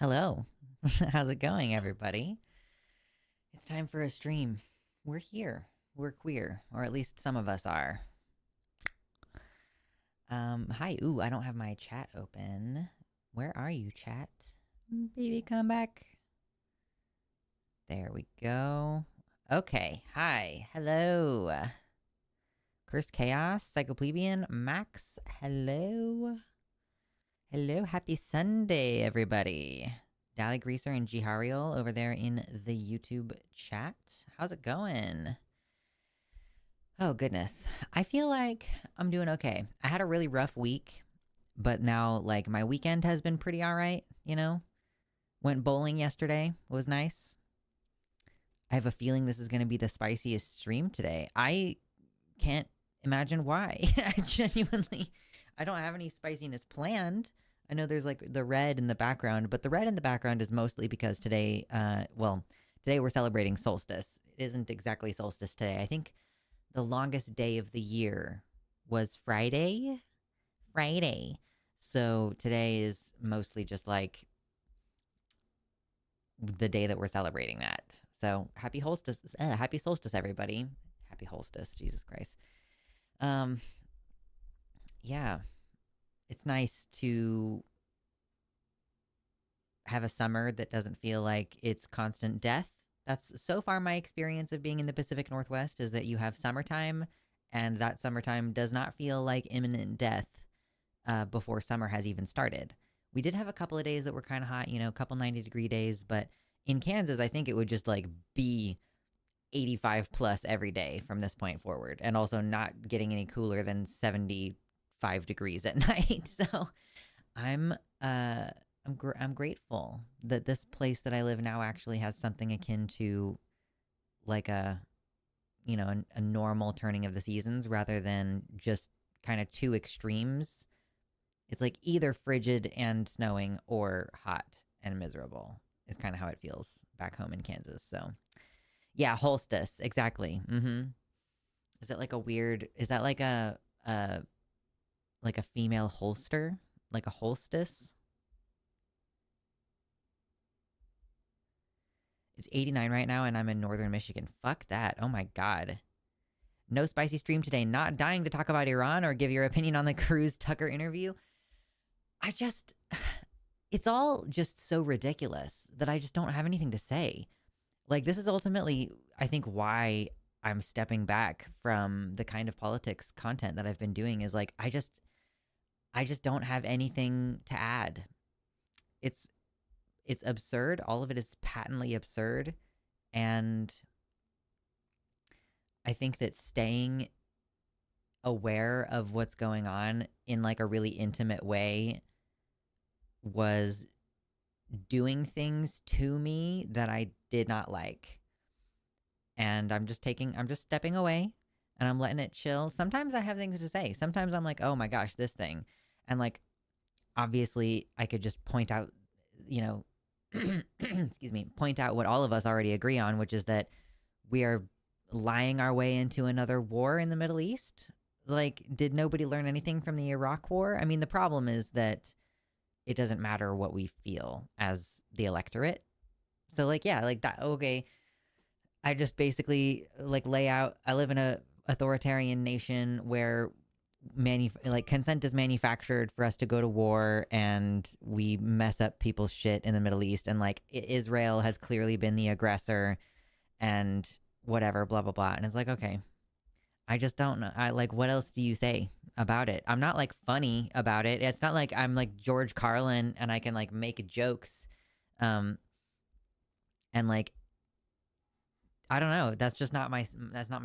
Hello. How's it going, everybody? It's time for a stream. We're here. We're queer, or at least some of us are. Hi. Ooh, I don't have my chat open. Where are you, chat? Baby, come back. There we go. Okay. Hi. Hello. Cursed Chaos, Psychoplebeian, Max. Hello. Hello. Happy Sunday, everybody. Dally Greaser and Jihariel over there in the YouTube chat. How's it going? Oh, goodness. I feel like I'm doing okay. I had a really rough week, but now, like, my weekend has been pretty all right, you know? Went bowling yesterday. It was nice. I have a feeling this is going to be the spiciest stream today. I can't imagine why. I don't have any spiciness planned. I know there's like the red in the background, but the red in the background is mostly because today, today we're celebrating solstice. It isn't exactly solstice today. I think the longest day of the year was Friday. So today is mostly just like the day that we're celebrating that. So happy solstice, everybody. Happy solstice, Jesus Christ. Yeah, it's nice to have a summer that doesn't feel like it's constant death. That's so far my experience of being in the Pacific Northwest, is that you have summertime, and that summertime does not feel like imminent death before summer has even started. We did have a couple of days that were kind of hot, a couple 90-degree days, but in Kansas, I think it would just like be 85 plus every day from this point forward, and also not getting any cooler than 75 degrees at night. So I'm grateful that this place that I live now actually has something akin to like a normal turning of the seasons, rather than just kind of two extremes. It's like either frigid and snowing or hot and miserable is kind of how it feels back home in Kansas. So yeah, holstice, exactly. Is it like a weird? Is that like a like a female holster, like a holstice? It's 89 right now, and I'm in northern Michigan. Fuck that. Oh my god. No spicy stream today. Not dying to talk about Iran or give your opinion on the Cruz Tucker interview. It's all just so ridiculous that I just don't have anything to say. Like, this is ultimately, I think, why I'm stepping back from the kind of politics content that I've been doing, is like, I just don't have anything to add. It's absurd. All of it is patently absurd. And I think that staying aware of what's going on in like a really intimate way was doing things to me that I did not like. And I'm just stepping away, and I'm letting it chill. Sometimes I have things to say. Sometimes I'm like, oh my gosh, this thing. And like, obviously I could just point out, excuse me, point out what all of us already agree on, which is that we are lying our way into another war in the Middle East. Like, did nobody learn anything from the Iraq war? I mean, the problem is that it doesn't matter what we feel as the electorate. So like, yeah, like that. Okay. I just basically like lay out, I live in a authoritarian nation where consent is manufactured for us to go to war, and we mess up people's shit in the Middle East, and like Israel has clearly been the aggressor and whatever, blah blah blah. And it's like, okay, I just don't know. I like, what else do you say about it? I'm not like funny about it. It's not like I'm like George Carlin and I can like make jokes. And like, I don't know. That's not my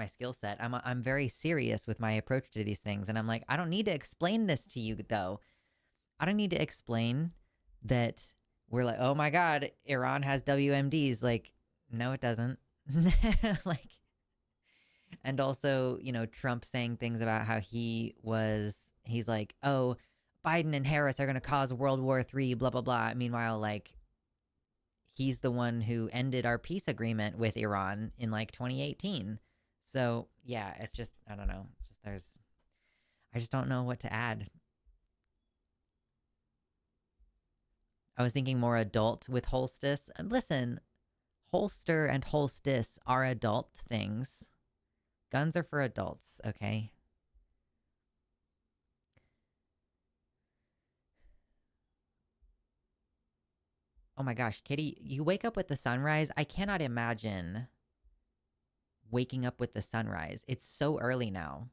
skill set. I'm very serious with my approach to these things, and I'm like, I don't need to explain this to you though. I don't need to explain that we're like, oh my god, Iran has WMDs. Like, no, it doesn't. Like, and also, Trump saying things about how he's like, oh, Biden and Harris are going to cause World War III, blah blah blah. Meanwhile, like, he's the one who ended our peace agreement with Iran in like 2018. So yeah, it's just, I don't know. I just don't know what to add. I was thinking more adult with holstice. Listen, holster and holstice are adult things. Guns are for adults, okay? Oh my gosh, Kitty, you wake up with the sunrise. I cannot imagine waking up with the sunrise. It's so early now.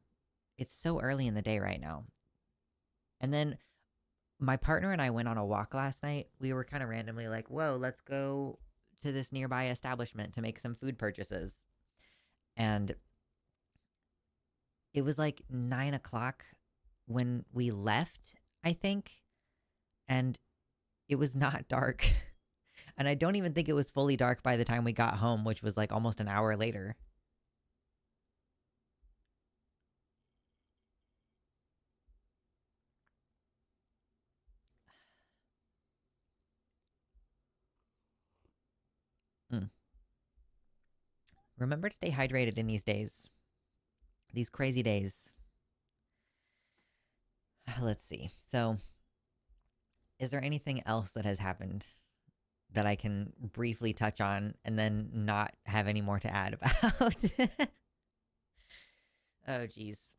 It's so early in the day right now. And then my partner and I went on a walk last night. We were kind of randomly like, whoa, let's go to this nearby establishment to make some food purchases. And it was like 9 o'clock when we left, I think. And it was not dark. And I don't even think it was fully dark by the time we got home, which was like almost an hour later. Mm. Remember to stay hydrated in these days. These crazy days. Let's see. So, is there anything else that has happened that I can briefly touch on and then not have any more to add about? Oh, geez.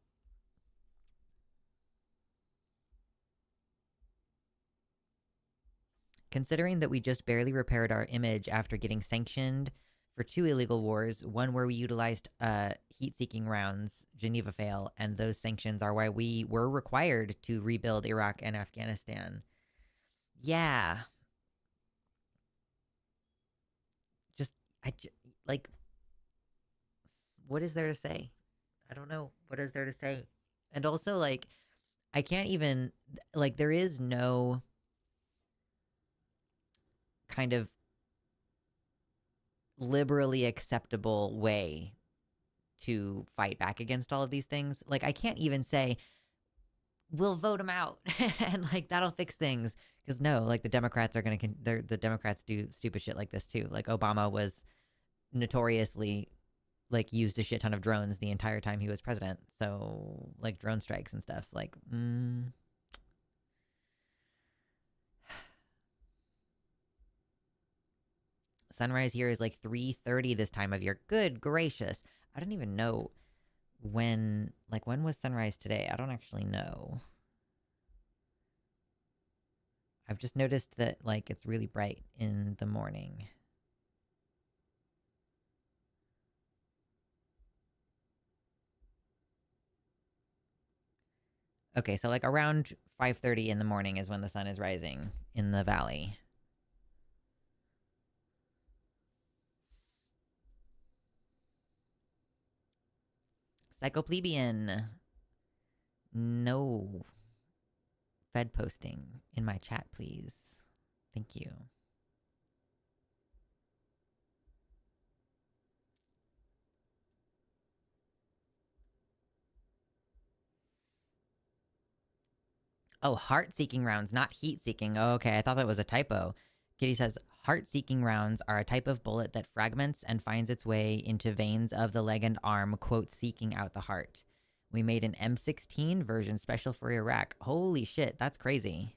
Considering that we just barely repaired our image after getting sanctioned for 2 illegal wars, one where we utilized heat-seeking rounds, Geneva fail, and those sanctions are why we were required to rebuild Iraq and Afghanistan. Yeah. Like, what is there to say? I don't know. What is there to say? And also, like, I can't even, like, there is no kind of liberally acceptable way to fight back against all of these things. Like, I can't even say, we'll vote them out and, like, that'll fix things. Because, no, like, the Democrats are going to, the Democrats do stupid shit like this, too. Like, Obama was notoriously like used a shit ton of drones the entire time he was president. So like drone strikes and stuff. Like, sunrise here is like 3:30 this time of year. Good gracious. I don't even know when was sunrise today? I don't actually know. I've just noticed that like it's really bright in the morning. Okay, so like around 5:30 in the morning is when the sun is rising in the valley. Psychoplebeian. No Fed posting in my chat, please. Thank you. Oh, heart-seeking rounds, not heat-seeking. Oh, okay, I thought that was a typo. Kitty says, heart-seeking rounds are a type of bullet that fragments and finds its way into veins of the leg and arm, quote, seeking out the heart. We made an M16 version special for Iraq. Holy shit, that's crazy.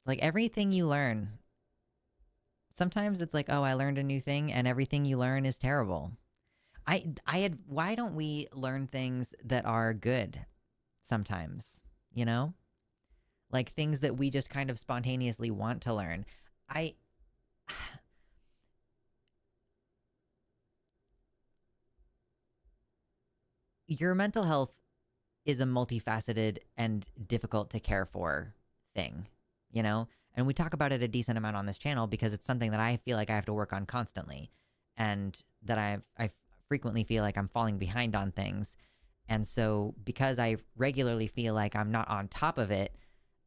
Like, everything you learn. Sometimes it's like, oh, I learned a new thing, and everything you learn is terrible. Why don't we learn things that are good sometimes, you know? Like things that we just kind of spontaneously want to learn. Your mental health is a multifaceted and difficult to care for thing, you know? And we talk about it a decent amount on this channel because it's something that I feel like I have to work on constantly and that I frequently feel like I'm falling behind on things. And so because I regularly feel like I'm not on top of it,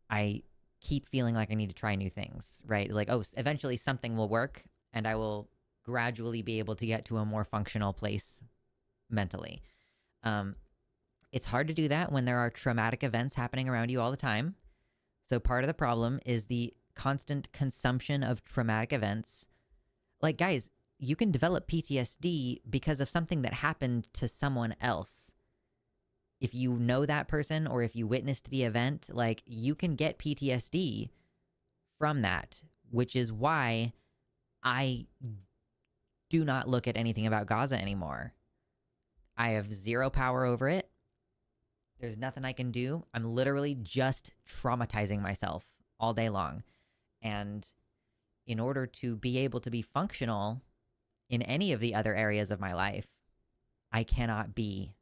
I keep feeling like I need to try new things, right? Like, oh, eventually something will work and I will gradually be able to get to a more functional place mentally. It's hard to do that when there are traumatic events happening around you all the time. So part of the problem is the constant consumption of traumatic events. Like, guys, you can develop PTSD because of something that happened to someone else. if you know that person or if you witnessed the event, like you can get PTSD from that, which is why I do not look at anything about Gaza anymore. I have zero power over it. There's nothing I can do. I'm literally just traumatizing myself all day long. And in order to be able to be functional in any of the other areas of my life, I cannot be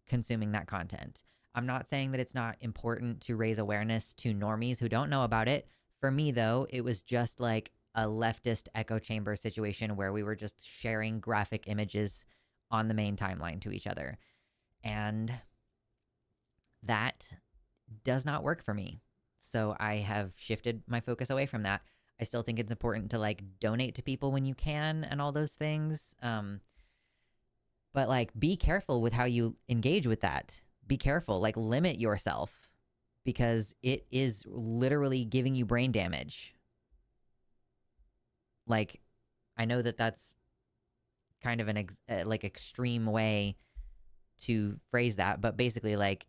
consuming that content. I'm not saying that it's not important to raise awareness to normies who don't know about it. For me, though, it was just like a leftist echo chamber situation where we were just sharing graphic images on the main timeline to each other. And that does not work for me. So I have shifted my focus away from that. I still think it's important to like donate to people when you can and all those things. But like be careful with how you engage with that. Be careful, like limit yourself because it is literally giving you brain damage. Like I know that that's kind of an like extreme way to phrase that, but basically like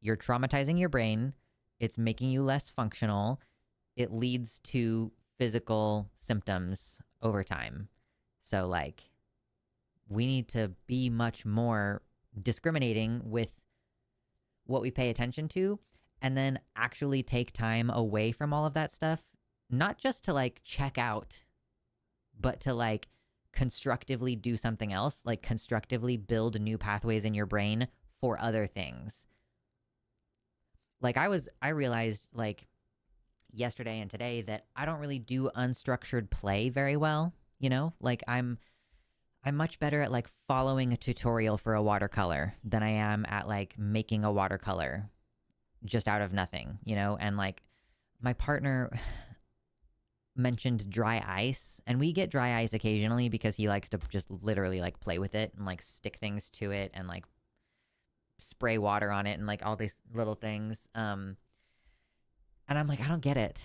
you're traumatizing your brain, it's making you less functional, it leads to physical symptoms over time. So like we need to be much more discriminating with what we pay attention to and then actually take time away from all of that stuff, not just to like check out, but to like constructively do something else, like constructively build new pathways in your brain for other things. Like I realized like yesterday and today that I don't really do unstructured play very well, you know? Like I'm much better at like following a tutorial for a watercolor than I am at like making a watercolor just out of nothing, you know? And like my partner mentioned dry ice, and we get dry ice occasionally because he likes to just literally like play with it and like stick things to it and like spray water on it and like all these little things. And I'm like, I don't get it.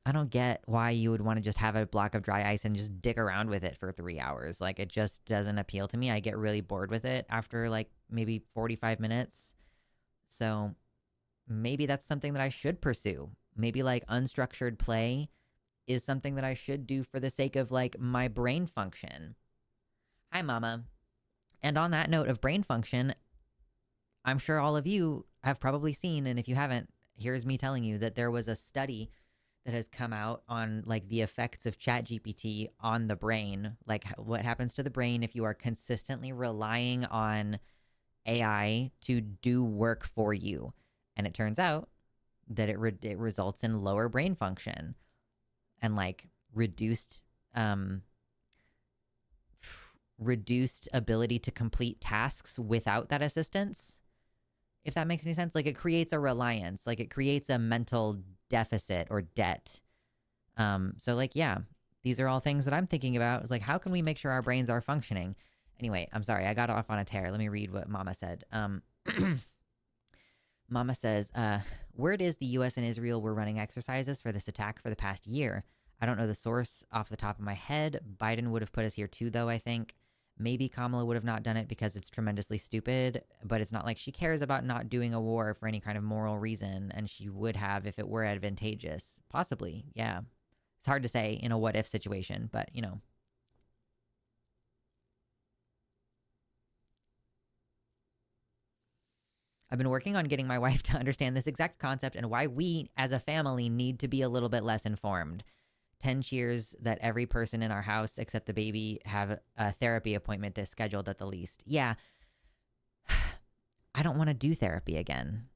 I don't get why you would want to just have a block of dry ice and just dick around with it for 3 hours. Like it just doesn't appeal to me. I get really bored with it after like maybe 45 minutes. So maybe that's something that I should pursue. Maybe like unstructured play is something that I should do for the sake of like my brain function. Hi, Mama. And on that note of brain function, I'm sure all of you have probably seen, and if you haven't, here's me telling you that there was a study that has come out on like the effects of ChatGPT on the brain, like what happens to the brain if you are consistently relying on AI to do work for you. And it turns out that it results in lower brain function and like reduced ability to complete tasks without that assistance. If that makes any sense, like it creates a reliance, like it creates a mental deficit or debt. So like, yeah, these are all things that I'm thinking about. It's like, how can we make sure our brains are functioning? Anyway, I'm sorry, I got off on a tear. Let me read what Mama said. Mama says, word is the US and Israel were running exercises for this attack for the past year. I don't know the source off the top of my head. Biden would have put us here too, though, I think. Maybe Kamala would have not done it because it's tremendously stupid, but it's not like she cares about not doing a war for any kind of moral reason, and she would have if it were advantageous. Possibly, yeah. It's hard to say in a what-if situation, but, you know. I've been working on getting my wife to understand this exact concept and why we, as a family, need to be a little bit less informed. 10 cheers that every person in our house except the baby have a therapy appointment is scheduled at the least. Yeah. I don't want to do therapy again.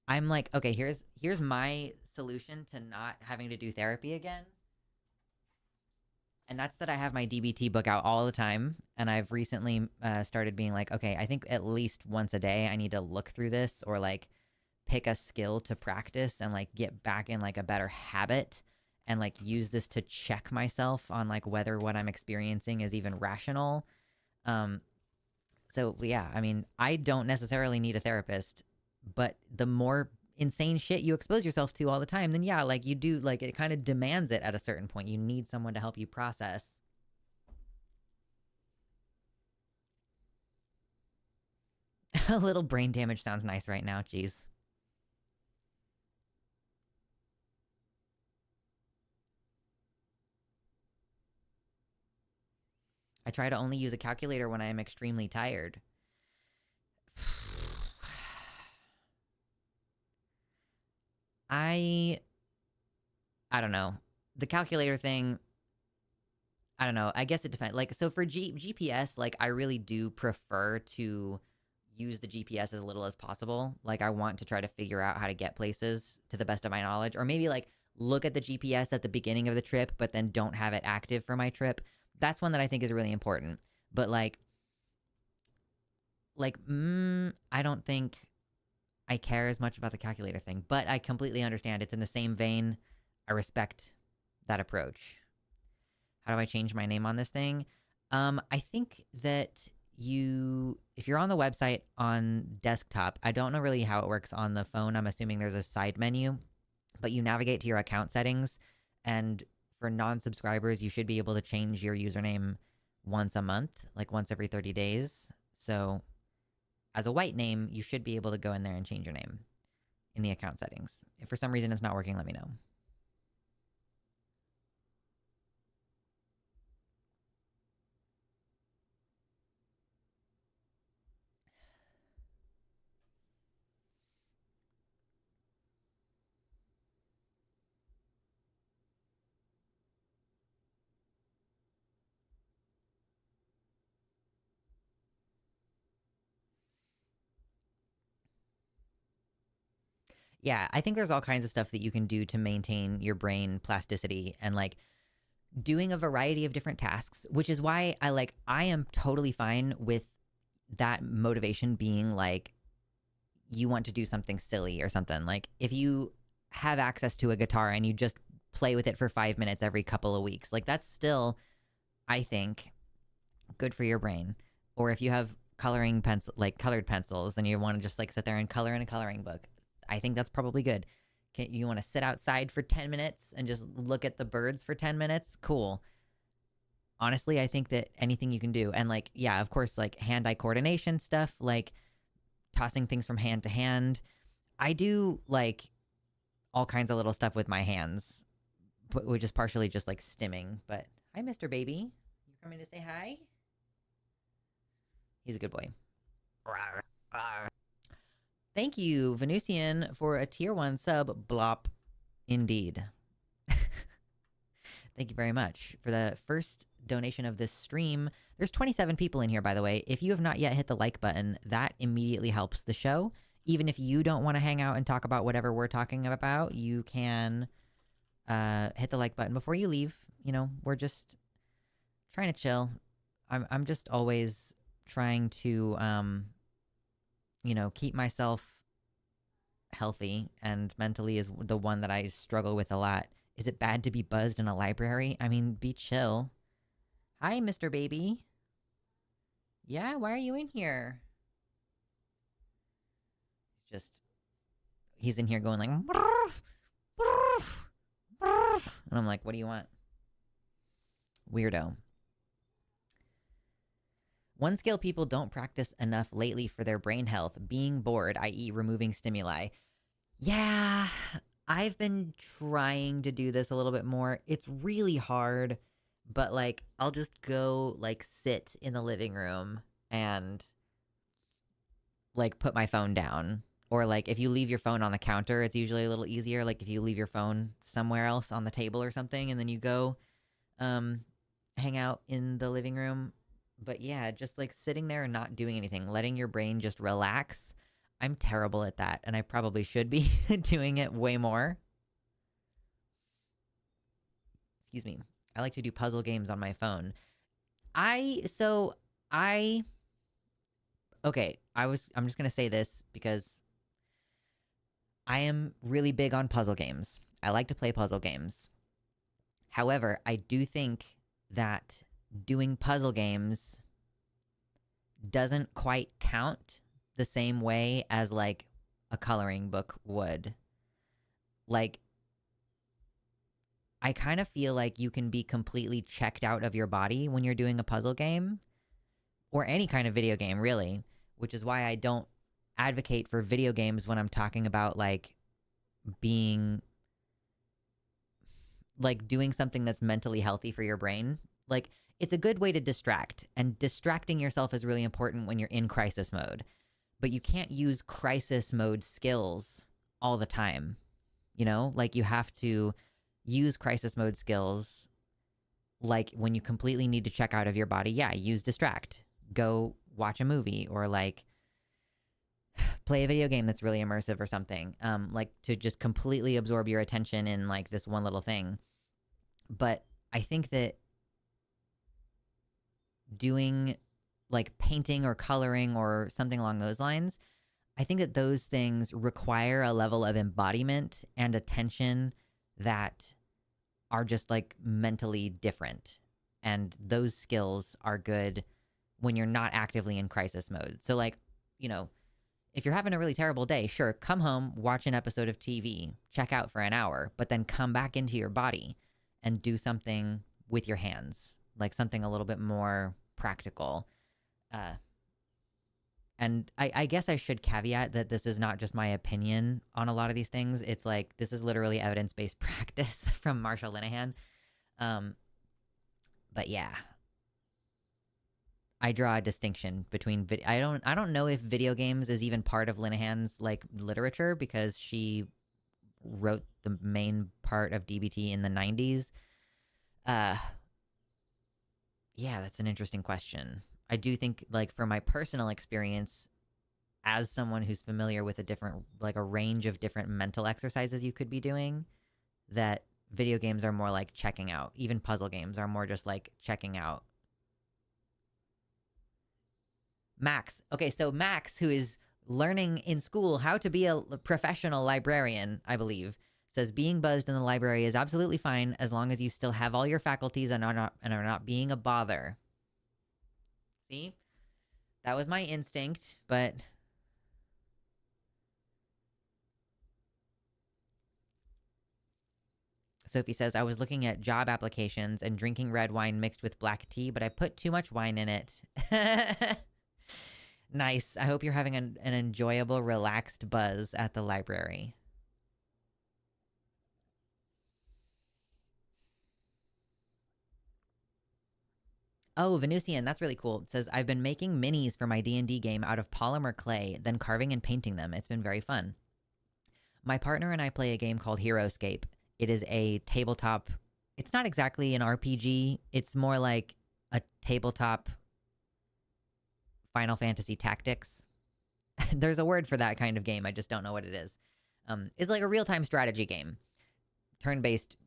I'm like, okay, here's my solution to not having to do therapy again. And that's that I have my DBT book out all the time. And I've recently started being like, okay, I think at least once a day I need to look through this or like pick a skill to practice and like get back in like a better habit and like use this to check myself on like whether what I'm experiencing is even rational. So yeah, I mean, I don't necessarily need a therapist, but the more insane shit you expose yourself to all the time, then yeah, like you do, like it kind of demands it at a certain point. You need someone to help you process. A little brain damage sounds nice right now. Jeez. I try to only use a calculator when I am extremely tired. I don't know. The calculator thing, I don't know. I guess it depends. Like, so for GPS, like, I really do prefer to use the GPS as little as possible. Like, I want to try to figure out how to get places to the best of my knowledge, or maybe like look at the GPS at the beginning of the trip, but then don't have it active for my trip. That's one that I think is really important. But I don't think I care as much about the calculator thing, but I completely understand. It's in the same vein. I respect that approach. How do I change my name on this thing? I think that if you're on the website on desktop, I don't know really how it works on the phone. I'm assuming there's a side menu, but you navigate to your account settings, and for non-subscribers, you should be able to change your username once a month, like once every 30 days. So as a white name, you should be able to go in there and change your name in the account settings. If for some reason it's not working, let me know. Yeah, I think there's all kinds of stuff that you can do to maintain your brain plasticity and like doing a variety of different tasks, which is why I am totally fine with that motivation being like you want to do something silly or something. Like if you have access to a guitar and you just play with it for 5 minutes every couple of weeks, like that's still, I think, good for your brain. Or if you have coloring pencil, like colored pencils, and you want to just like sit there and color in a coloring book, I think that's probably good. You want to sit outside for 10 minutes and just look at the birds for 10 minutes? Cool. Honestly, I think that anything you can do. And like, yeah, of course, like hand-eye coordination stuff, like tossing things from hand to hand. I do like all kinds of little stuff with my hands, which is partially just like stimming. But hi, Mr. Baby. You're coming to say hi? He's a good boy. Thank you, Venusian, for a tier 1 sub. Blop. Indeed. Thank you very much for the first donation of this stream. There's 27 people in here, by the way. If you have not yet hit the like button, that immediately helps the show. Even if you don't want to hang out and talk about whatever we're talking about, you can hit the like button before you leave. You know, we're just trying to chill. I'm just always trying to keep myself healthy, and mentally is the one that I struggle with a lot. Is it bad to be buzzed in a library? I mean, be chill. Hi, Mr. Baby. Yeah, why are you in here? He's in here going like, "Brrf, brrf, brrf." And I'm like, what do you want? Weirdo. One skill people don't practice enough lately for their brain health, being bored, i.e. removing stimuli. Yeah, I've been trying to do this a little bit more. It's really hard, but like I'll just go like sit in the living room and like put my phone down. Or like if you leave your phone on the counter, it's usually a little easier. Like if you leave your phone somewhere else on the table or something and then you go hang out in the living room. But yeah, just like sitting there and not doing anything, letting your brain just relax. I'm terrible at that, and I probably should be doing it way more. Excuse me. I like to do puzzle games on my phone. I'm just going to say this because I am really big on puzzle games. I like to play puzzle games. However, I do think that doing puzzle games doesn't quite count the same way as like a coloring book would. Like, I kind of feel like you can be completely checked out of your body when you're doing a puzzle game, or any kind of video game, really, which is why I don't advocate for video games when I'm talking about like being like doing something that's mentally healthy for your brain. Like it's a good way to distract, and distracting yourself is really important when you're in crisis mode. But you can't use crisis mode skills all the time. You know, like you have to use crisis mode skills like when you completely need to check out of your body. Yeah, use distract. Go watch a movie or like play a video game that's really immersive or something. Like to just completely absorb your attention in like this one little thing. But I think that doing like painting or coloring or something along those lines, I think that those things require a level of embodiment and attention that are just like mentally different. And those skills are good when you're not actively in crisis mode. So like, you know, if you're having a really terrible day, sure, come home, watch an episode of TV, check out for an hour, but then come back into your body and do something with your hands, like something a little bit more practical. And I guess I should caveat that this is not just my opinion on a lot of these things. It's like, this is literally evidence-based practice from Marsha Linehan. But yeah, I draw a distinction between I don't know if video games is even part of Linehan's like literature, because she wrote the main part of DBT in the 90s. Yeah, that's an interesting question. I do think, like, for my personal experience, as someone who's familiar with a range of different mental exercises you could be doing, that video games are more like checking out. Even puzzle games are more just like checking out. Max. Okay, so Max, who is learning in school how to be a professional librarian, I believe, says being buzzed in the library is absolutely fine as long as you still have all your faculties and are not being a bother. See? That was my instinct, but Sophie says, I was looking at job applications and drinking red wine mixed with black tea, but I put too much wine in it. Nice. I hope you're having an enjoyable, relaxed buzz at the library. Oh, Venusian, that's really cool. It says, I've been making minis for my D&D game out of polymer clay, then carving and painting them. It's been very fun. My partner and I play a game called Heroescape. It is a tabletop. It's not exactly an RPG. It's more like a tabletop Final Fantasy Tactics. There's a word for that kind of game. I just don't know what it is. It's like a real-time strategy game. Turn-based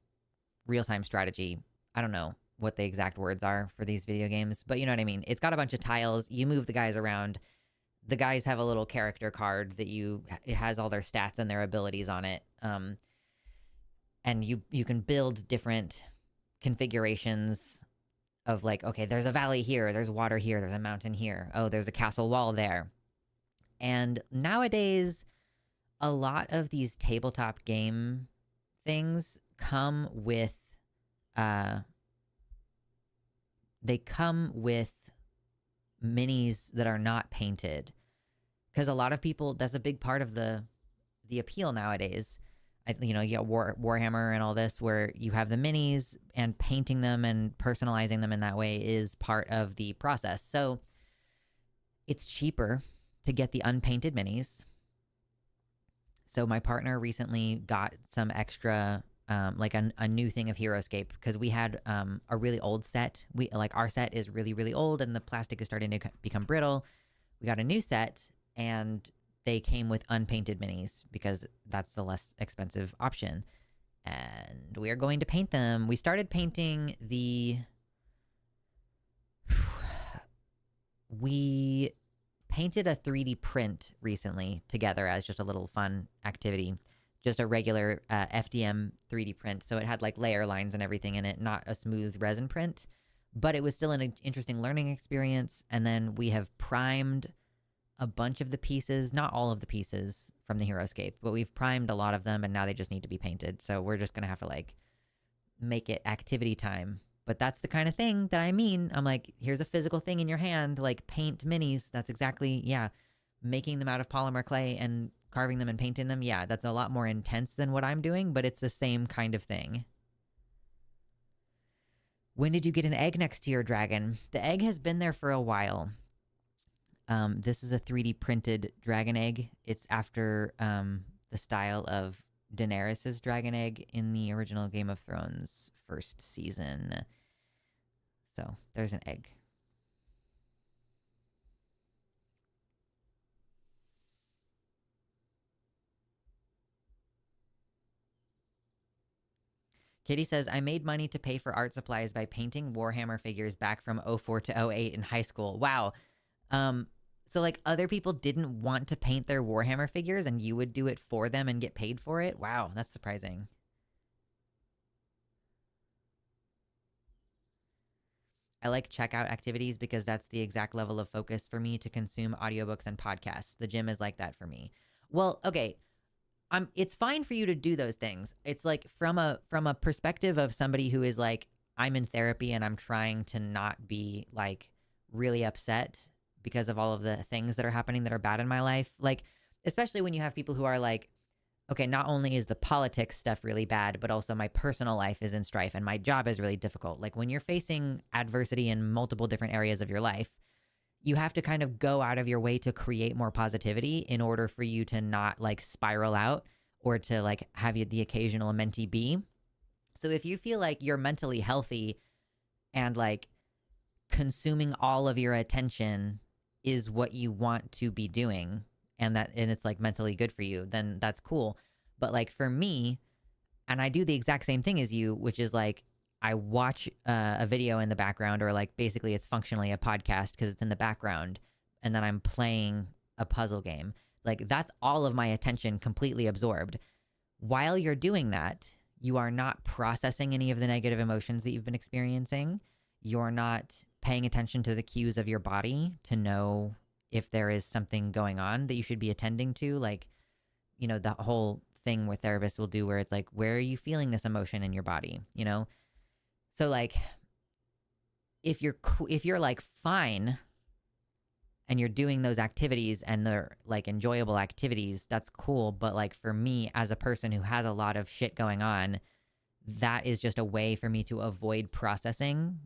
real-time strategy. I don't know what the exact words are for these video games, but you know what I mean. It's got a bunch of tiles. You move the guys around. The guys have a little character card that it has all their stats and their abilities on it. And you can build different configurations of like, okay, there's a valley here, there's water here, there's a mountain here. Oh, there's a castle wall there. And nowadays, a lot of these tabletop game things come with they come with minis that are not painted, because a lot of people, that's a big part of the appeal nowadays. You know, you got Warhammer and all this, where you have the minis, and painting them and personalizing them in that way is part of the process. So it's cheaper to get the unpainted minis. So my partner recently got some extra like a new thing of Heroescape, because we had a really old set. Our set is really, really old, and the plastic is starting to become brittle. We got a new set, and they came with unpainted minis because that's the less expensive option. And we are going to paint them. We started painting we painted a 3D print recently together as just a little fun activity. Just a regular FDM 3D print. So it had like layer lines and everything in it, not a smooth resin print, but it was still an interesting learning experience. And then we have primed a bunch of the pieces, not all of the pieces from the Heroescape, but we've primed a lot of them, and now they just need to be painted. So we're just going to have to like make it activity time. But that's the kind of thing that I mean. I'm like, here's a physical thing in your hand, like paint minis. That's exactly, yeah. making them out of polymer clay and carving them and painting them, yeah, that's a lot more intense than what I'm doing, but it's the same kind of thing. When did you get an egg next to your dragon? The egg has been there for a while. This is a 3D printed dragon egg. It's after the style of Daenerys's dragon egg in the original Game of Thrones first season. So there's an egg. Katie says, I made money to pay for art supplies by painting Warhammer figures back from 04 to 08 in high school. Wow. So like other people didn't want to paint their Warhammer figures and you would do it for them and get paid for it? Wow, that's surprising. I like checkout activities because that's the exact level of focus for me to consume audiobooks and podcasts. The gym is like that for me. Well, okay. It's fine for you to do those things. It's like from a perspective of somebody who is like, I'm in therapy and I'm trying to not be like really upset because of all of the things that are happening that are bad in my life. Like, especially when you have people who are like, okay, not only is the politics stuff really bad, but also my personal life is in strife and my job is really difficult. Like when you're facing adversity in multiple different areas of your life, you have to kind of go out of your way to create more positivity in order for you to not like spiral out or to like have you the occasional mentee be. So if you feel like you're mentally healthy and like consuming all of your attention is what you want to be doing and it's like mentally good for you, then that's cool. But like for me, and I do the exact same thing as you, which is like I watch a video in the background, or like basically it's functionally a podcast because it's in the background, and then I'm playing a puzzle game. Like that's all of my attention completely absorbed. While you're doing that, you are not processing any of the negative emotions that you've been experiencing. You're not paying attention to the cues of your body to know if there is something going on that you should be attending to. Like, you know, the whole thing where therapists will do where it's like, where are you feeling this emotion in your body, you know? So like if you're like fine and you're doing those activities and they're like enjoyable activities, that's cool. But like for me as a person who has a lot of shit going on, that is just a way for me to avoid processing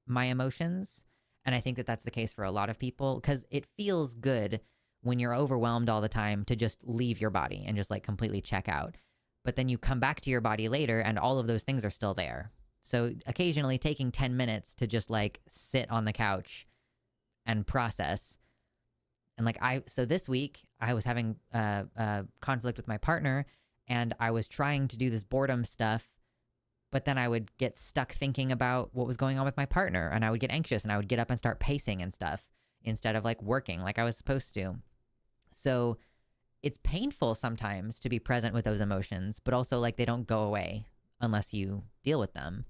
my emotions. And I think that that's the case for a lot of people because it feels good when you're overwhelmed all the time to just leave your body and just like completely check out. But then you come back to your body later and all of those things are still there. So occasionally taking 10 minutes to just like sit on the couch and process. And like so this week I was having a conflict with my partner and I was trying to do this boredom stuff, but then I would get stuck thinking about what was going on with my partner and I would get anxious and I would get up and start pacing and stuff instead of like working like I was supposed to. So it's painful sometimes to be present with those emotions, but also like they don't go away unless you deal with them.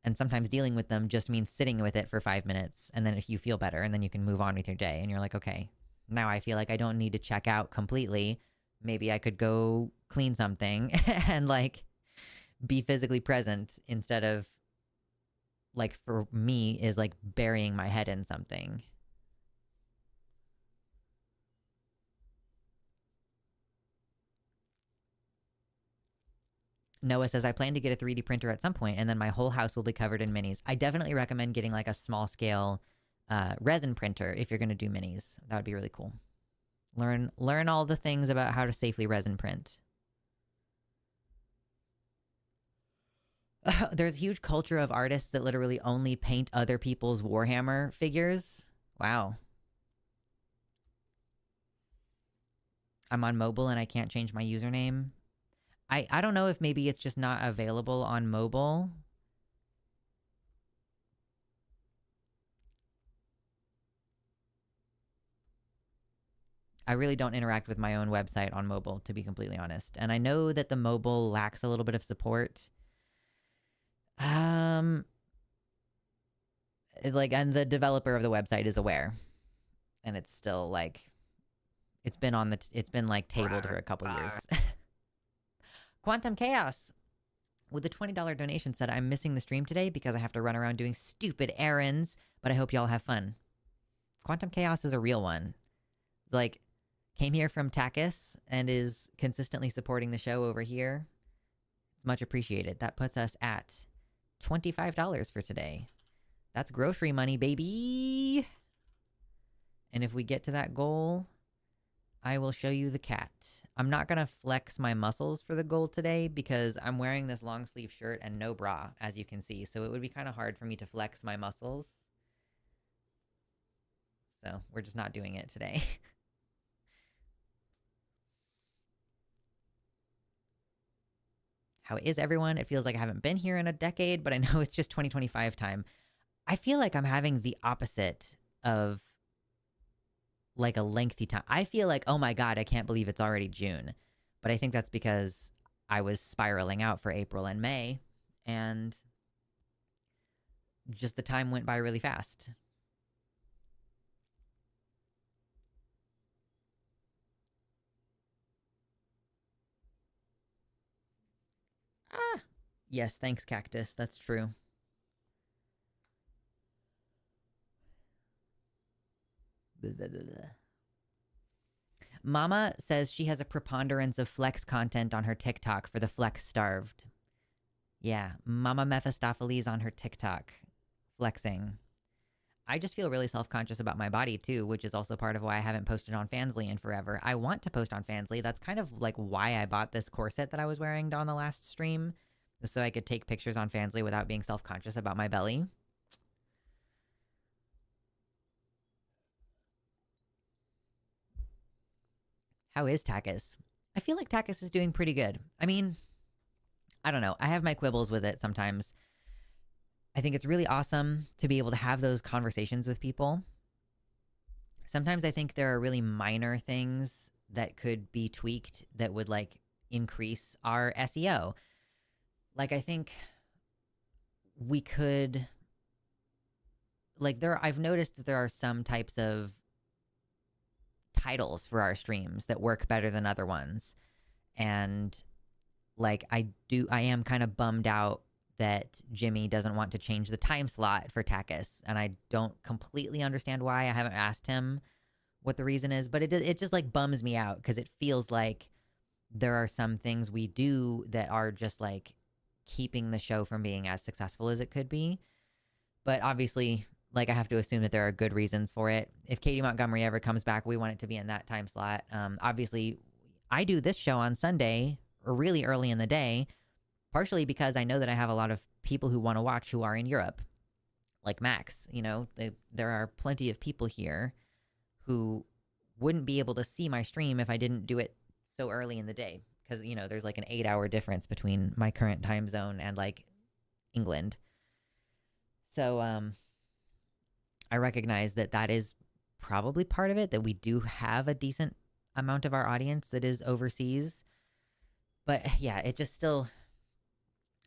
And sometimes dealing with them just means sitting with it for 5 minutes. And then if you feel better and then you can move on with your day and you're like, okay, now I feel like I don't need to check out completely. Maybe I could go clean something and like be physically present instead of like for me is like burying my head in something. Noah says, I plan to get a 3D printer at some point, and then my whole house will be covered in minis. I definitely recommend getting like a small scale resin printer if you're going to do minis. That would be really cool. Learn all the things about how to safely resin print. There's a huge culture of artists that literally only paint other people's Warhammer figures. Wow. I'm on mobile and I can't change my username. I don't know if maybe it's just not available on mobile. I really don't interact with my own website on mobile, to be completely honest. And I know that the mobile lacks a little bit of support. And the developer of the website is aware. And it's still like, it's been like tabled for a couple years. Quantum Chaos with a $20 donation said, I'm missing the stream today because I have to run around doing stupid errands, but I hope y'all have fun. Quantum Chaos is a real one. Like, came here from Takis and is consistently supporting the show over here. It's much appreciated. That puts us at $25 for today. That's grocery money, baby. And if we get to that goal, I will show you the cat. I'm not going to flex my muscles for the goal today because I'm wearing this long sleeve shirt and no bra, as you can see. So it would be kind of hard for me to flex my muscles. So we're just not doing it today. How is everyone? It feels like I haven't been here in a decade, but I know it's just 2025 time. I feel like I'm having the opposite of like a lengthy time. I feel like, oh my God, I can't believe it's already June. But I think that's because I was spiraling out for April and May, and just the time went by really fast. Ah, yes, thanks, Cactus. That's true. Blah, blah, blah, blah. Mama says she has a preponderance of flex content on her TikTok for the flex starved. Yeah, Mama Mephistopheles on her TikTok, flexing. I just feel really self-conscious about my body too, which is also part of why I haven't posted on Fansly in forever. I want to post on Fansly. That's kind of like why I bought this corset that I was wearing on the last stream, so I could take pictures on Fansly without being self-conscious about my belly. How is Takis? I feel like Takis is doing pretty good. I mean, I don't know. I have my quibbles with it sometimes. I think it's really awesome to be able to have those conversations with people. Sometimes I think there are really minor things that could be tweaked that would like increase our SEO. Like, I think we could, like, I've noticed that there are some types of titles for our streams that work better than other ones. And like, I am kind of bummed out that Jimmy doesn't want to change the time slot for Takis, and I don't completely understand why. I haven't asked him what the reason is, but it just like bums me out because it feels like there are some things we do that are just like keeping the show from being as successful as it could be. But obviously, like, I have to assume that there are good reasons for it. If Katie Montgomery ever comes back, we want it to be in that time slot. Obviously, I do this show on Sunday or really early in the day, partially because I know that I have a lot of people who want to watch who are in Europe, like Max. You know, there are plenty of people here who wouldn't be able to see my stream if I didn't do it so early in the day. Because, you know, there's like an 8-hour difference between my current time zone and like England. So I recognize that that is probably part of it, that we do have a decent amount of our audience that is overseas. But yeah, it just still,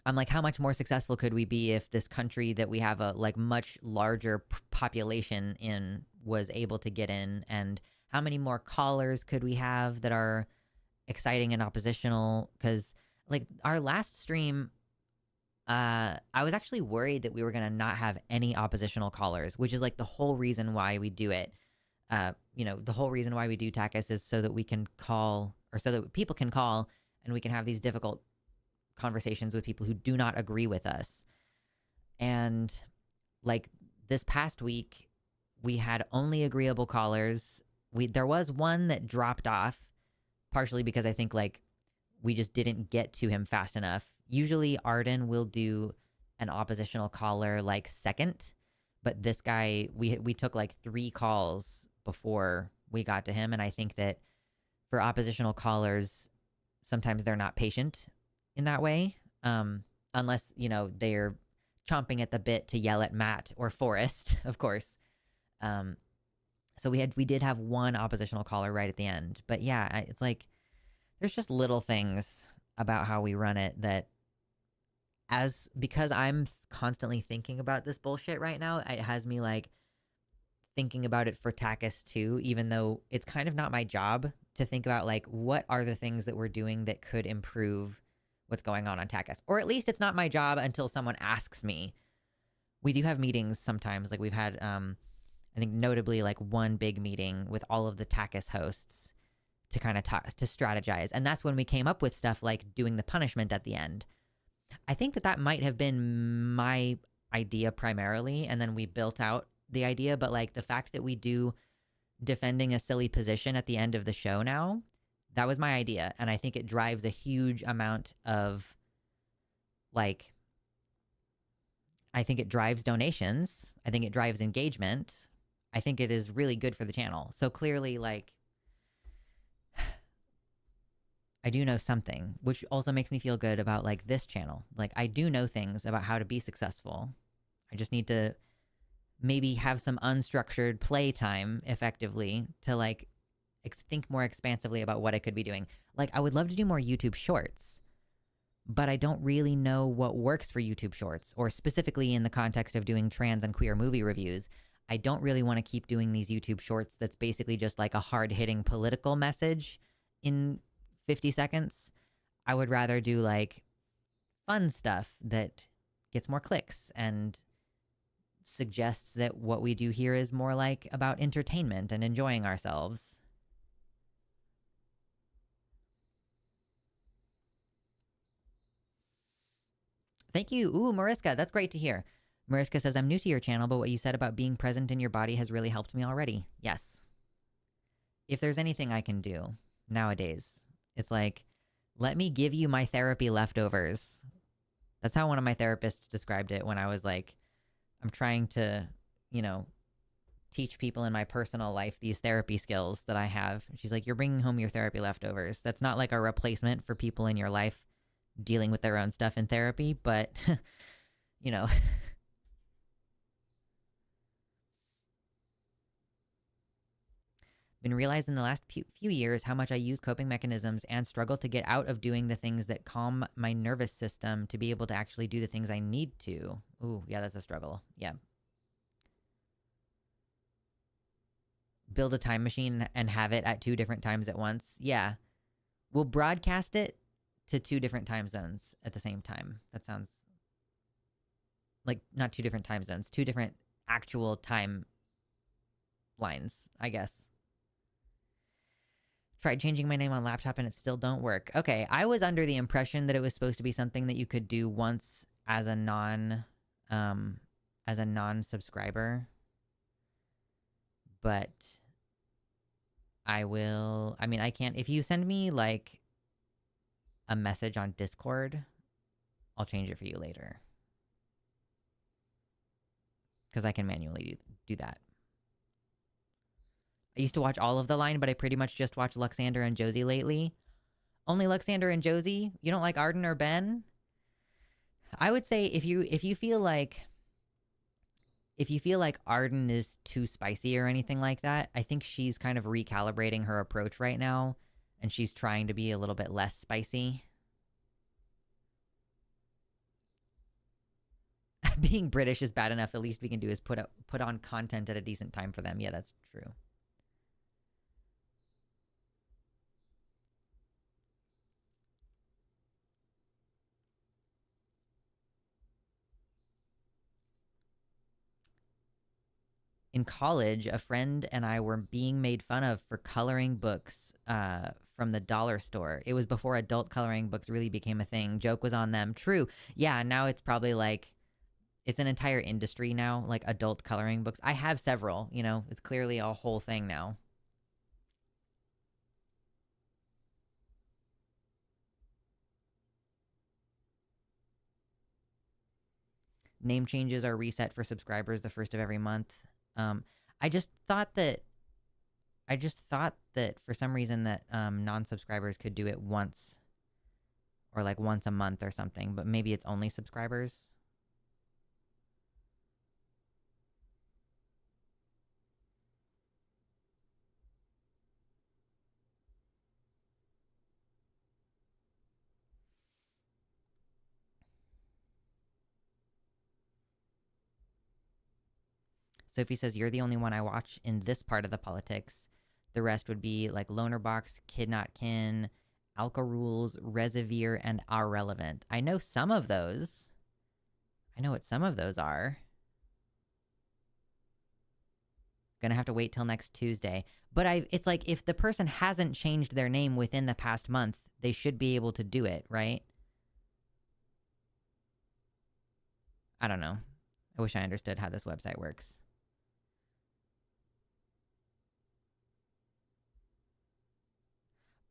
I'm like, how much more successful could we be if this country that we have a like much larger population in was able to get in? And how many more callers could we have that are exciting and oppositional? Because like our last stream, I was actually worried that we were gonna not have any oppositional callers, which is like the whole reason why we do it. You know, the whole reason why we do Takis is so that we can call, or so that people can call and we can have these difficult conversations with people who do not agree with us. And like this past week, we had only agreeable callers. There was one that dropped off, partially because I think like we just didn't get to him fast enough. Usually Arden will do an oppositional caller like second, but this guy, we took like 3 calls before we got to him. And I think that for oppositional callers, sometimes they're not patient in that way, unless, you know, they're chomping at the bit to yell at Matt or Forrest, of course. So we did have one oppositional caller right at the end. But yeah, it's like there's just little things about how we run it that, because I'm constantly thinking about this bullshit right now, it has me like thinking about it for Takis too, even though it's kind of not my job to think about like what are the things that we're doing that could improve what's going on Takis. Or at least it's not my job until someone asks me. We do have meetings sometimes. Like we've had I think notably like one big meeting with all of the Takis hosts to kind of talk to strategize. And that's when we came up with stuff like doing the punishment at the end. I think that that might have been my idea primarily, and then we built out the idea. But like the fact that we do defending a silly position at the end of the show now, that was my idea. And I think it drives a huge amount of like, I think it drives donations. I think it drives engagement. I think it is really good for the channel. So clearly, like, I do know something, which also makes me feel good about like this channel. Like I do know things about how to be successful. I just need to maybe have some unstructured play time effectively to like think more expansively about what I could be doing. Like I would love to do more YouTube shorts, but I don't really know what works for YouTube shorts, or specifically in the context of doing trans and queer movie reviews. I don't really want to keep doing these YouTube shorts that's basically just like a hard-hitting political message in 50 seconds. I would rather do like fun stuff that gets more clicks and suggests that what we do here is more like about entertainment and enjoying ourselves. Thank you. Ooh, Mariska, that's great to hear. Mariska says, I'm new to your channel, but what you said about being present in your body has really helped me already. Yes. If there's anything I can do nowadays, it's like, let me give you my therapy leftovers. That's how one of my therapists described it when I was like, I'm trying to, you know, teach people in my personal life these therapy skills that I have. She's like, you're bringing home your therapy leftovers. That's not like a replacement for people in your life dealing with their own stuff in therapy, but, you know. Been realizing the last few years how much I use coping mechanisms and struggle to get out of doing the things that calm my nervous system to be able to actually do the things I need to. Ooh, yeah, that's a struggle. Yeah. Build a time machine and have it at 2 different times at once. Yeah. We'll broadcast it to 2 different time zones at the same time. That sounds like not 2 different time zones, 2 different actual time lines, I guess. Tried changing my name on laptop and it still don't work. Okay, I was under the impression that it was supposed to be something that you could do once as a non-subscriber. But I mean, I can't, if you send me like a message on Discord, I'll change it for you later. Because I can manually do that. I used to watch all of The Line, but I pretty much just watch Luxander and Josie lately. Only Luxander and Josie? You don't like Arden or Ben? I would say if you feel like Arden is too spicy or anything like that, I think she's kind of recalibrating her approach right now, and she's trying to be a little bit less spicy. Being British is bad enough. The least we can do is put on content at a decent time for them. Yeah, that's true. In college, a friend and I were being made fun of for coloring books from the dollar store. It was before adult coloring books really became a thing. Joke was on them. True. Yeah, now it's probably like, it's an entire industry now, like adult coloring books. I have several, you know, it's clearly a whole thing now. Name changes are reset for subscribers the first of every month. I just thought that for some reason that non-subscribers could do it once, or like once a month or something, but maybe it's only subscribers. Sophie says, you're the only one I watch in this part of the politics. The rest would be like Loner Box, Kid Not Kin, Alka Rules, Resevere, and Are Relevant. I know some of those. I know what some of those are. Gonna have to wait till next Tuesday. But it's like if the person hasn't changed their name within the past month, they should be able to do it, right? I don't know. I wish I understood how this website works.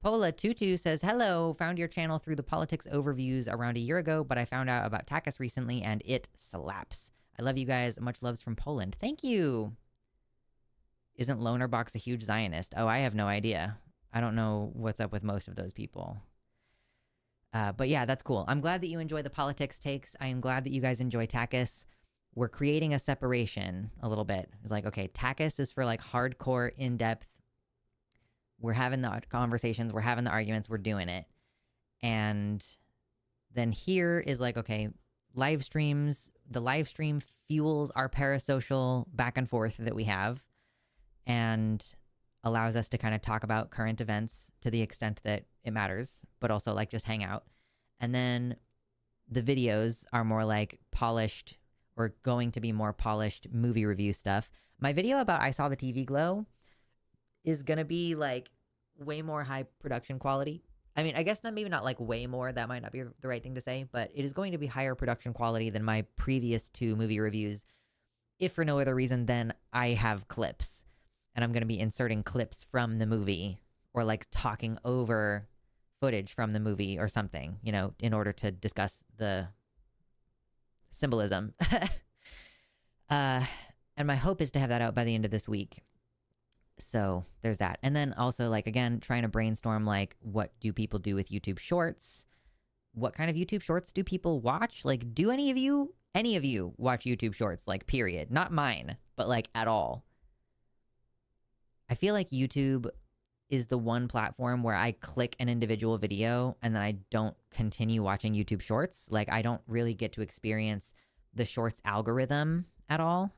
Pola Tutu says, hello, found your channel through the politics overviews around a year ago, but I found out about Takis recently and it slaps. I love you guys. Much loves from Poland. Thank you. Isn't Lonerbox a huge Zionist? Oh, I have no idea. I don't know what's up with most of those people. But yeah, that's cool. I'm glad that you enjoy the politics takes. I am glad that you guys enjoy Takis. We're creating a separation a little bit. It's like, okay, Takis is for like hardcore, in-depth. We're having the conversations. We're having the arguments. We're doing it. And then here is like, okay, live streams. The live stream fuels our parasocial back and forth that we have and allows us to kind of talk about current events to the extent that it matters, but also like just hang out. And then the videos are more like polished or going to be more polished movie review stuff. My video about I Saw the TV Glow is going to be like way more high production quality. I mean, I guess maybe not like way more. That might not be the right thing to say, but it is going to be higher production quality than my previous 2 movie reviews, if for no other reason than I have clips. And I'm going to be inserting clips from the movie or like talking over footage from the movie or something, you know, in order to discuss the symbolism. And my hope is to have that out by the end of this week. So there's that. And then also like, again, trying to brainstorm like what do people do with YouTube Shorts? What kind of YouTube Shorts do people watch? Like, do any of you watch YouTube Shorts? Like, period. Not mine, but like at all. I feel like YouTube is the one platform where I click an individual video and then I don't continue watching YouTube Shorts. Like, I don't really get to experience the Shorts algorithm at all.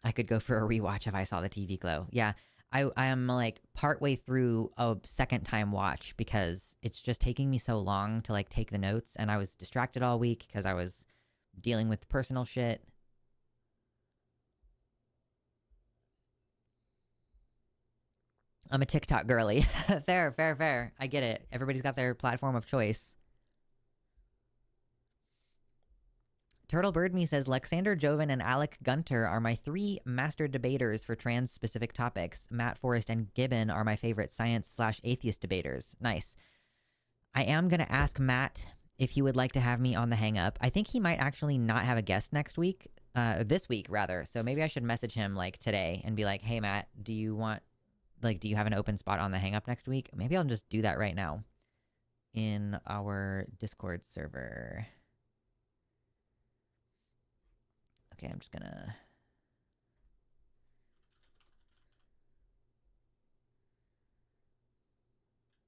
I could go for a rewatch if I saw the TV Glow. Yeah, I am like partway through a second time watch because it's just taking me so long to like take the notes, and I was distracted all week because I was dealing with personal shit. I'm a TikTok girly. Fair. I get it. Everybody's got their platform of choice. Turtlebird Me says, Luxander, Joven, and Alec Gunter are my 3 master debaters for trans-specific topics. Matt Forrest and Gibbon are my favorite science/atheist debaters. Nice. I am going to ask Matt if he would like to have me on the Hang Up. I think he might actually not have a guest next week. This week, rather. So maybe I should message him, like, today and be like, hey, Matt, do you have an open spot on the Hang Up next week? Maybe I'll just do that right now in our Discord server. Okay, I'm just gonna...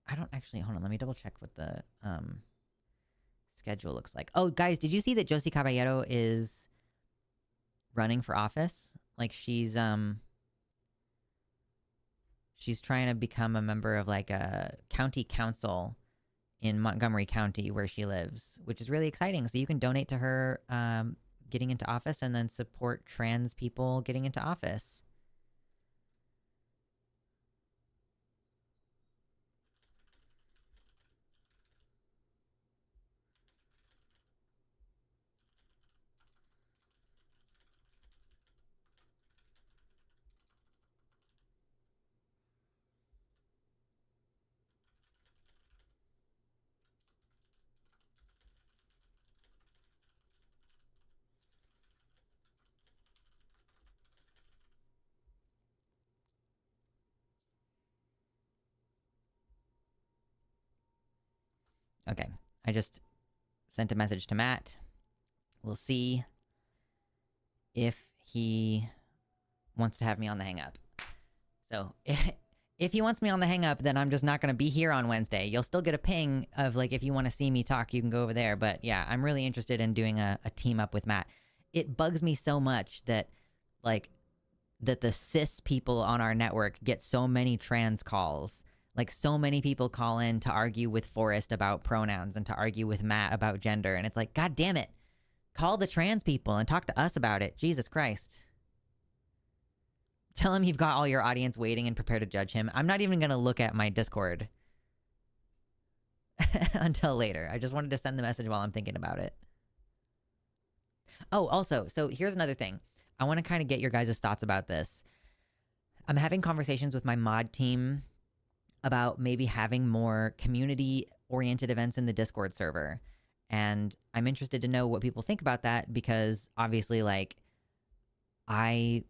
I don't actually... Hold on, let me double check what the schedule looks like. Oh, guys, did you see that Josie Caballero is running for office? Like, she's trying to become a member of, like, a county council in Montgomery County where she lives, which is really exciting. So you can donate to her... getting into office and then support trans people getting into office. Okay, I just sent a message to Matt. We'll see if he wants to have me on the Hang Up. So if he wants me on the Hang Up, then I'm just not going to be here on Wednesday. You'll still get a ping of, like, if you want to see me talk, you can go over there. But yeah, I'm really interested in doing a team up with Matt. It bugs me so much that, like, that the cis people on our network get so many trans calls. Like, so many people call in to argue with Forrest about pronouns and to argue with Matt about gender. And it's like, God damn it. Call the trans people and talk to us about it. Jesus Christ. Tell him you've got all your audience waiting and prepare to judge him. I'm not even going to look at my Discord until later. I just wanted to send the message while I'm thinking about it. Oh, also, so here's another thing. I want to kind of get your guys' thoughts about this. I'm having conversations with my mod team about maybe having more community-oriented events in the Discord server. And I'm interested to know what people think about that because obviously, like, I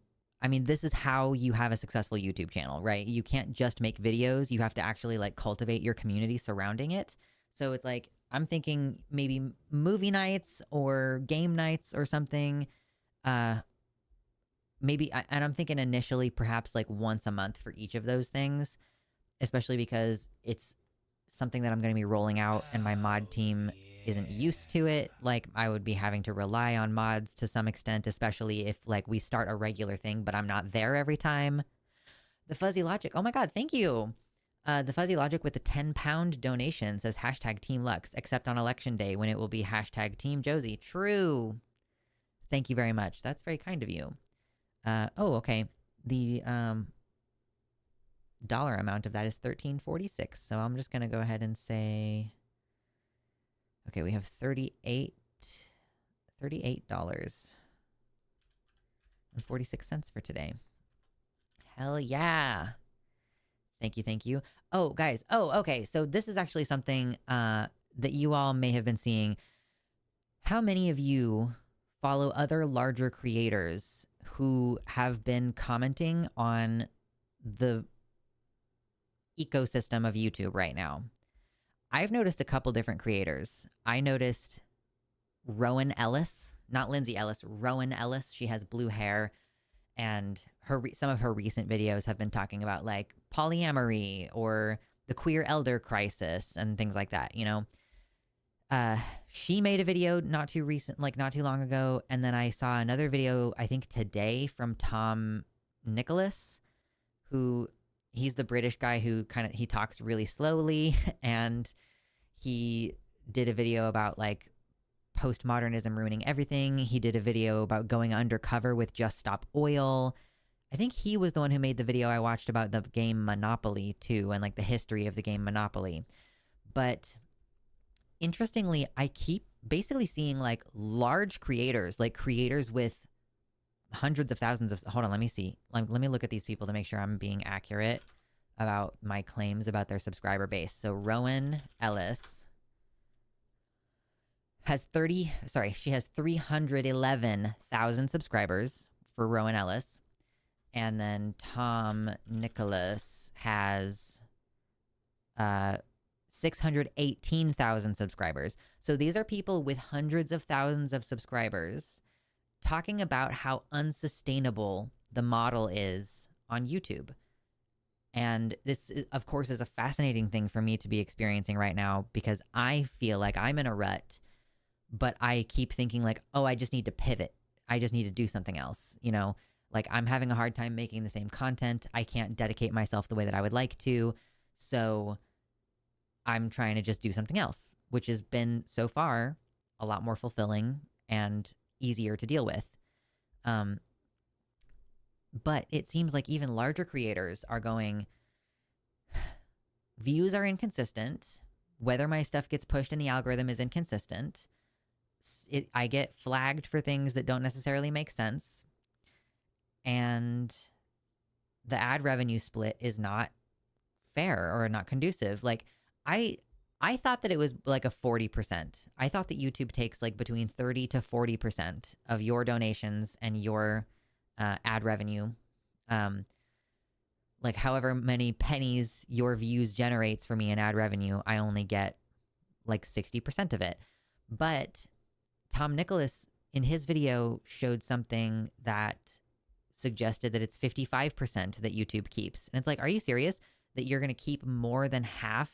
mean, this is how you have a successful YouTube channel, right? You can't just make videos. You have to actually, like, cultivate your community surrounding it. So it's like, I'm thinking maybe movie nights or game nights or something. Maybe, and I'm thinking initially perhaps like once a month for each of those things, especially because it's something that I'm going to be rolling out and my mod team isn't used to it. Like, I would be having to rely on mods to some extent, especially if like we start a regular thing, but I'm not there every time. The Fuzzy Logic. Oh my God, thank you. The Fuzzy Logic with the 10-pound donation says hashtag Team Lux, except on election day when it will be hashtag Team Josie. True. Thank you very much. That's very kind of you. Oh, okay. The dollar amount of that is $13.46. So I'm just going to go ahead and say, okay, we have $38.46 for today. Hell yeah. Thank you, thank you. Oh, guys. Oh, okay. So this is actually something that you all may have been seeing. How many of you follow other larger creators who have been commenting on the ecosystem of YouTube right now? I've noticed a couple different creators. I noticed Rowan Ellis, not Lindsay Ellis, Rowan Ellis. She has blue hair, and some of her recent videos have been talking about like polyamory or the queer elder crisis and things like that, you know? She made a video not too long ago, and then I saw another video, I think today, from Tom Nicholas, who he's the British guy who he talks really slowly, and he did a video about like postmodernism ruining everything. He did a video about going undercover with Just Stop Oil. I think he was the one who made the video I watched about the game Monopoly too, and like the history of the game Monopoly. But interestingly, I keep basically seeing like large creators, like creators with hundreds of thousands of, hold on, let me see. Let me look at these people to make sure I'm being accurate about my claims about their subscriber base. So Rowan Ellis has 311,000 subscribers for Rowan Ellis. And then Tom Nicholas has 618,000 subscribers. So these are people with hundreds of thousands of subscribers talking about how unsustainable the model is on YouTube. And this, of course, is a fascinating thing for me to be experiencing right now because I feel like I'm in a rut, but I keep thinking like, oh, I just need to pivot. I just need to do something else, you know? Like, I'm having a hard time making the same content. I can't dedicate myself the way that I would like to. So I'm trying to just do something else, which has been so far a lot more fulfilling and easier to deal with. But it seems like even larger creators are going, views are inconsistent. Whether my stuff gets pushed in the algorithm is inconsistent. I get flagged for things that don't necessarily make sense. And the ad revenue split is not fair or not conducive. Like, I thought that it was like a 40%. I thought that YouTube takes like between 30 to 40% of your donations and your ad revenue. Like however many pennies your views generates for me in ad revenue, I only get like 60% of it. But Tom Nicholas in his video showed something that suggested that it's 55% that YouTube keeps. And it's like, are you serious that you're going to keep more than half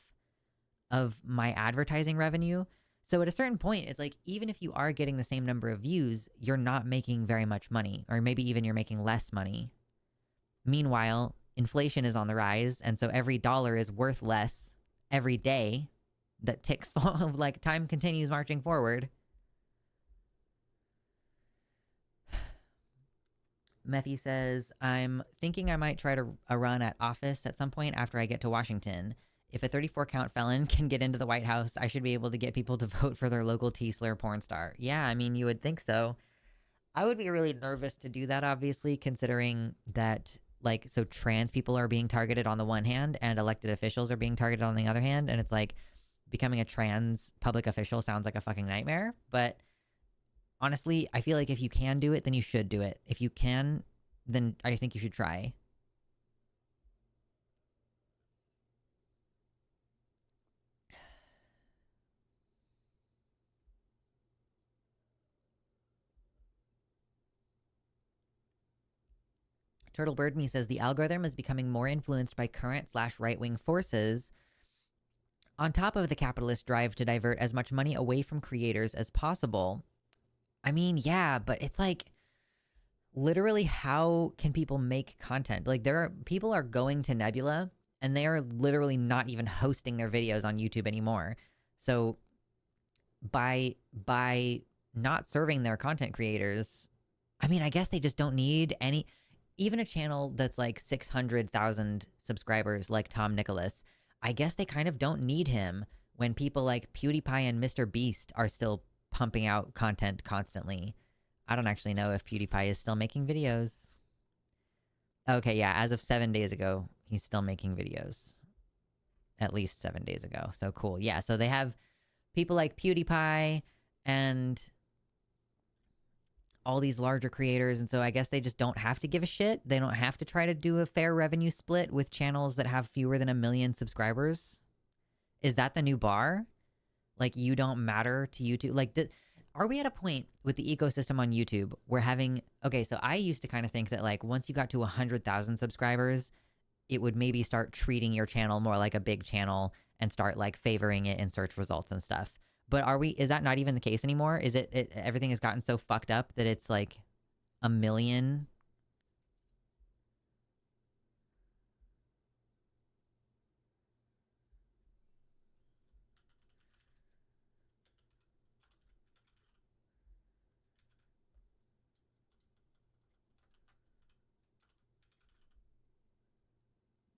of my advertising revenue? So at a certain point, it's like, even if you are getting the same number of views, you're not making very much money, or maybe even you're making less money. Meanwhile, inflation is on the rise, and so every dollar is worth less every day that ticks, like time continues marching forward. Methy says, I'm thinking I might try a run at office at some point after I get to Washington. If a 34 count felon can get into the White House, I should be able to get people to vote for their local T-slur porn star. Yeah, I mean, you would think so. I would be really nervous to do that, obviously, considering that, like, so trans people are being targeted on the one hand and elected officials are being targeted on the other hand. And it's like, becoming a trans public official sounds like a fucking nightmare. But honestly, I feel like if you can do it, then you should do it. If you can, then I think you should try. Turtle Bird Me says the algorithm is becoming more influenced by current/right-wing forces on top of the capitalist drive to divert as much money away from creators as possible. I mean, yeah, but it's like, literally, how can people make content? Like, people are going to Nebula and they are literally not even hosting their videos on YouTube anymore. So by not serving their content creators, I mean, I guess they just don't need any, even a channel that's like 600,000 subscribers like Tom Nicholas. I guess they kind of don't need him when people like PewDiePie and Mr. Beast are still pumping out content constantly. I don't actually know if PewDiePie is still making videos. Okay, yeah, as of 7 days ago, he's still making videos. At least 7 days ago. So cool. Yeah, so they have people like PewDiePie and all these larger creators, and so I guess they just don't have to give a shit. They don't have to try to do a fair revenue split with channels that have fewer than 1 million subscribers. Is that the new bar? Like, you don't matter to YouTube? Like, are we at a point with the ecosystem on YouTube where having... Okay, so I used to kind of think that, like, once you got to 100,000 subscribers, it would maybe start treating your channel more like a big channel and start, like, favoring it in search results and stuff. But is that not even the case anymore? Is it everything has gotten so fucked up that it's like 1 million?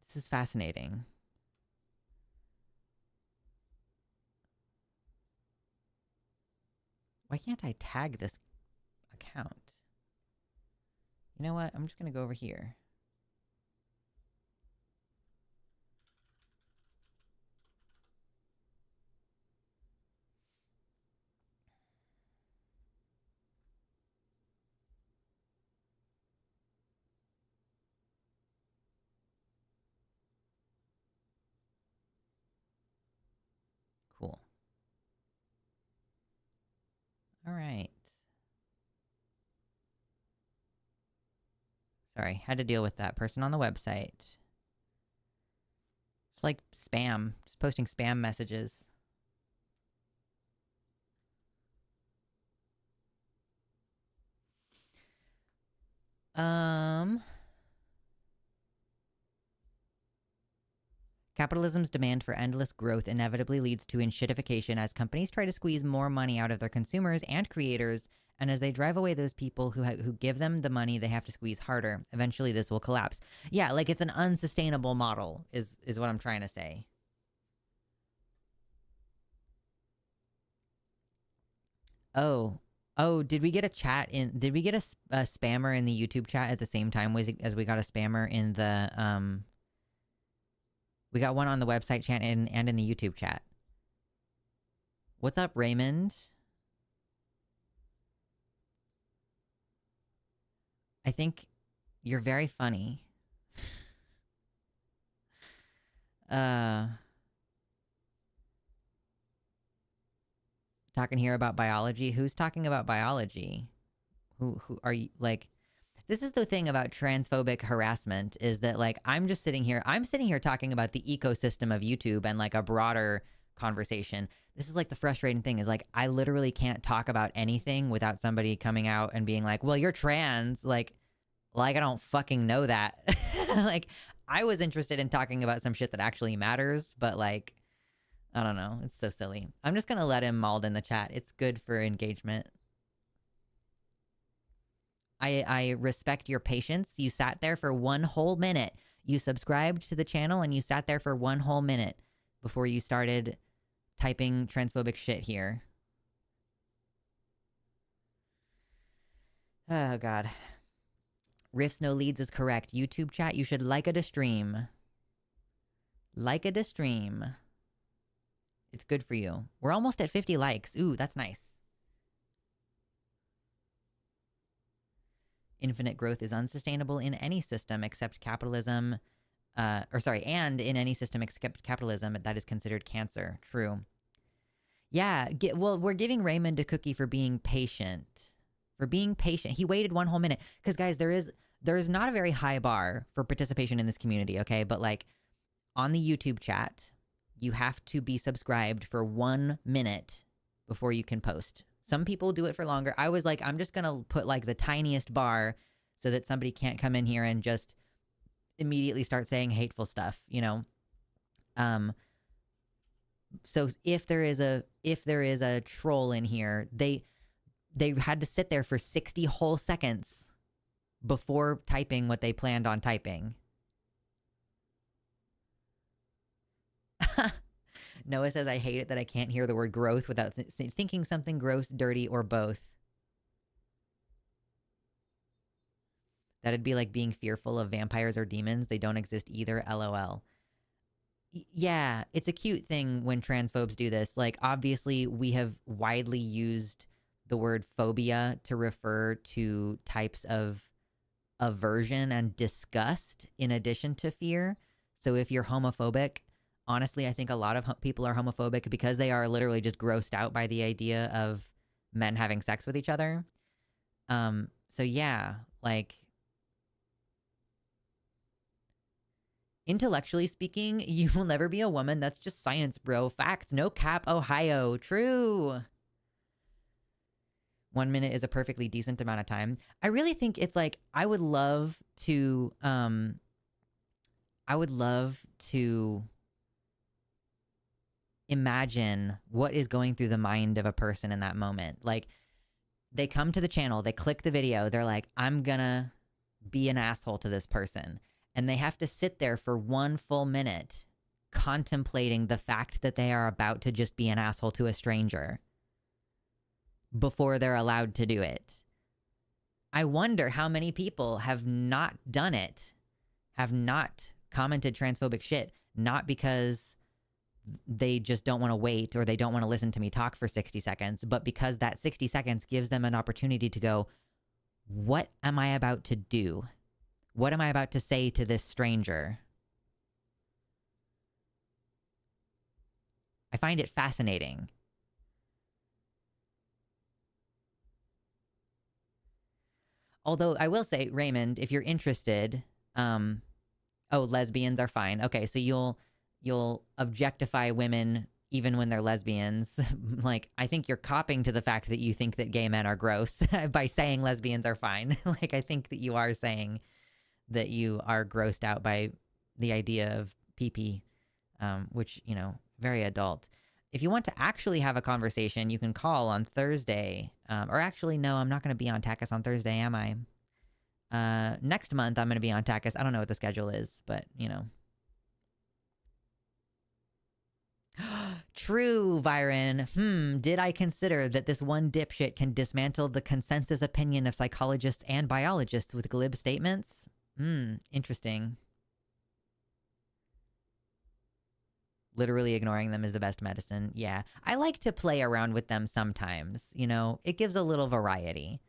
This is fascinating. Why can't I tag this account? You know what? I'm just going to go over here. Cool. All right. Sorry, had to deal with that person on the website. Just like spam, just posting spam messages. Capitalism's demand for endless growth inevitably leads to enshittification as companies try to squeeze more money out of their consumers and creators, and as they drive away those people who give them the money, they have to squeeze harder. Eventually, this will collapse. Yeah, like it's an unsustainable model, is what I'm trying to say. Oh, did we get a chat in? Did we get a spammer in the YouTube chat at the same time as we got a spammer in the We got one on the website chat and in the YouTube chat. What's up, Raymond? I think you're very funny. Talking here about biology. Who's talking about biology? Who are you, like... This is the thing about transphobic harassment, is that, like, I'm sitting here talking about the ecosystem of YouTube and, like, a broader conversation. This is, like, the frustrating thing is, like, I literally can't talk about anything without somebody coming out and being like, well, you're trans. Like I don't fucking know that. Like, I was interested in talking about some shit that actually matters, but like, I don't know. It's so silly. I'm just going to let him mauled in the chat. It's good for engagement. I respect your patience. You sat there for 1 whole minute. You subscribed to the channel and you sat there for 1 whole minute before you started typing transphobic shit here. Oh, God. Riffs no leads is correct. YouTube chat, you should like it a stream. Like it a stream. It's good for you. We're almost at 50 likes. Ooh, that's nice. Infinite growth is unsustainable in any system except capitalism. And in any system except capitalism, that is considered cancer. True. Yeah, well, we're giving Raymond a cookie for being patient. For being patient. He waited 1 whole minute. Because, guys, there is not a very high bar for participation in this community, okay? But, like, on the YouTube chat, you have to be subscribed for 1 minute before you can post. Some people do it for longer. I was like, I'm just going to put, like, the tiniest bar so that somebody can't come in here and just immediately start saying hateful stuff, you know? So if there is a troll in here, they had to sit there for 60 whole seconds before typing what they planned on typing. Noah says, I hate it that I can't hear the word growth without thinking something gross, dirty, or both. That'd be like being fearful of vampires or demons. They don't exist either, LOL. Yeah, it's a cute thing when transphobes do this. Like, obviously, we have widely used the word phobia to refer to types of aversion and disgust in addition to fear. So if you're homophobic, honestly, I think a lot of people are homophobic because they are literally just grossed out by the idea of men having sex with each other. So yeah, like, intellectually speaking, you will never be a woman. That's just science, bro. Facts, no cap, Ohio. True. 1 minute is a perfectly decent amount of time. I really think it's like, I would love to imagine what is going through the mind of a person in that moment. Like, they come to the channel, they click the video, they're like, I'm gonna be an asshole to this person. And they have to sit there for 1 full minute contemplating the fact that they are about to just be an asshole to a stranger before they're allowed to do it. I wonder how many people have not done it, have not commented transphobic shit, not because they just don't want to wait or they don't want to listen to me talk for 60 seconds, but because that 60 seconds gives them an opportunity to go, what am I about to do? What am I about to say to this stranger? I find it fascinating. Although I will say, Raymond, if you're interested, lesbians are fine. Okay, so you'll objectify women even when they're lesbians. Like, I think you're copping to the fact that you think that gay men are gross by saying lesbians are fine. Like, I think that you are saying that you are grossed out by the idea of pee-pee, which, you know, very adult. If you want to actually have a conversation, you can call on Thursday. Or actually, no, I'm not going to be on Takis on Thursday, am I? Next month, I'm going to be on Takis. I don't know what the schedule is, but, you know. True, Viren. Did I consider that this one dipshit can dismantle the consensus opinion of psychologists and biologists with glib statements? Interesting. Literally ignoring them is the best medicine. Yeah. I like to play around with them sometimes, you know? It gives a little variety.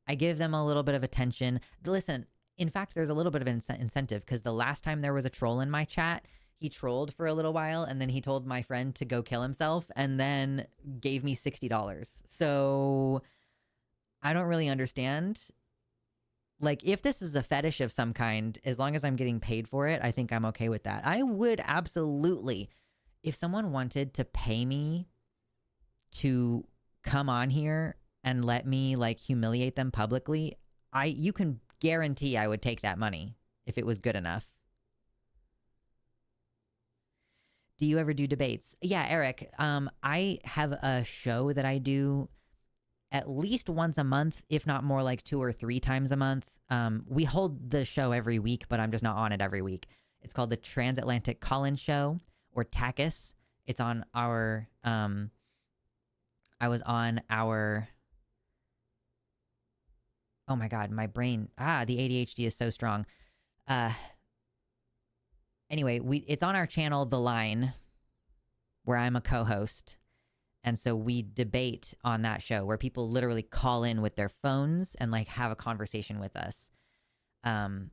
I give them a little bit of attention. Listen, in fact, there's a little bit of incentive because the last time there was a troll in my chat, he trolled for a little while and then he told my friend to go kill himself and then gave me $60. So I don't really understand. Like, if this is a fetish of some kind, as long as I'm getting paid for it, I think I'm okay with that. I would absolutely, if someone wanted to pay me to come on here and let me, like, humiliate them publicly, you can guarantee I would take that money if it was good enough. Do you ever do debates? Yeah, Eric. I have a show that I do at least once a month, if not more, like 2 or 3 times a month. We hold the show every week, but I'm just not on it every week. It's called the Transatlantic Call-In Show, or TACUS. It's on our. I was on our. Oh my god, my brain. The ADHD is so strong. Anyway, it's on our channel, The Line, where I'm a co-host. And so we debate on that show where people literally call in with their phones and like have a conversation with us. And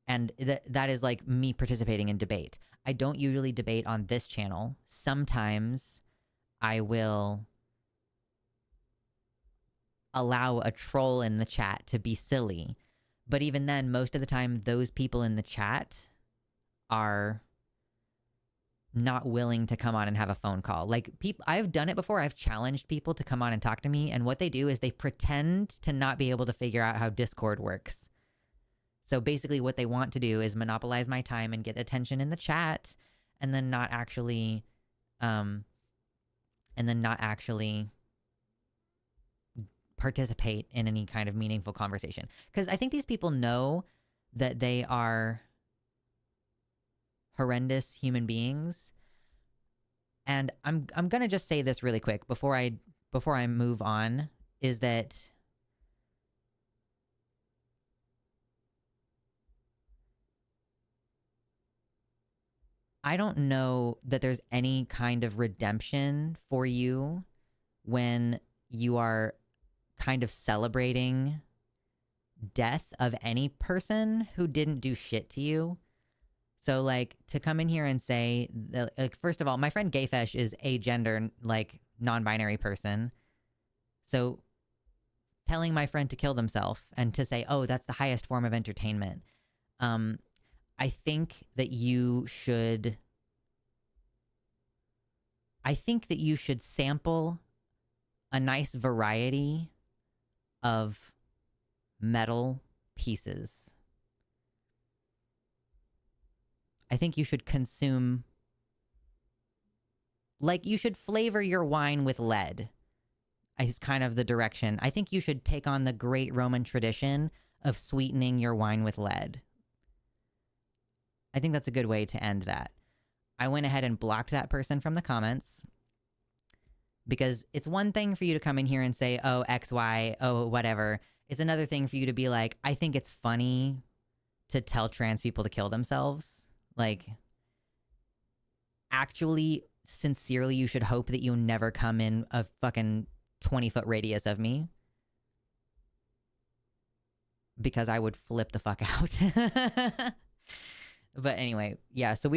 that is like me participating in debate. I don't usually debate on this channel. Sometimes I will allow a troll in the chat to be silly. But even then, most of the time, those people in the chat are not willing to come on and have a phone call. Like, I've done it before. I've challenged people to come on and talk to me. And what they do is they pretend to not be able to figure out how Discord works. So basically what they want to do is monopolize my time and get attention in the chat, and then not actually participate in any kind of meaningful conversation. Because I think these people know that they are horrendous human beings. And I'm gonna just say this really quick before I move on, is that I don't know that there's any kind of redemption for you when you are kind of celebrating death of any person who didn't do shit to you. So, like, to come in here and say, like, first of all, my friend Gayfesh is a gender, like, non-binary person. So, telling my friend to kill themselves and to say, oh, that's the highest form of entertainment. I think that you should sample a nice variety of metal pieces. I think you should consume, like, you should flavor your wine with lead, is kind of the direction. I think you should take on the great Roman tradition of sweetening your wine with lead. I think that's a good way to end that. I went ahead and blocked that person from the comments, because it's one thing for you to come in here and say, oh, X, Y, oh, whatever. It's another thing for you to be like, I think it's funny to tell trans people to kill themselves. Like, actually, sincerely, you should hope that you never come in a fucking 20-foot radius of me, because I would flip the fuck out. But anyway, yeah, so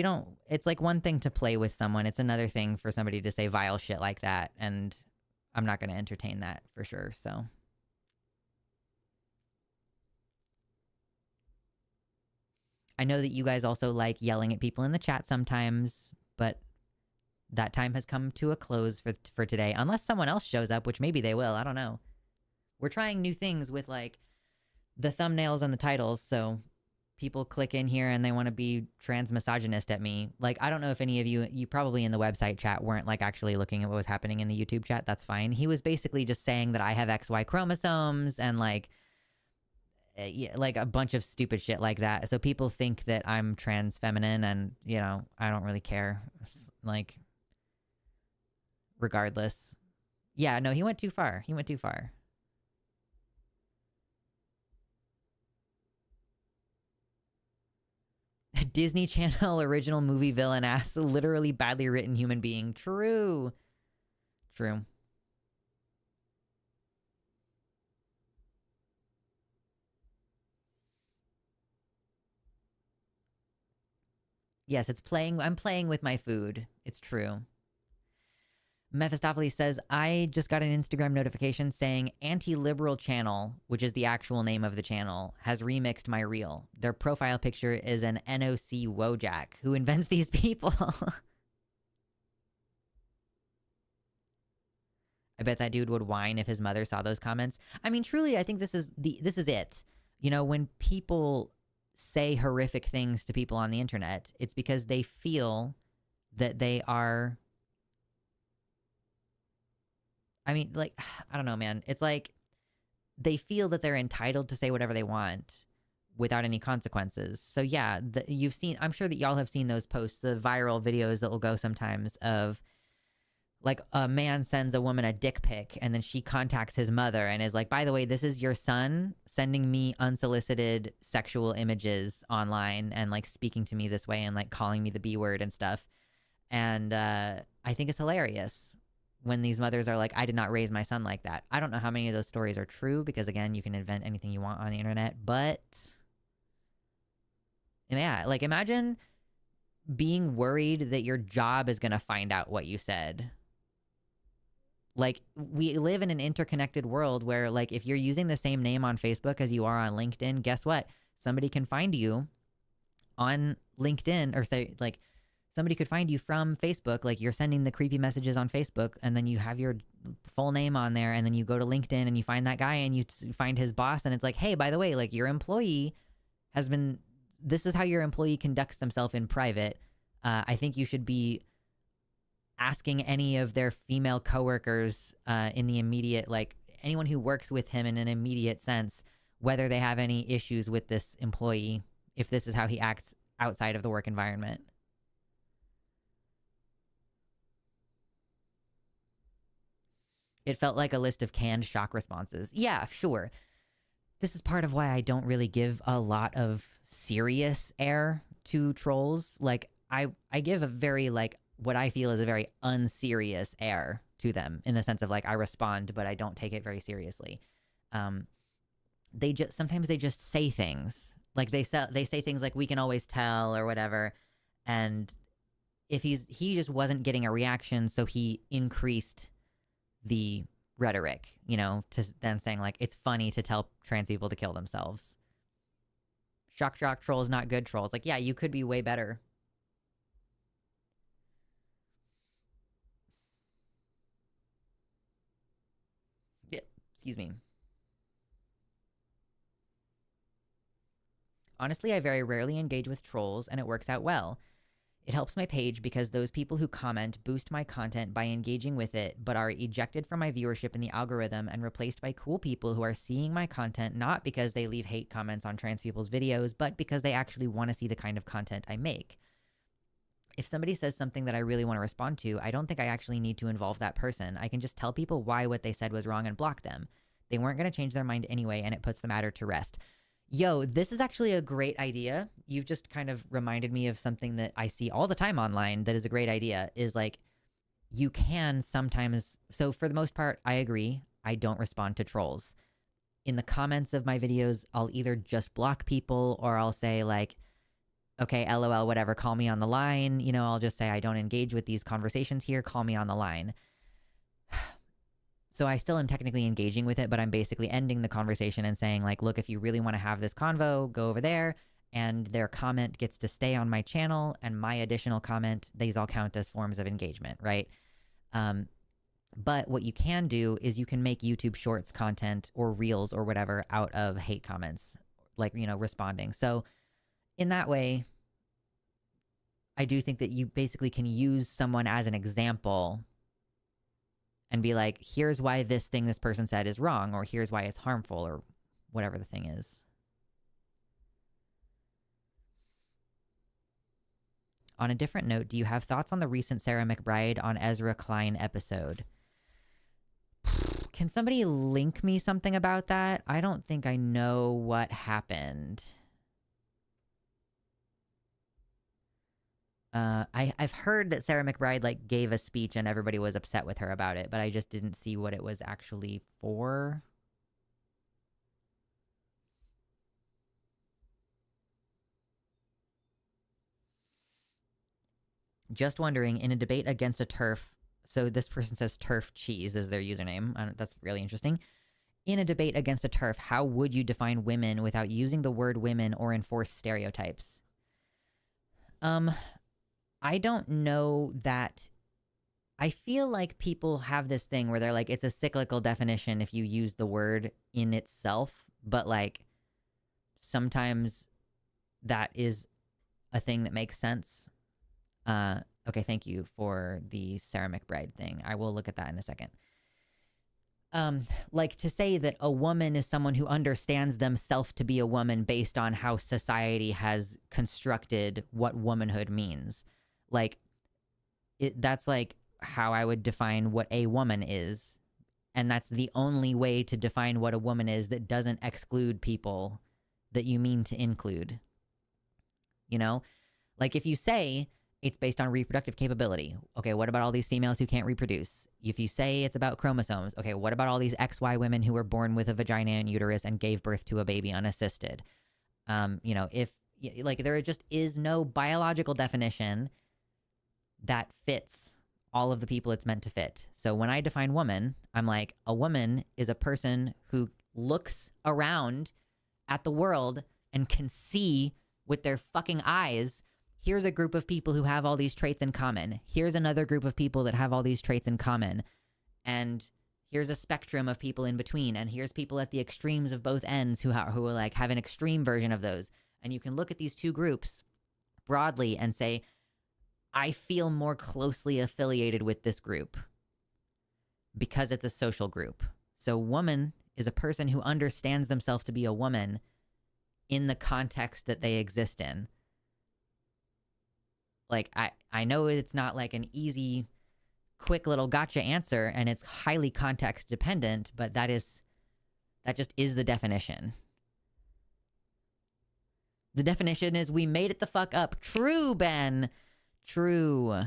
it's like one thing to play with someone. It's another thing for somebody to say vile shit like that. And I'm not going to entertain that for sure, so. I know that you guys also like yelling at people in the chat sometimes, but that time has come to a close for today. Unless someone else shows up, which maybe they will. I don't know. We're trying new things with, like, the thumbnails and the titles, so people click in here and they want to be trans misogynist at me. Like, I don't know if any of you probably in the website chat weren't, like, actually looking at what was happening in the YouTube chat. That's fine. He was basically just saying that I have XY chromosomes and, like, yeah, like a bunch of stupid shit like that. So people think that I'm trans feminine, and, you know, I don't really care. Like, regardless. Yeah, no, he went too far. He went too far. Disney Channel original movie villain ass, literally badly written human being. True. True. Yes, I'm playing with my food. It's true. Mephistopheles says, I just got an Instagram notification saying Anti-Liberal Channel, which is the actual name of the channel, has remixed my reel. Their profile picture is an NOC Wojak. Who invents these people? I bet that dude would whine if his mother saw those comments. I mean, truly, I think this is it. You know, when people say horrific things to people on the internet. It's because they feel that they are, I mean, like, I don't know, man. It's like they feel that they're entitled to say whatever they want without any consequences. So yeah, you've seen, I'm sure that y'all have seen those posts, the viral videos that will go sometimes of like a man sends a woman a dick pic and then she contacts his mother and is like, by the way, this is your son sending me unsolicited sexual images online and like speaking to me this way and like calling me the B word and stuff. And I think it's hilarious when these mothers are like, I did not raise my son like that. I don't know how many of those stories are true because, again, you can invent anything you want on the internet. But yeah, like imagine being worried that your job is going to find out what you said. Like, we live in an interconnected world where, like, if you're using the same name on Facebook as you are on LinkedIn, guess what? Somebody can find you on LinkedIn, or say, like, somebody could find you from Facebook. Like, you're sending the creepy messages on Facebook, and then you have your full name on there, and then you go to LinkedIn and you find that guy and you find his boss, and it's like, hey, by the way, like, your employee has been, this is how your employee conducts themselves in private. I think you should be asking any of their female coworkers in the immediate, like anyone who works with him in an immediate sense, whether they have any issues with this employee, if this is how he acts outside of the work environment. It felt like a list of canned shock responses. Yeah, sure. This is part of why I don't really give a lot of serious air to trolls. Like, I give a very, like, what I feel is a very unserious air to them, in the sense of like I respond, but I don't take it very seriously. Sometimes they just say things like they say things like, we can always tell or whatever, and if he just wasn't getting a reaction, so he increased the rhetoric, you know, to then saying like it's funny to tell trans people to kill themselves. Shock trolls, not good trolls. Like, yeah, you could be way better. Excuse me. Honestly, I very rarely engage with trolls, and it works out well. It helps my page because those people who comment boost my content by engaging with it, but are ejected from my viewership in the algorithm and replaced by cool people who are seeing my content not because they leave hate comments on trans people's videos, but because they actually want to see the kind of content I make. If somebody says something that I really want to respond to, I don't think I actually need to involve that person. I can just tell people why what they said was wrong and block them. They weren't going to change their mind anyway, and it puts the matter to rest. Yo, this is actually a great idea. You've just kind of reminded me of something that I see all the time online that is a great idea, is like, you can sometimes, so for the most part, I agree, I don't respond to trolls. In the comments of my videos, I'll either just block people, or I'll say like, okay, LOL, whatever, call me on the line. You know, I'll just say I don't engage with these conversations here, call me on the line. So I still am technically engaging with it, but I'm basically ending the conversation and saying like, look, if you really want to have this convo, go over there, and their comment gets to stay on my channel, and my additional comment, these all count as forms of engagement, right? But what you can do is you can make YouTube Shorts content or Reels or whatever out of hate comments, like, you know, responding. So in that way, I do think that you basically can use someone as an example and be like, here's why this thing this person said is wrong, or here's why it's harmful, or whatever the thing is. On a different note, do you have thoughts on the recent Sarah McBride on Ezra Klein episode? Can somebody link me something about that? I don't think I know what happened. I've heard that Sarah McBride like gave a speech and everybody was upset with her about it, but I just didn't see what it was actually for. Just wondering, in a debate against a TERF, so this person says TERF cheese is their username. That's really interesting. In a debate against a TERF, how would you define women without using the word women or enforce stereotypes? I don't know that. I feel like people have this thing where they're like, it's a cyclical definition if you use the word in itself, but like sometimes that is a thing that makes sense. Okay, thank you for the Sarah McBride thing. I will look at that in a second. Like to say that a woman is someone who understands themselves to be a woman based on how society has constructed what womanhood means. Like, that's like how I would define what a woman is. And that's the only way to define what a woman is that doesn't exclude people that you mean to include. You know? Like if you say it's based on reproductive capability. Okay, what about all these females who can't reproduce? If you say it's about chromosomes, okay, what about all these XY women who were born with a vagina and uterus and gave birth to a baby unassisted? You know, if like there just is no biological definition that fits all of the people it's meant to fit. So when I define woman, I'm like, a woman is a person who looks around at the world and can see with their fucking eyes, here's a group of people who have all these traits in common. Here's another group of people that have all these traits in common. And here's a spectrum of people in between. And here's people at the extremes of both ends who like have an extreme version of those. And you can look at these two groups broadly and say, I feel more closely affiliated with this group because it's a social group. So woman is a person who understands themselves to be a woman in the context that they exist in. Like, I know it's not like an easy, quick little gotcha answer, and it's highly context dependent, but that just is the definition. The definition is we made it the fuck up. True, Ben. True.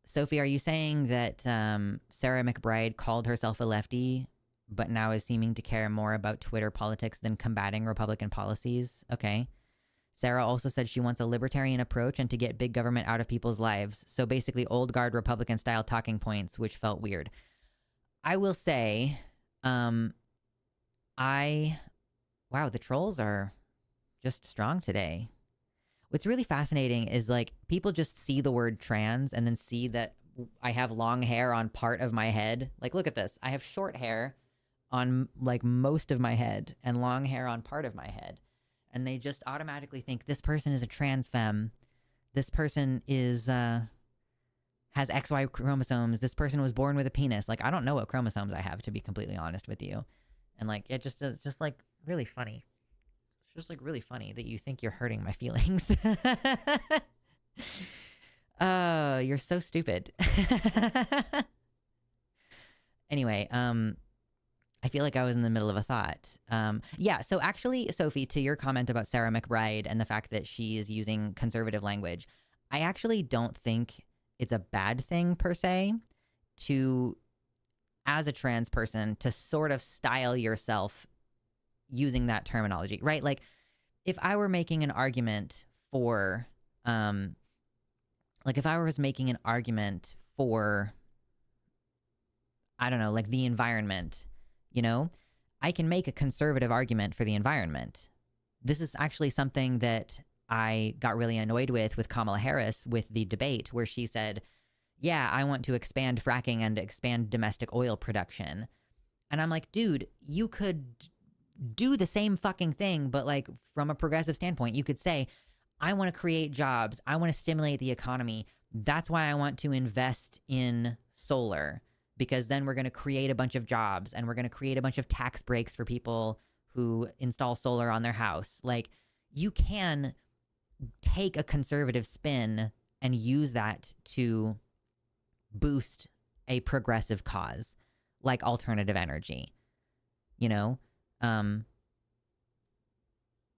Sophie, are you saying that Sarah McBride called herself a lefty but now is seeming to care more about Twitter politics than combating Republican policies? Okay. Sarah also said she wants a libertarian approach and to get big government out of people's lives. So basically old guard Republican style talking points, which felt weird. I will say, wow, the trolls are just strong today. What's really fascinating is like people just see the word trans and then see that I have long hair on part of my head. Like, look at this. I have short hair on like most of my head and long hair on part of my head. And they just automatically think this person is a trans femme. This person is, has XY chromosomes. This person was born with a penis. Like, I don't know what chromosomes I have, to be completely honest with you. And like, it's just like really funny. It's just like really funny that you think you're hurting my feelings. Oh, you're so stupid. Anyway, I feel like I was in the middle of a thought. Yeah, so actually, Sophie, to your comment about Sarah McBride and the fact that she is using conservative language, I actually don't think it's a bad thing per se to, as a trans person, to sort of style yourself using that terminology, right? Like, if I were making an argument for, like if I was making an argument for, I don't know, like the environment, you know, I can make a conservative argument for the environment. This is actually something that I got really annoyed with Kamala Harris with the debate where she said, yeah, I want to expand fracking and expand domestic oil production. And I'm like, dude, you could do the same fucking thing, but like from a progressive standpoint, you could say, I want to create jobs. I want to stimulate the economy. That's why I want to invest in solar, because then we're going to create a bunch of jobs and we're going to create a bunch of tax breaks for people who install solar on their house. Like, you can take a conservative spin and use that to boost a progressive cause like alternative energy. You know,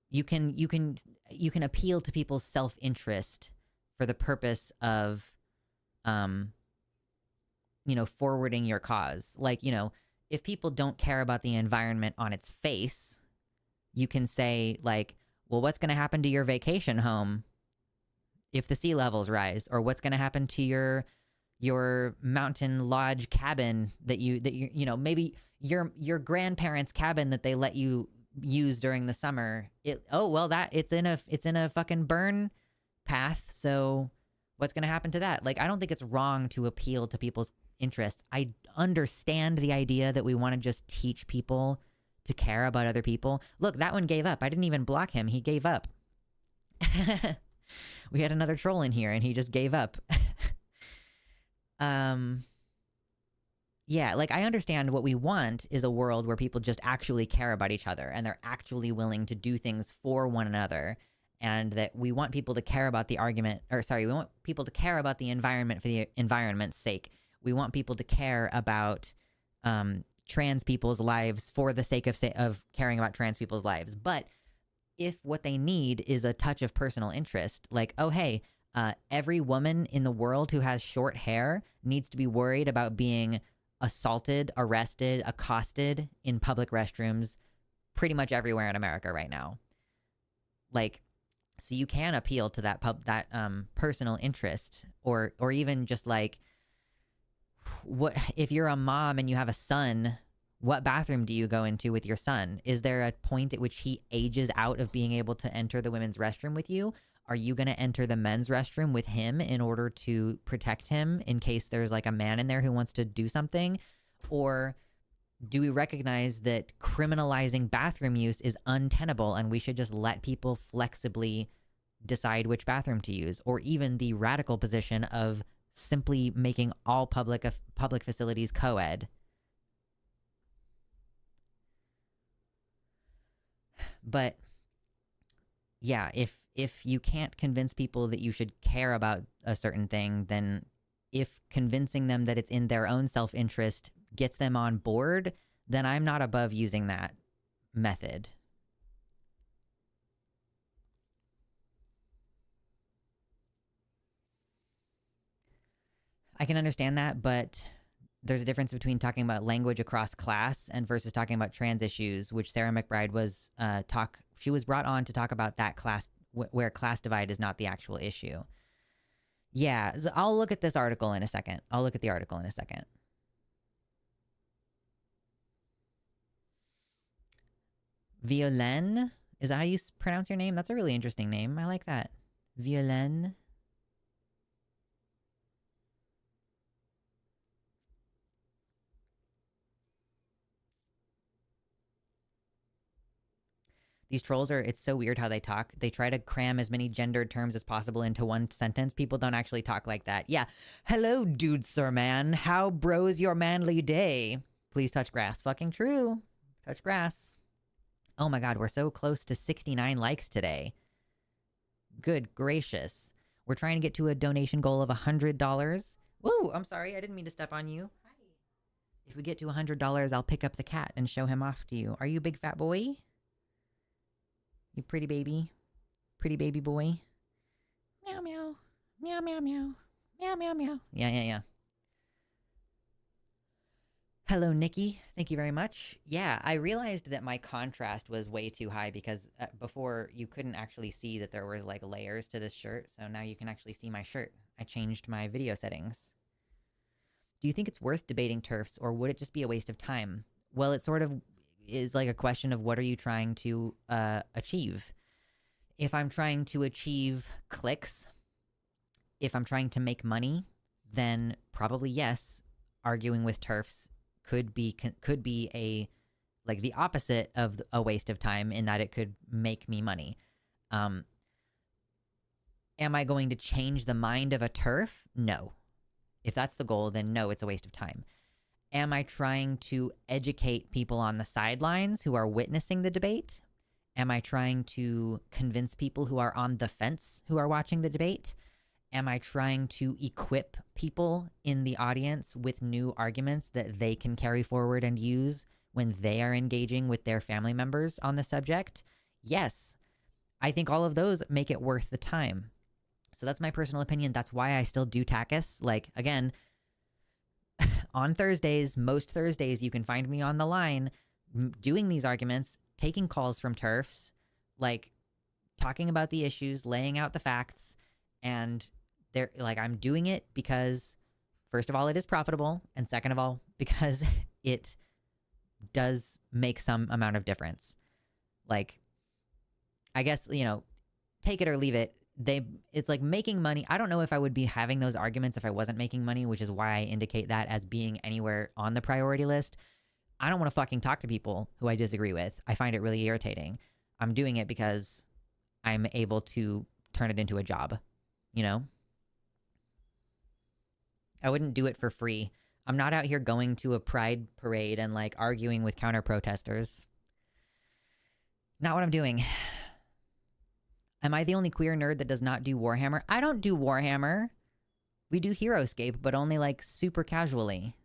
you can appeal to people's self-interest for the purpose of, you know, forwarding your cause. Like, you know, if people don't care about the environment on its face, you can say like, well, what's going to happen to your vacation home if the sea levels rise? Or what's going to happen to your mountain lodge cabin that you know, maybe your grandparents' cabin that they let you use during the summer. It's in a fucking burn path. So what's going to happen to that? Like, I don't think it's wrong to appeal to people's interests. I understand the idea that we want to just teach people to care about other people. Look, that one gave up. I didn't even block him. He gave up. We had another troll in here and he just gave up. Yeah, like I understand what we want is a world where people just actually care about each other and they're actually willing to do things for one another, and that we want people to care about the argument, or sorry, we want people to care about the environment for the environment's sake. We want people to care about trans people's lives for the sake of caring about trans people's lives. But if what they need is a touch of personal interest, like, oh, hey, every woman in the world who has short hair needs to be worried about being assaulted, arrested, accosted in public restrooms pretty much everywhere in America right now. Like, so you can appeal to that personal interest, or even just like, what if you're a mom and you have a son, what bathroom do you go into with your son? Is there a point at which he ages out of being able to enter the women's restroom with you? Are you going to enter the men's restroom with him in order to protect him in case there's like a man in there who wants to do something? Or do we recognize that criminalizing bathroom use is untenable and we should just let people flexibly decide which bathroom to use? Or even the radical position of simply making all public facilities co-ed. But yeah, if you can't convince people that you should care about a certain thing, then if convincing them that it's in their own self-interest gets them on board, then I'm not above using that method. I can understand that, but there's a difference between talking about language across class and versus talking about trans issues, which Sarah McBride was she was brought on to talk about that class where class divide is not the actual issue. Yeah, so I'll look at this article in a second. I'll look at the article in a second. Violaine? Is that how you pronounce your name? That's a really interesting name. I like that. Violaine. These trolls it's so weird how they talk. They try to cram as many gendered terms as possible into one sentence. People don't actually talk like that. Yeah. Hello, dude, sir, man. How bro's your manly day? Please touch grass. Fucking true. Touch grass. Oh my God, we're so close to 69 likes today. Good gracious. We're trying to get to a donation goal of $100. Woo, I'm sorry. I didn't mean to step on you. Hi. If we get to $100, I'll pick up the cat and show him off to you. Are you a big fat boy? You pretty baby boy. Meow, meow. Meow, meow, meow. Meow, meow, meow. Yeah. Hello, Nikki. Thank you very much. Yeah, I realized that my contrast was way too high because before you couldn't actually see that there was like layers to this shirt. So now you can actually see my shirt. I changed my video settings. Do you think it's worth debating TERFs, or would it just be a waste of time? Well, it sort of is like a question of what are you trying to achieve? If I'm trying to achieve clicks, if I'm trying to make money, then probably yes, arguing with TERFs could be a like the opposite of a waste of time in that it could make me money. Am I going to change the mind of a TERF? No. If that's the goal, then no, it's a waste of time. Am I trying to educate people on the sidelines who are witnessing the debate? Am I trying to convince people who are on the fence who are watching the debate? Am I trying to equip people in the audience with new arguments that they can carry forward and use when they are engaging with their family members on the subject? Yes. I think all of those make it worth the time. So that's my personal opinion. That's why I still do TACUS. Like, again, on Thursdays, most Thursdays, you can find me on the line doing these arguments, taking calls from TERFs, like talking about the issues, laying out the facts, and they're like, I'm doing it because, first of all, it is profitable, and second of all, because it does make some amount of difference. Like, I guess, take it or leave it. It's like making money. I don't know if I would be having those arguments if I wasn't making money, which is why I indicate that as being anywhere on the priority list. I don't want to fucking talk to people who I disagree with. I find it really irritating. I'm doing it because I'm able to turn it into a job, you know? I wouldn't do it for free. I'm not out here going to a pride parade and like arguing with counter protesters. Not what I'm doing. Am I the only queer nerd that does not do Warhammer? I don't do Warhammer. We do Heroescape, but only like super casually.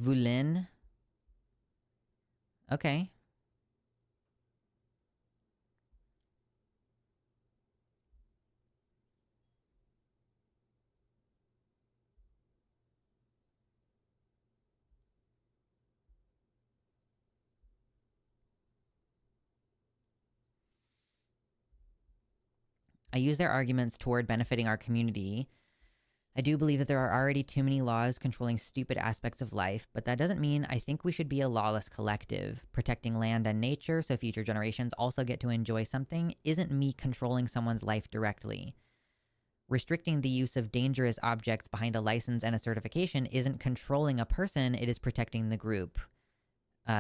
Vulin. Okay. I use their arguments toward benefiting our community. I do believe that there are already too many laws controlling stupid aspects of life, but that doesn't mean I think we should be a lawless collective. Protecting land and nature so future generations also get to enjoy something isn't me controlling someone's life directly. Restricting the use of dangerous objects behind a license and a certification isn't controlling a person, it is protecting the group.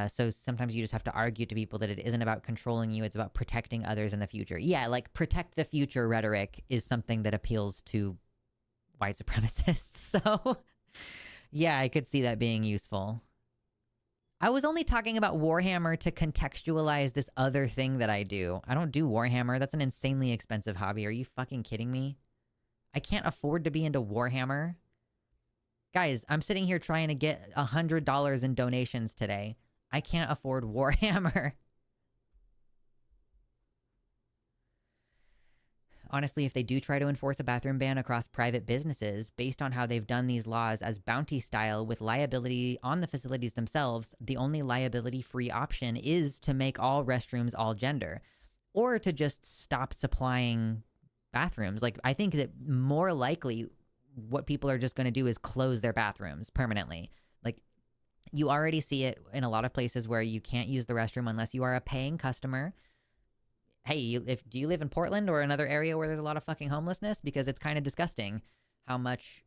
So sometimes you just have to argue to people that it isn't about controlling you, it's about protecting others in the future. Yeah, like protect the future rhetoric is something that appeals to white supremacists. So yeah, I could see that being useful. I was only talking about Warhammer to contextualize this other thing that I do. I don't do Warhammer. That's an insanely expensive hobby. Are you fucking kidding me? I can't afford to be into Warhammer. Guys, I'm sitting here trying to get $100 in donations today. I can't afford Warhammer. Honestly, if they do try to enforce a bathroom ban across private businesses, based on how they've done these laws as bounty style with liability on the facilities themselves, the only liability-free option is to make all restrooms all gender. Or to just stop supplying bathrooms. Like, I think that more likely what people are just going to do is close their bathrooms permanently. Like, you already see it in a lot of places where you can't use the restroom unless you are a paying customer. Hey, do you live in Portland or another area where there's a lot of fucking homelessness? Because it's kind of disgusting how much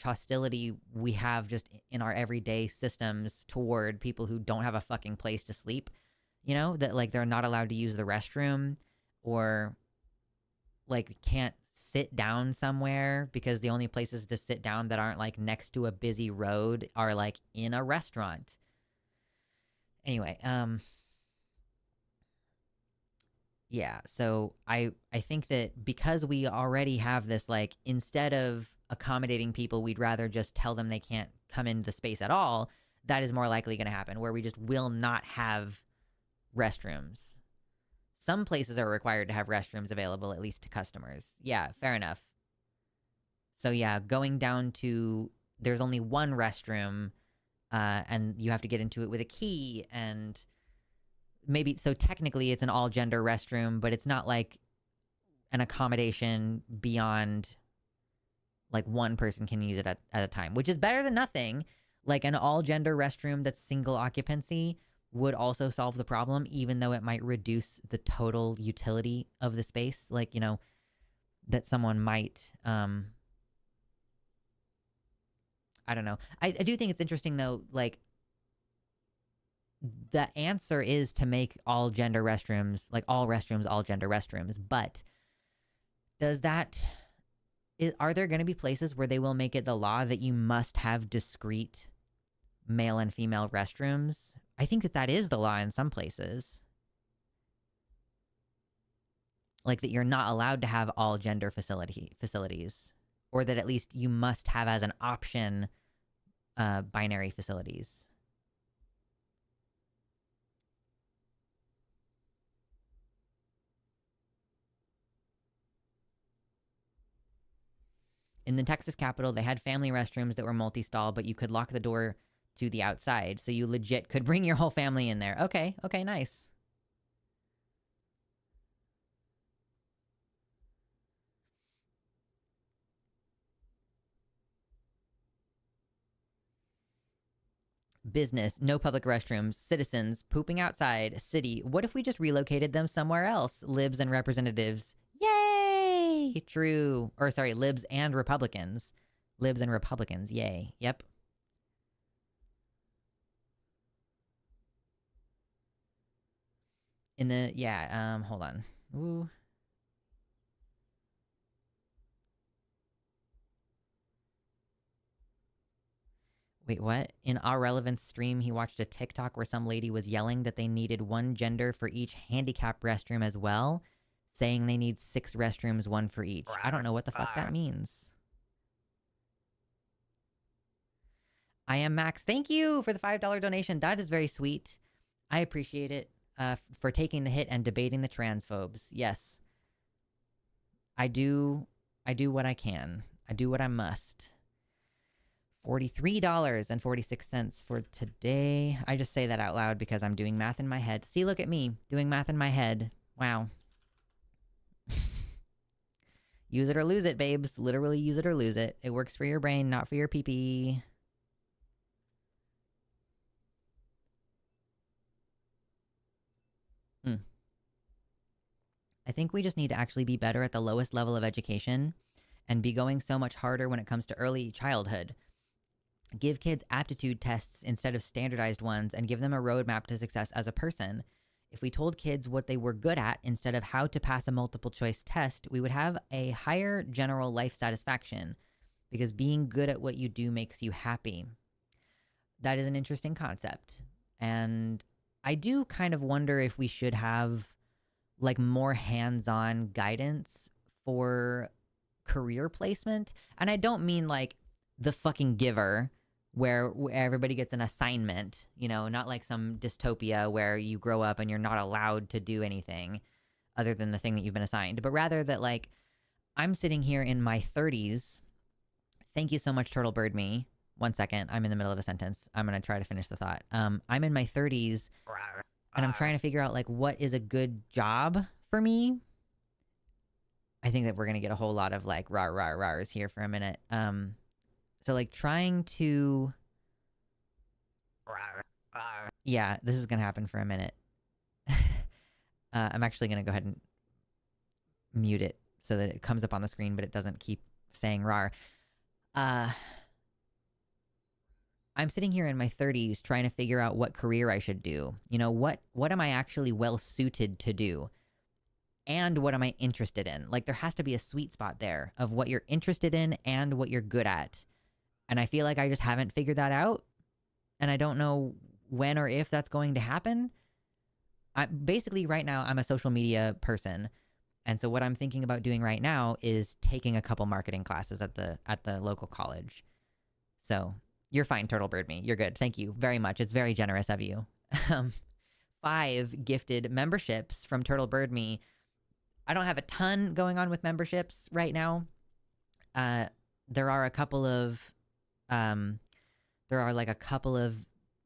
hostility we have just in our everyday systems toward people who don't have a fucking place to sleep. You know, that like they're not allowed to use the restroom or like can't sit down somewhere because the only places to sit down that aren't like next to a busy road are like in a restaurant. Anyway, yeah, so I think that because we already have this, like, instead of accommodating people, we'd rather just tell them they can't come into the space at all. That is more likely going to happen, where we just will not have restrooms. Some places are required to have restrooms available, at least to customers. Yeah, fair enough. So yeah, going down to there's only one restroom, and you have to get into it with a key, and maybe so technically it's an all gender restroom, but it's not like an accommodation beyond like one person can use it at a time, which is better than nothing. Like an all gender restroom that's single occupancy would also solve the problem, even though it might reduce the total utility of the space. Like, you know, that someone might, I don't know. I do think it's interesting though, like, the answer is to make all gender restrooms, like all restrooms, all gender restrooms. But are there going to be places where they will make it the law that you must have discrete male and female restrooms? I think that is the law in some places. Like that you're not allowed to have all gender facilities, or that at least you must have as an option binary facilities. In the Texas Capitol, they had family restrooms that were multi-stall, but you could lock the door to the outside, so you legit could bring your whole family in there. Okay, nice. Business, no public restrooms, citizens, pooping outside, city. What if we just relocated them somewhere else? Libs and representatives. Yay! True. Or sorry, libs and Republicans. Libs and Republicans. Yay. Yep. In the yeah, hold on. Ooh. Wait, what? In our relevance stream, he watched a TikTok where some lady was yelling that they needed one gender for each handicap restroom as well, saying they need 6 restrooms, one for each. I don't know what the fuck that means. I am Max. Thank you for the $5 donation. That is very sweet. I appreciate it for taking the hit and debating the transphobes. Yes. I do what I can. I do what I must. $43.46 for today. I just say that out loud because I'm doing math in my head. See, look at me doing math in my head. Wow. Use it or lose it, babes. Literally use it or lose it. It works for your brain, not for your pee-pee. I think we just need to actually be better at the lowest level of education and be going so much harder when it comes to early childhood. Give kids aptitude tests instead of standardized ones and give them a roadmap to success as a person. If we told kids what they were good at instead of how to pass a multiple choice test, we would have a higher general life satisfaction because being good at what you do makes you happy. That is an interesting concept. And I do kind of wonder if we should have like more hands-on guidance for career placement. And I don't mean like The Fucking Giver, where everybody gets an assignment, you know, not like some dystopia where you grow up and you're not allowed to do anything other than the thing that you've been assigned, but rather that like I'm sitting here in my 30s. Thank you so much, Turtle Bird Me. 1 second. I'm in the middle of a sentence. I'm going to try to finish the thought. I'm in my 30s and I'm trying to figure out like what is a good job for me. I think that we're going to get a whole lot of like rahs here for a minute. So like trying to yeah, this is going to happen for a minute. I'm actually going to go ahead and mute it so that it comes up on the screen, but it doesn't keep saying rar. I'm sitting here in my 30s trying to figure out what career I should do. You know, what am I actually well suited to do? And what am I interested in? Like there has to be a sweet spot there of what you're interested in and what you're good at. And I feel like I just haven't figured that out. And I don't know when or if that's going to happen. Basically right now I'm a social media person. And so what I'm thinking about doing right now is taking a couple marketing classes at the local college. So you're fine, Turtle Bird Me. You're good. Thank you very much. It's very generous of you. 5 gifted memberships from Turtle Bird Me. I don't have a ton going on with memberships right now. There are a couple of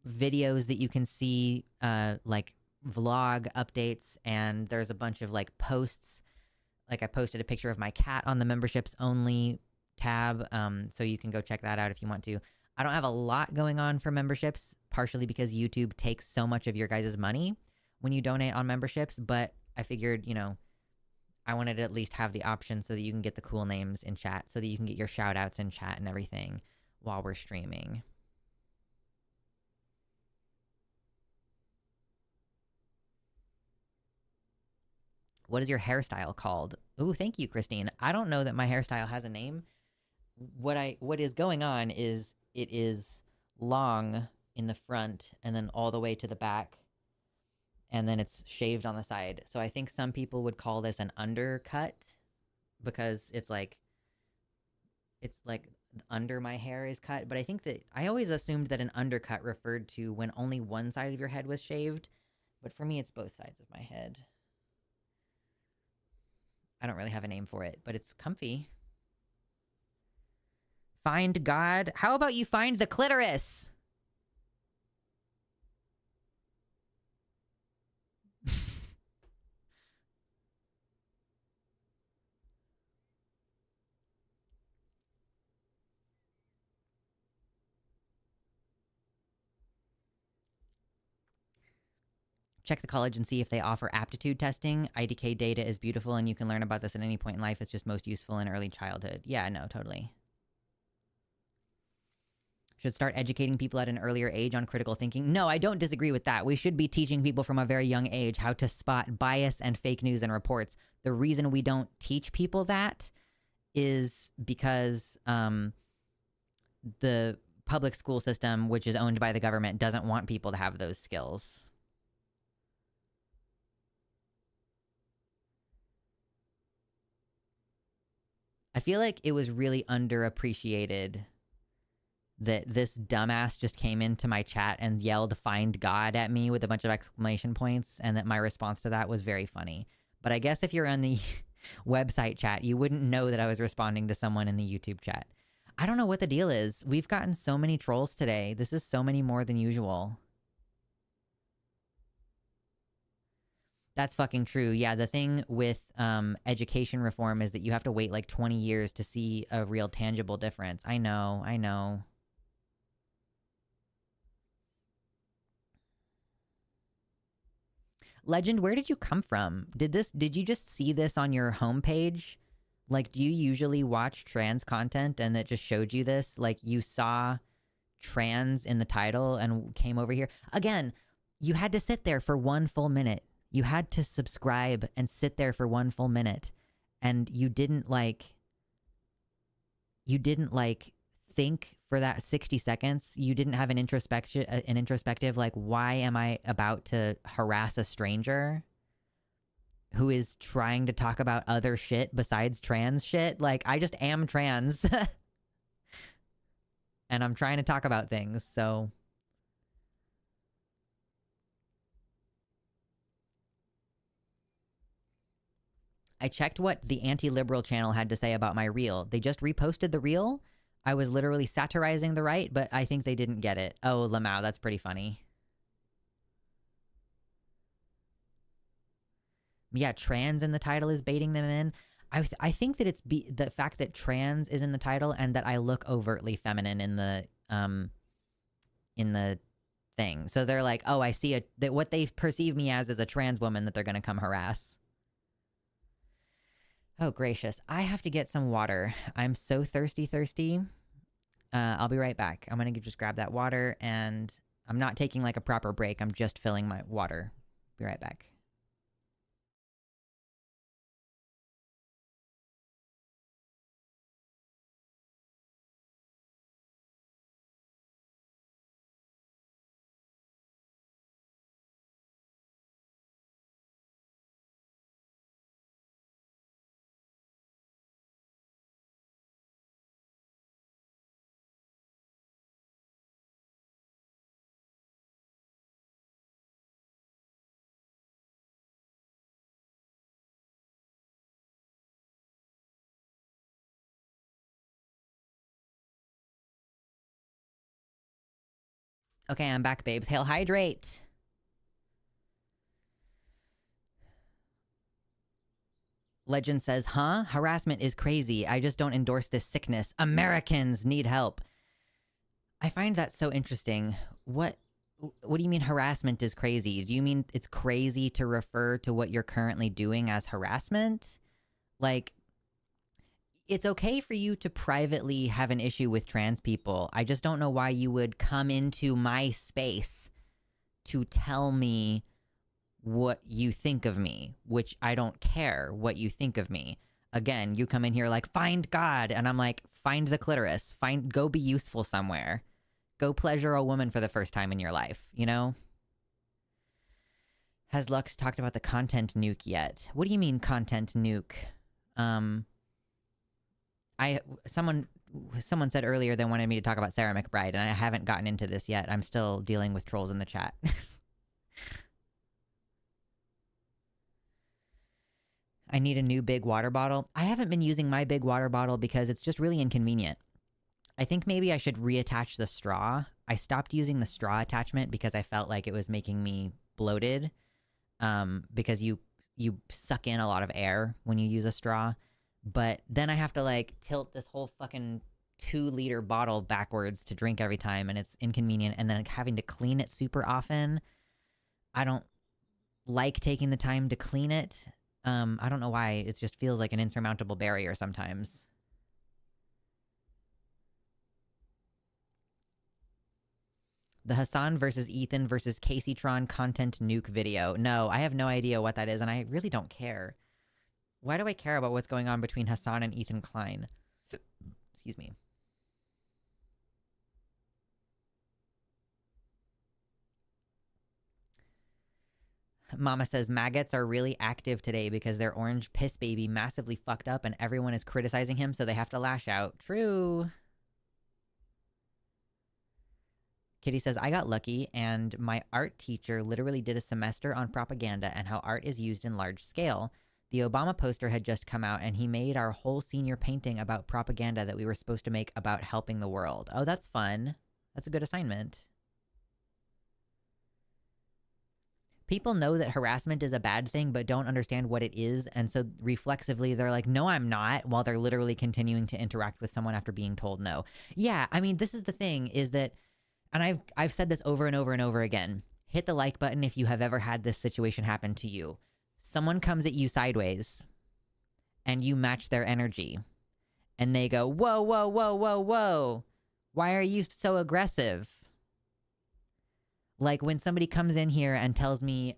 videos that you can see, like vlog updates, and there's a bunch of like posts. Like I posted a picture of my cat on the memberships only tab, so you can go check that out if you want to. I don't have a lot going on for memberships, partially because YouTube takes so much of your guys' money when you donate on memberships, but I figured, you know, I wanted to at least have the option so that you can get the cool names in chat, so that you can get your shout outs in chat and everything while we're streaming. What is your hairstyle called? Ooh, thank you, Christine. I don't know that my hairstyle has a name. What is going on is it is long in the front and then all the way to the back, and then it's shaved on the side. So I think some people would call this an undercut because it's like under my hair is cut. But I think that I always assumed that an undercut referred to when only one side of your head was shaved. But for me, it's both sides of my head. I don't really have a name for it, but it's comfy. Find God. How about you find the clitoris? Check the college and see if they offer aptitude testing. IDK data is beautiful, and you can learn about this at any point in life. It's just most useful in early childhood. Yeah, no, totally. should start educating people at an earlier age on critical thinking. No, I don't disagree with that. We should be teaching people from a very young age how to spot bias and fake news and reports. The reason we don't teach people that is because the public school system, which is owned by the government, doesn't want people to have those skills. I feel like it was really underappreciated that this dumbass just came into my chat and yelled "Find God" at me with a bunch of exclamation points, and that my response to that was very funny. But I guess if you're on the website chat, you wouldn't know that I was responding to someone in the YouTube chat. I don't know what the deal is. We've gotten so many trolls today. This is so many more than usual. That's fucking true. Yeah, the thing with education reform is that you have to wait like 20 years to see a real tangible difference. I know. Legend, where did you come from? Did you just see this on your homepage? Like, do you usually watch trans content and it just showed you this? Like, you saw trans in the title and came over here? Again, you had to sit there for 1 full minute. You had to subscribe and sit there for 1 full minute. And you didn't think for that 60 seconds. You didn't have an introspective, like, why am I about to harass a stranger who is trying to talk about other shit besides trans shit? Like, I just am trans. And I'm trying to talk about things, so... I checked what the anti-liberal channel had to say about my reel. They just reposted the reel. I was literally satirizing the right, but I think they didn't get it. Oh, Lamau, that's pretty funny. Yeah, trans in the title is baiting them in. I think that it's the fact that trans is in the title and that I look overtly feminine in the thing. So they're like, oh, I see that what they perceive me as is a trans woman that they're going to come harass. Oh, gracious. I have to get some water. I'm so thirsty. I'll be right back. I'm going to just grab that water, and I'm not taking like a proper break. I'm just filling my water. Be right back. Okay, I'm back, babes. Hail, hydrate. Legend says, huh? Harassment is crazy. I just don't endorse this sickness. Americans need help. I find that so interesting. What do you mean harassment is crazy? Do you mean it's crazy to refer to what you're currently doing as harassment? Like, it's okay for you to privately have an issue with trans people. I just don't know why you would come into my space to tell me what you think of me, which I don't care what you think of me. Again, you come in here like, find God, and I'm like, find the clitoris. Go be useful somewhere. Go pleasure a woman for the first time in your life, you know? Has Lux talked about the content nuke yet? What do you mean content nuke? Someone said earlier they wanted me to talk about Sarah McBride, and I haven't gotten into this yet. I'm still dealing with trolls in the chat. I need a new big water bottle. I haven't been using my big water bottle because it's just really inconvenient. I think maybe I should reattach the straw. I stopped using the straw attachment because I felt like it was making me bloated. Because you suck in a lot of air when you use a straw. But then I have to like tilt this whole fucking 2-liter bottle backwards to drink every time, and it's inconvenient. And then like, having to clean it super often. I don't like taking the time to clean it. I don't know why. It just feels like an insurmountable barrier sometimes. The Hassan versus Ethan versus Caseytron content nuke video. No, I have no idea what that is, and I really don't care. Why do I care about what's going on between Hassan and Ethan Klein? Excuse me. Mama says maggots are really active today because their orange piss baby massively fucked up and everyone is criticizing him, so they have to lash out. True. Kitty says, I got lucky and my art teacher literally did a semester on propaganda and how art is used in large scale. The Obama poster had just come out and he made our whole senior painting about propaganda that we were supposed to make about helping the world. Oh, that's fun. That's a good assignment. People know that harassment is a bad thing but don't understand what it is, and so reflexively they're like, no, I'm not, while they're literally continuing to interact with someone after being told no. Yeah, I mean, this is the thing, is that, and I've said this over and over and over again, hit the like button if you have ever had this situation happen to you. Someone comes at you sideways, and you match their energy, and they go, whoa, whoa, whoa, whoa, whoa, why are you so aggressive? Like when somebody comes in here and tells me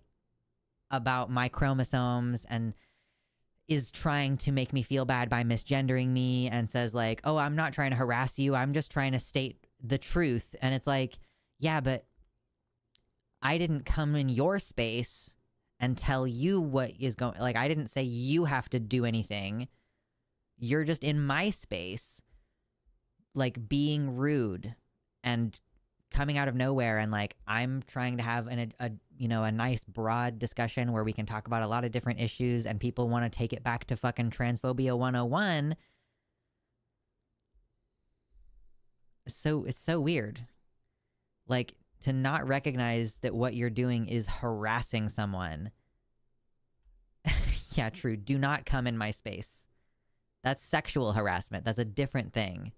about my chromosomes and is trying to make me feel bad by misgendering me and says like, oh, I'm not trying to harass you, I'm just trying to state the truth. And it's like, yeah, but I didn't come in your space and tell you what is going, like, I didn't say you have to do anything. You're just in my space, like being rude and coming out of nowhere, and like I'm trying to have a nice broad discussion where we can talk about a lot of different issues, and people want to take it back to fucking transphobia 101. It's so weird, like, to not recognize that what you're doing is harassing someone. Yeah, true. Do not come in my space. That's sexual harassment. That's a different thing.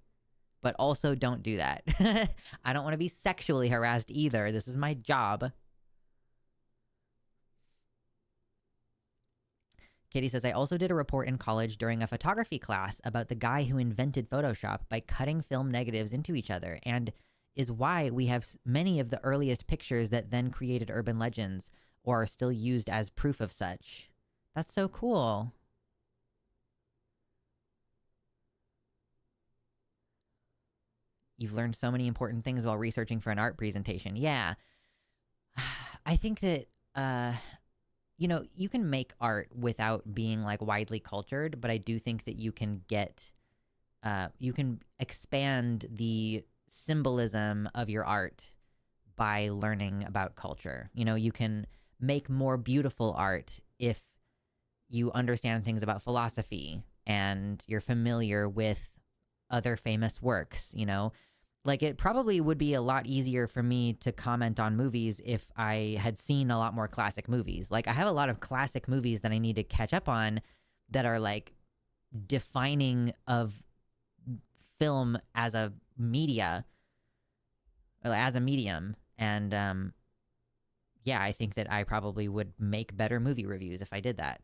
But also don't do that. I don't want to be sexually harassed either. This is my job. Katie says, I also did a report in college during a photography class about the guy who invented Photoshop by cutting film negatives into each other, and is why we have many of the earliest pictures that then created urban legends or are still used as proof of such. That's so cool. You've learned so many important things while researching for an art presentation. Yeah. I think that, you can make art without being like widely cultured, but I do think that you can you can expand the symbolism of your art by learning about culture. You can make more beautiful art if you understand things about philosophy and you're familiar with other famous works. Like, it probably would be a lot easier for me to comment on movies if I had seen a lot more classic movies. Like, I have a lot of classic movies that I need to catch up on that are like defining of film as a media, or as a medium. And yeah, I think that I probably would make better movie reviews if I did that.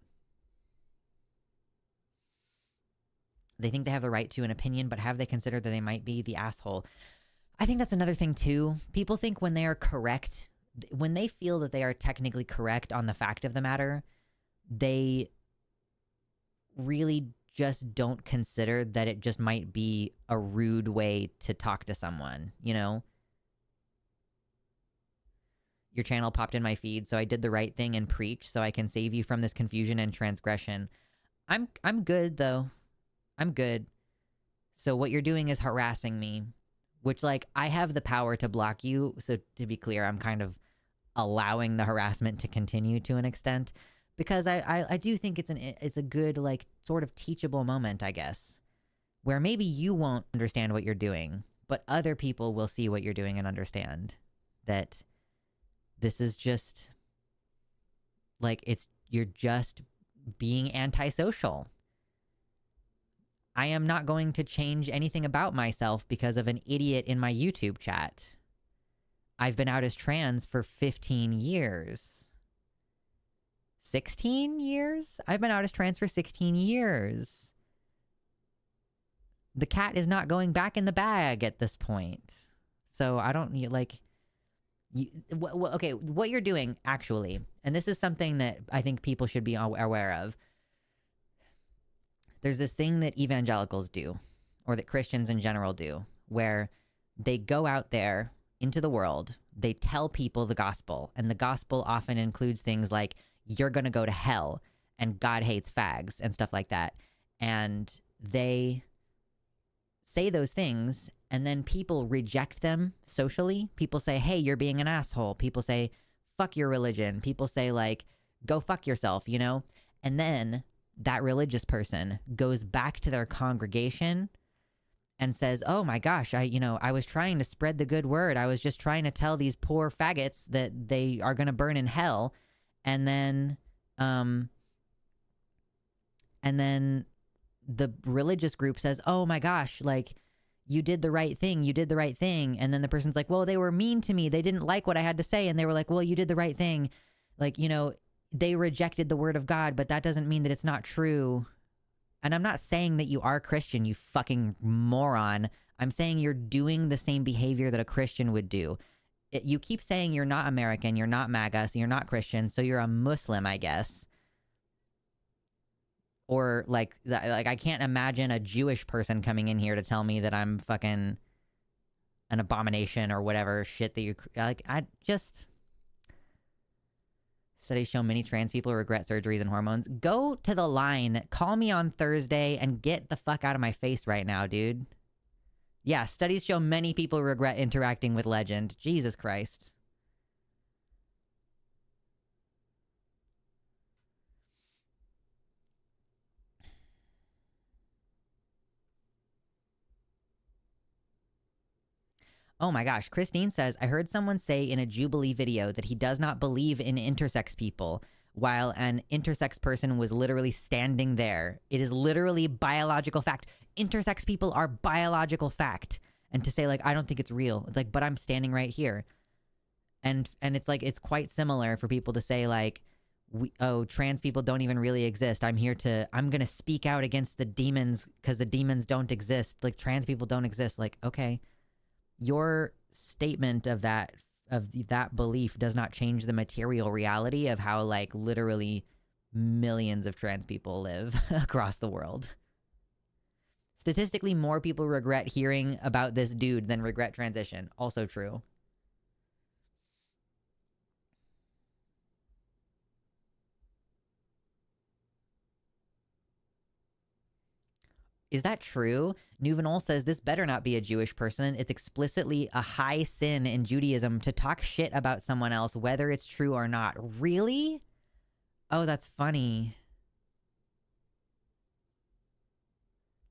They think they have the right to an opinion, but have they considered that they might be the asshole? I think that's another thing too. People think when they are correct, when they feel that they are technically correct on the fact of the matter, they really just don't consider that it just might be a rude way to talk to someone, Your channel popped in my feed, so I did the right thing and preach so I can save you from this confusion and transgression. I'm good though. I'm good. So what you're doing is harassing me, which, like, I have the power to block you. So to be clear, I'm kind of allowing the harassment to continue to an extent, because I do think it's a good, like, sort of teachable moment, I guess, where maybe you won't understand what you're doing, but other people will see what you're doing and understand that this is just like, you're just being antisocial. I am not going to change anything about myself because of an idiot in my YouTube chat. I've been out as trans for 15 years. 16 years? I've been out as trans for 16 years. The cat is not going back in the bag at this point. So I don't, like, Okay, what you're doing actually, and this is something that I think people should be aware of. There's this thing that evangelicals do, or that Christians in general do, where they go out there into the world, they tell people the gospel, and the gospel often includes things like you're going to go to hell and God hates fags and stuff like that. And they say those things, and then people reject them socially. People say, hey, you're being an asshole. People say, fuck your religion. People say, like, go fuck yourself, you know? And then that religious person goes back to their congregation and says, oh my gosh, I was trying to spread the good word. I was just trying to tell these poor faggots that they are going to burn in hell. And then the religious group says, oh my gosh, like, you did the right thing. You did the right thing. And then the person's like, well, they were mean to me. They didn't like what I had to say. And they were like, well, you did the right thing. Like, they rejected the word of God, but that doesn't mean that it's not true. And I'm not saying that you are Christian, you fucking moron. I'm saying you're doing the same behavior that a Christian would do. You keep saying you're not American, you're not MAGA, so you're not Christian, so you're a Muslim, I guess. Or like I can't imagine a Jewish person coming in here to tell me that I'm fucking an abomination or whatever shit that you like. Studies show many trans people regret surgeries and hormones. Go to the line. Call me on Thursday and get the fuck out of my face right now, dude. Yeah, studies show many people regret interacting with Legend. Jesus Christ. Oh my gosh. Christine says, I heard someone say in a Jubilee video that he does not believe in intersex people, while an intersex person was literally standing there. It is literally biological fact. Intersex people are biological fact. And to say, like, I don't think it's real. It's like, but I'm standing right here. And it's like, it's quite similar for people to say, like, trans people don't even really exist. I'm going to speak out against the demons because the demons don't exist. Like, trans people don't exist. Like, okay. Your statement of that belief does not change the material reality of how, like, literally millions of trans people live across the world. Statistically, more people regret hearing about this dude than regret transition. Also true. Is that true? Nuvenol says this better not be a Jewish person. It's explicitly a high sin in Judaism to talk shit about someone else, whether it's true or not. Really? Oh, that's funny.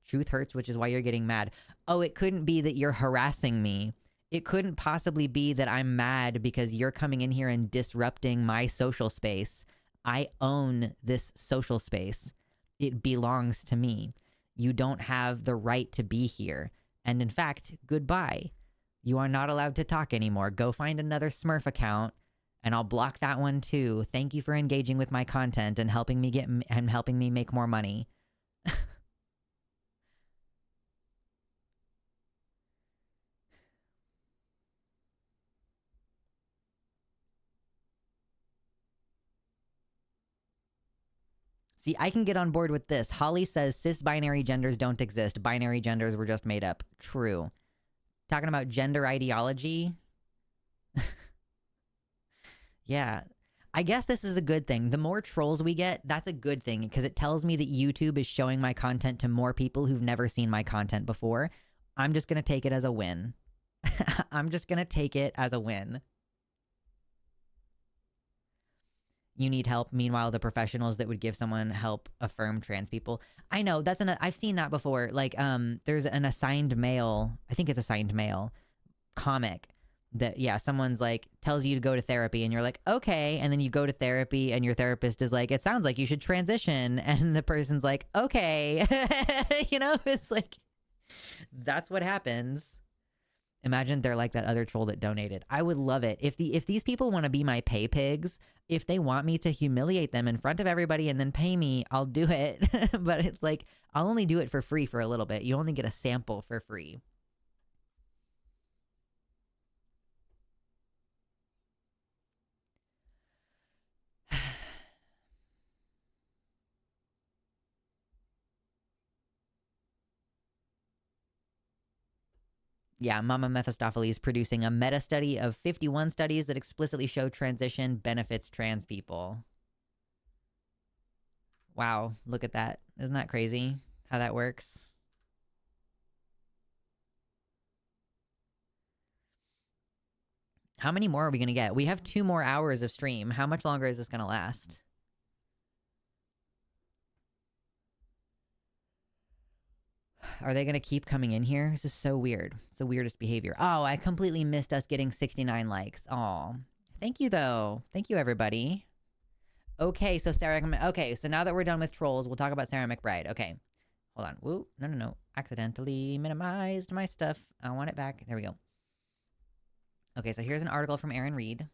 Truth hurts, which is why you're getting mad. Oh, it couldn't be that you're harassing me. It couldn't possibly be that I'm mad because you're coming in here and disrupting my social space. I own this social space. It belongs to me. You don't have the right to be here. And in fact, goodbye. You are not allowed to talk anymore. Go find another Smurf account and I'll block that one too. Thank you for engaging with my content and helping me make more money. See, I can get on board with this. Holly says cis-binary genders don't exist. Binary genders were just made up. True. Talking about gender ideology. Yeah. I guess this is a good thing. The more trolls we get, that's a good thing because it tells me that YouTube is showing my content to more people who've never seen my content before. I'm just going to take it as a win. I'm just going to take it as a win. You need help. Meanwhile, the professionals that would give someone help affirm trans people. I know I've seen that before. Like, there's an assigned male, I think it's assigned male comic that, yeah, someone's like tells you to go to therapy and you're like, okay. And then you go to therapy and your therapist is like, it sounds like you should transition. And the person's like, okay. It's like, that's what happens. Imagine they're like that other troll that donated. I would love it. If these people want to be my pay pigs, if they want me to humiliate them in front of everybody and then pay me, I'll do it. But it's like, I'll only do it for free for a little bit. You only get a sample for free. Yeah, Mama Mephistopheles producing a meta study of 51 studies that explicitly show transition benefits trans people. Wow, look at that. Isn't that crazy how that works? How many more are we going to get? We have 2 more hours of stream. How much longer is this going to last? Are they going to keep coming in here? This is so weird. It's the weirdest behavior. Oh, I completely missed us getting 69 likes. Oh, thank you, though. Thank you, everybody. Okay, so Sarah... Okay, so now that we're done with trolls, we'll talk about Sarah McBride. Okay, hold on. Woo, no. Accidentally minimized my stuff. I want it back. There we go. Okay, so here's an article from Aaron Reed.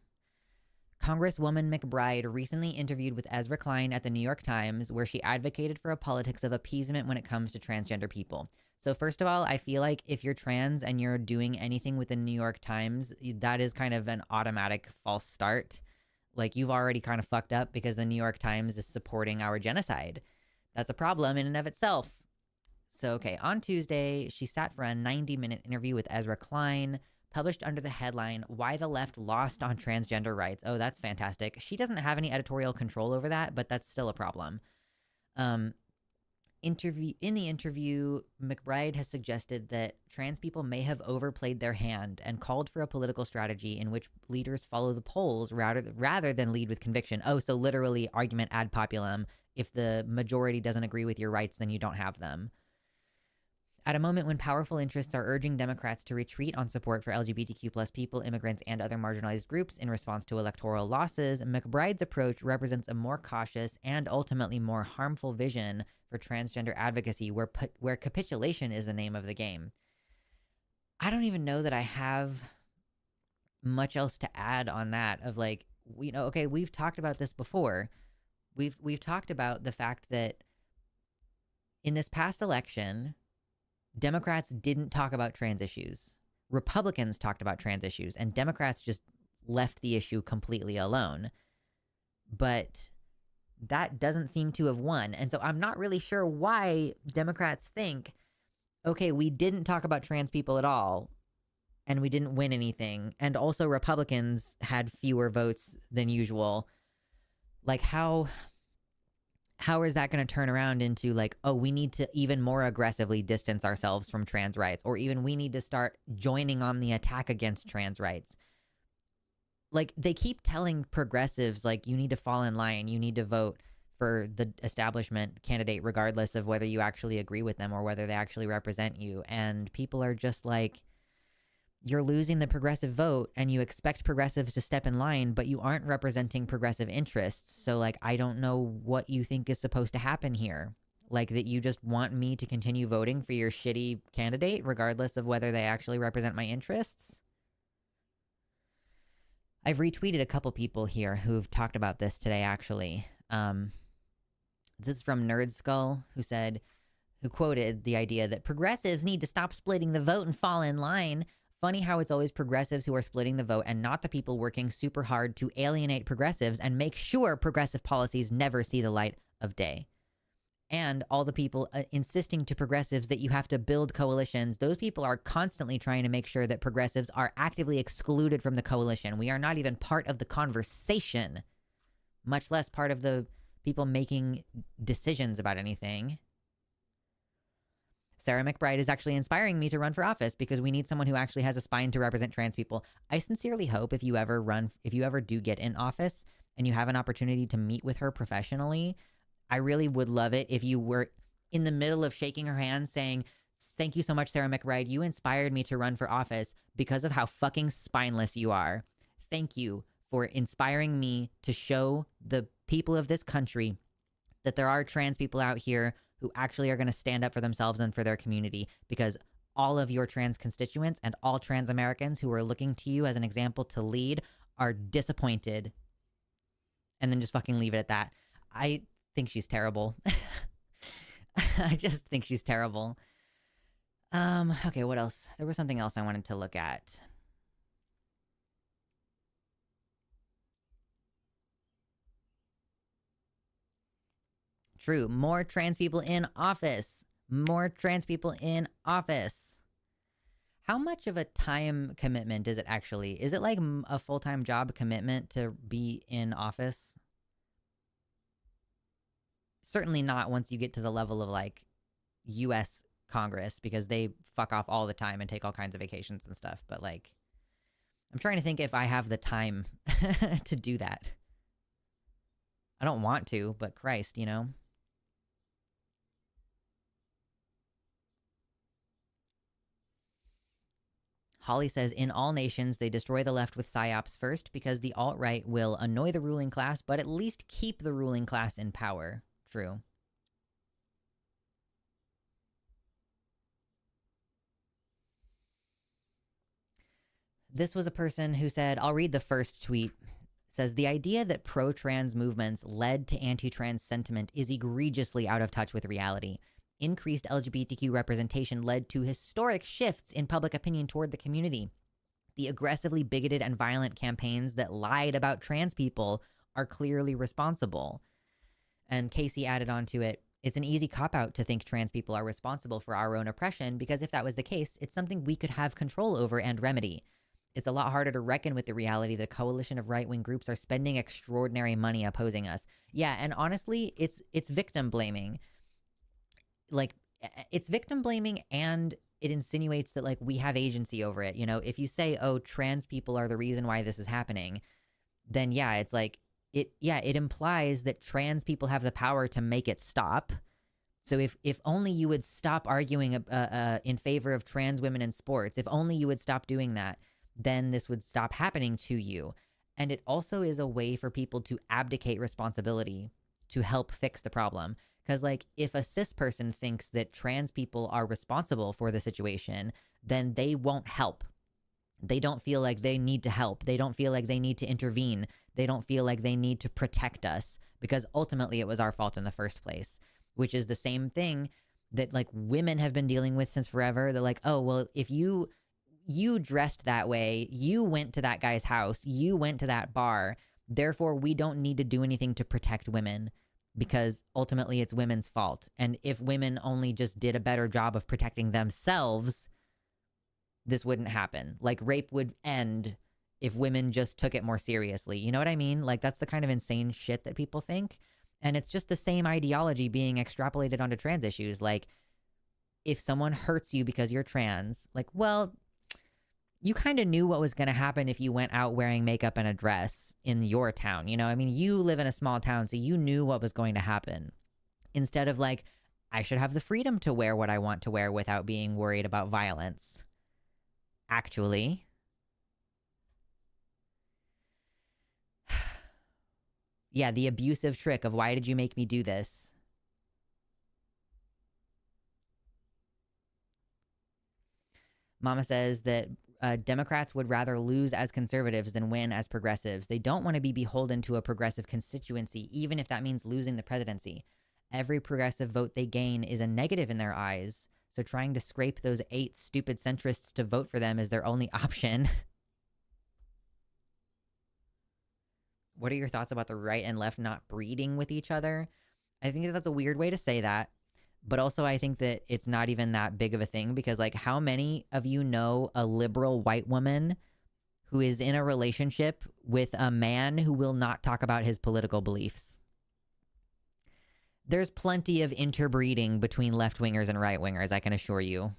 Congresswoman McBride recently interviewed with Ezra Klein at the New York Times, where she advocated for a politics of appeasement when it comes to transgender people. So first of all, I feel like if you're trans and you're doing anything with the New York Times, that is kind of an automatic false start. Like, you've already kind of fucked up because the New York Times is supporting our genocide. That's a problem in and of itself. So, okay, on Tuesday, she sat for a 90-minute interview with Ezra Klein, published under the headline, "Why the Left Lost on Transgender Rights." Oh, that's fantastic. She doesn't have any editorial control over that, but that's still a problem. In the interview, McBride has suggested that trans people may have overplayed their hand and called for a political strategy in which leaders follow the polls rather than lead with conviction. Oh, so literally argument ad populum. If the majority doesn't agree with your rights, then you don't have them. At a moment when powerful interests are urging Democrats to retreat on support for LGBTQ plus people, immigrants, and other marginalized groups in response to electoral losses, McBride's approach represents a more cautious and ultimately more harmful vision for transgender advocacy, where capitulation is the name of the game. I don't even know that I have much else to add on that. Of like, okay, we've talked about this before. We've talked about the fact that in this past election, Democrats didn't talk about trans issues. Republicans talked about trans issues, and Democrats just left the issue completely alone. But that doesn't seem to have won. And so I'm not really sure why Democrats think, okay, we didn't talk about trans people at all, and we didn't win anything. And also Republicans had fewer votes than usual. Like, how is that going to turn around into like, oh, we need to even more aggressively distance ourselves from trans rights, or even we need to start joining on the attack against trans rights? Like, they keep telling progressives, like, you need to fall in line, you need to vote for the establishment candidate regardless of whether you actually agree with them or whether they actually represent you. And people are just like, you're losing the progressive vote and you expect progressives to step in line, but you aren't representing progressive interests. So, like, I don't know what you think is supposed to happen here. Like, that you just want me to continue voting for your shitty candidate regardless of whether they actually represent my interests? I've retweeted a couple people here who've talked about this today, actually. This is from Nerd Skull, who quoted the idea that progressives need to stop splitting the vote and fall in line. Funny how it's always progressives who are splitting the vote and not the people working super hard to alienate progressives and make sure progressive policies never see the light of day. And all the people insisting to progressives that you have to build coalitions, those people are constantly trying to make sure that progressives are actively excluded from the coalition. We are not even part of the conversation, much less part of the people making decisions about anything. Sarah McBride is actually inspiring me to run for office because we need someone who actually has a spine to represent trans people. I sincerely hope if you ever do get in office and you have an opportunity to meet with her professionally, I really would love it if you were in the middle of shaking her hand saying, "Thank you so much, Sarah McBride. You inspired me to run for office because of how fucking spineless you are. Thank you for inspiring me to show the people of this country that there are trans people out here who actually are going to stand up for themselves and for their community, because all of your trans constituents and all trans Americans who are looking to you as an example to lead are disappointed." And then just fucking leave it at that. I think she's terrible. I just think she's terrible. Okay, what else? There was something else I wanted to look at. True. More trans people in office. More trans people in office. How much of a time commitment is it actually? Is it like a full-time job commitment to be in office? Certainly not once you get to the level of like US Congress, because they fuck off all the time and take all kinds of vacations and stuff. But like, I'm trying to think if I have the time to do that. I don't want to, but Christ, you know? Holly says, in all nations, they destroy the left with psyops first because the alt-right will annoy the ruling class, but at least keep the ruling class in power. True. This was a person who said, I'll read the first tweet. Says, the idea that pro-trans movements led to anti-trans sentiment is egregiously out of touch with reality. Increased LGBTQ representation led to historic shifts in public opinion toward the community. The aggressively bigoted and violent campaigns that lied about trans people are clearly responsible. And Casey added on to it, it's an easy cop-out to think trans people are responsible for our own oppression, because if that was the case, it's something we could have control over and remedy. It's a lot harder to reckon with the reality that a coalition of right-wing groups are spending extraordinary money opposing us. Yeah, and honestly, it's victim blaming. Like, it's victim blaming, and it insinuates that like we have agency over it. You know, if you say, oh, trans people are the reason why this is happening, then yeah, it's like it implies that trans people have the power to make it stop. So if only you would stop arguing in favor of trans women in sports, if only you would stop doing that, then this would stop happening to you. And it also is a way for people to abdicate responsibility to help fix the problem. Because like if a cis person thinks that trans people are responsible for the situation, then they won't help. They don't feel like they need to help. They don't feel like they need to intervene. They don't feel like they need to protect us, because ultimately it was our fault in the first place, which is the same thing that like women have been dealing with since forever. They're like, oh, well, if you dressed that way, you went to that guy's house, you went to that bar, therefore we don't need to do anything to protect women, because ultimately it's women's fault. And if women only just did a better job of protecting themselves, this wouldn't happen. Like rape would end if women just took it more seriously. You know what I mean? Like that's the kind of insane shit that people think. And it's just the same ideology being extrapolated onto trans issues. Like if someone hurts you because you're trans, like, well, you kind of knew what was going to happen if you went out wearing makeup and a dress in your town. You know, I mean, you live in a small town, so you knew what was going to happen. Instead of like, I should have the freedom to wear what I want to wear without being worried about violence. Actually. Yeah, the abusive trick of why did you make me do this? Mama says that Democrats would rather lose as conservatives than win as progressives. They don't want to be beholden to a progressive constituency, even if that means losing the presidency. Every progressive vote they gain is a negative in their eyes, so trying to scrape those 8 stupid centrists to vote for them is their only option. What are your thoughts about the right and left not breeding with each other? I think that's a weird way to say that. But also I think that it's not even that big of a thing, because like how many of you know a liberal white woman who is in a relationship with a man who will not talk about his political beliefs? There's plenty of interbreeding between left-wingers and right-wingers, I can assure you.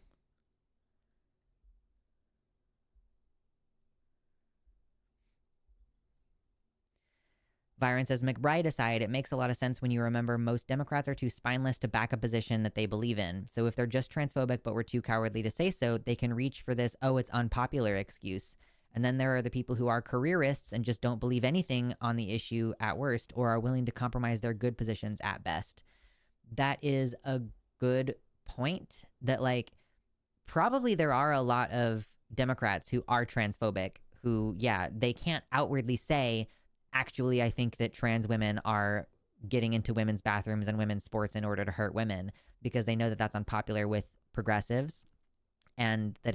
Byron says, McBride aside, it makes a lot of sense when you remember most Democrats are too spineless to back a position that they believe in. So if they're just transphobic but were too cowardly to say so, they can reach for this, oh, it's unpopular excuse. And then there are the people who are careerists and just don't believe anything on the issue at worst, or are willing to compromise their good positions at best. That is a good point, that like probably there are a lot of Democrats who are transphobic who, yeah, they can't outwardly say, actually, I think that trans women are getting into women's bathrooms and women's sports in order to hurt women, because they know that that's unpopular with progressives and that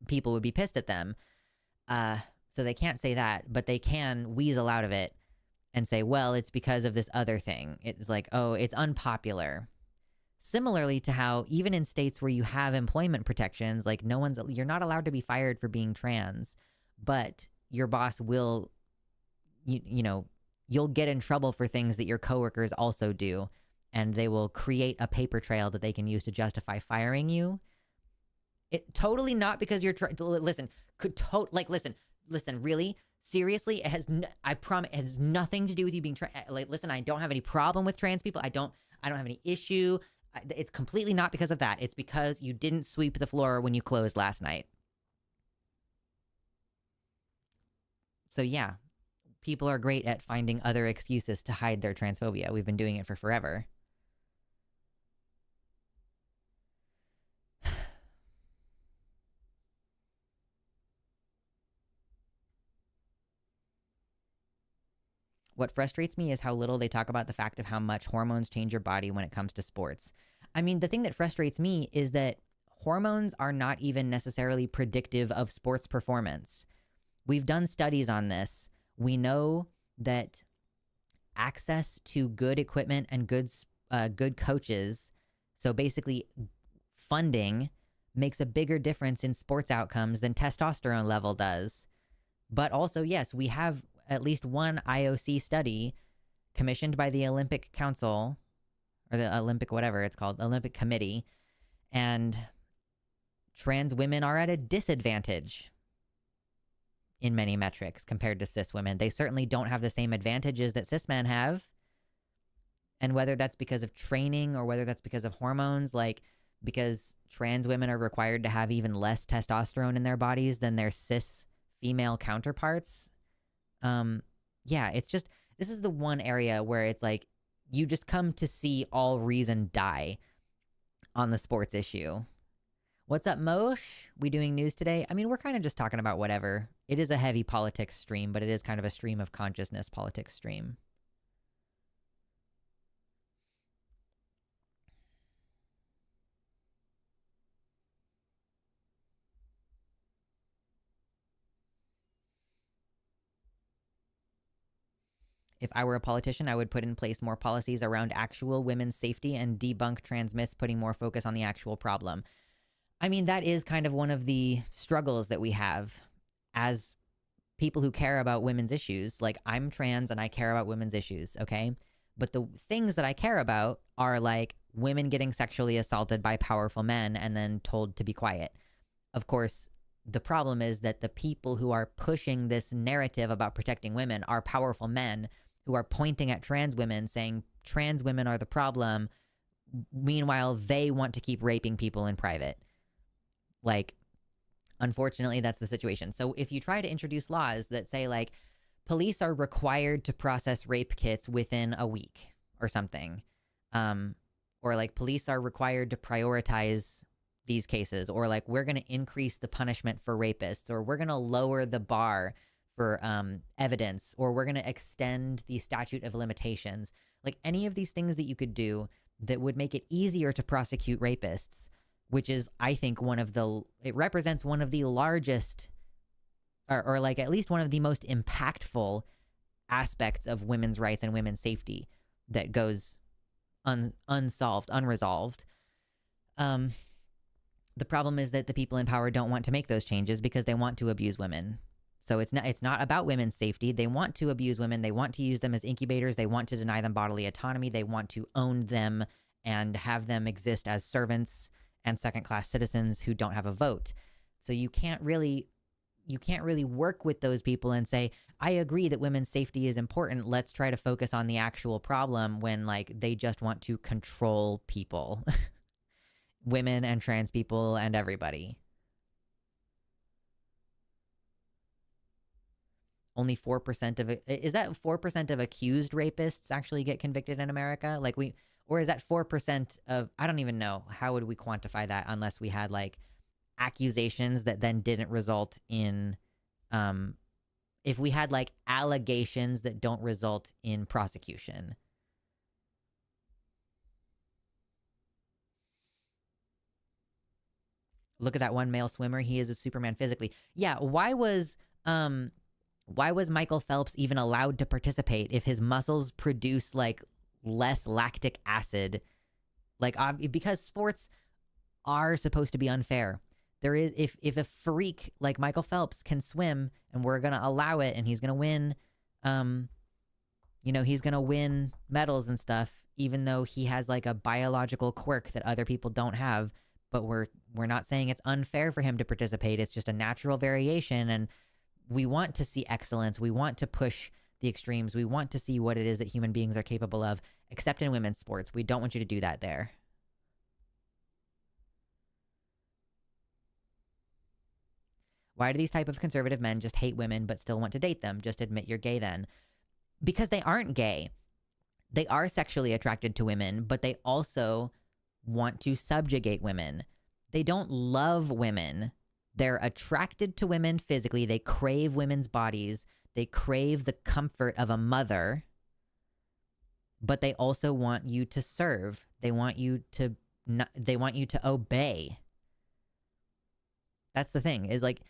people would be pissed at them. So they can't say that, but they can weasel out of it and say, well, it's because of this other thing. It's like, oh, it's unpopular. Similarly to how even in states where you have employment protections, like you're not allowed to be fired for being trans, but your boss will, you know, you'll get in trouble for things that your coworkers also do, and they will create a paper trail that they can use to justify firing you. It totally not because you're listen, listen, really, seriously, it has I promise it has nothing to do with you being listen, I don't have any problem with trans people. I don't have any issue. It's completely not because of that. It's because you didn't sweep the floor when you closed last night. So yeah, people are great at finding other excuses to hide their transphobia. We've been doing it for forever. What frustrates me is how little they talk about the fact of how much hormones change your body when it comes to sports. I mean, the thing that frustrates me is that hormones are not even necessarily predictive of sports performance. We've done studies on this. We know that access to good equipment and good coaches, so basically funding, makes a bigger difference in sports outcomes than testosterone level does. But also, yes, we have at least one IOC study commissioned by the Olympic Council, or the Olympic whatever it's called, Olympic Committee, and trans women are at a disadvantage in many metrics compared to cis women. They certainly don't have the same advantages that cis men have. And whether that's because of training or whether that's because of hormones, like because trans women are required to have even less testosterone in their bodies than their cis female counterparts. Yeah, it's just, this is the one area where it's like, you just come to see all reason die on the sports issue. What's up, Mosh? We doing news today? I mean, we're kind of just talking about whatever. It is a heavy politics stream, but it is kind of a stream of consciousness politics stream. If I were a politician, I would put in place more policies around actual women's safety and debunk trans myths, putting more focus on the actual problem. I mean, that is kind of one of the struggles that we have as people who care about women's issues. Like, I'm trans and I care about women's issues, okay? But the things that I care about are like women getting sexually assaulted by powerful men and then told to be quiet. Of course, the problem is that the people who are pushing this narrative about protecting women are powerful men who are pointing at trans women saying trans women are the problem. Meanwhile, they want to keep raping people in private. Like, unfortunately, that's the situation. So if you try to introduce laws that say, like, police are required to process rape kits within a week or something, or like police are required to prioritize these cases, or like we're going to increase the punishment for rapists, or we're going to lower the bar for evidence, or we're going to extend the statute of limitations, like any of these things that you could do that would make it easier to prosecute rapists, which is, I think, it represents one of the largest, or like at least one of the most impactful aspects of women's rights and women's safety that goes unresolved. The problem is that the people in power don't want to make those changes because they want to abuse women. So it's not about women's safety. They want to abuse women. They want to use them as incubators. They want to deny them bodily autonomy. They want to own them and have them exist as servants and second-class citizens who don't have a vote. So you can't really work with those people and say, I agree that women's safety is important. Let's try to focus on the actual problem, when like they just want to control people, women and trans people and everybody. Only 4% of it, is that 4% of accused rapists actually get convicted in America? Or is that 4% of, I don't even know. How would we quantify that unless we had like accusations that then didn't result in, if we had like allegations that don't result in prosecution? Look at that one male swimmer. He is a Superman physically. Yeah. Why was Michael Phelps even allowed to participate if his muscles produce like less lactic acid? Like, because sports are supposed to be unfair. There is, if a freak like Michael Phelps can swim and we're gonna allow it and he's gonna win, he's gonna win medals and stuff, even though he has like a biological quirk that other people don't have. But we're not saying it's unfair for him to participate. It's just a natural variation, and we want to see excellence. We want to push the extremes. We want to see what it is that human beings are capable of, except in women's sports. We don't want you to do that there. Why do these type of conservative men just hate women but still want to date them? Just admit you're gay then. Because they aren't gay. They are sexually attracted to women, but they also want to subjugate women. They don't love women. They're attracted to women physically. They crave women's bodies. They crave the comfort of a mother. But they also want you to serve. They want you to obey. That's the thing, is like,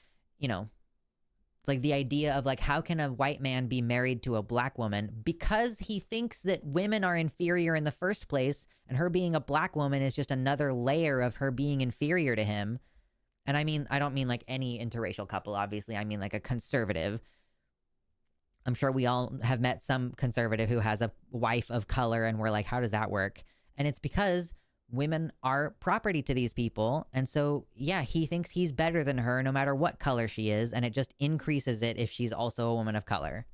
it's like the idea of like, how can a white man be married to a black woman? Because he thinks that women are inferior in the first place, and her being a black woman is just another layer of her being inferior to him. And I don't mean like any interracial couple, obviously. I mean like a conservative. I'm sure we all have met some conservative who has a wife of color, and we're like, how does that work? And it's because women are property to these people. And so, yeah, he thinks he's better than her no matter what color she is. And it just increases it if she's also a woman of color.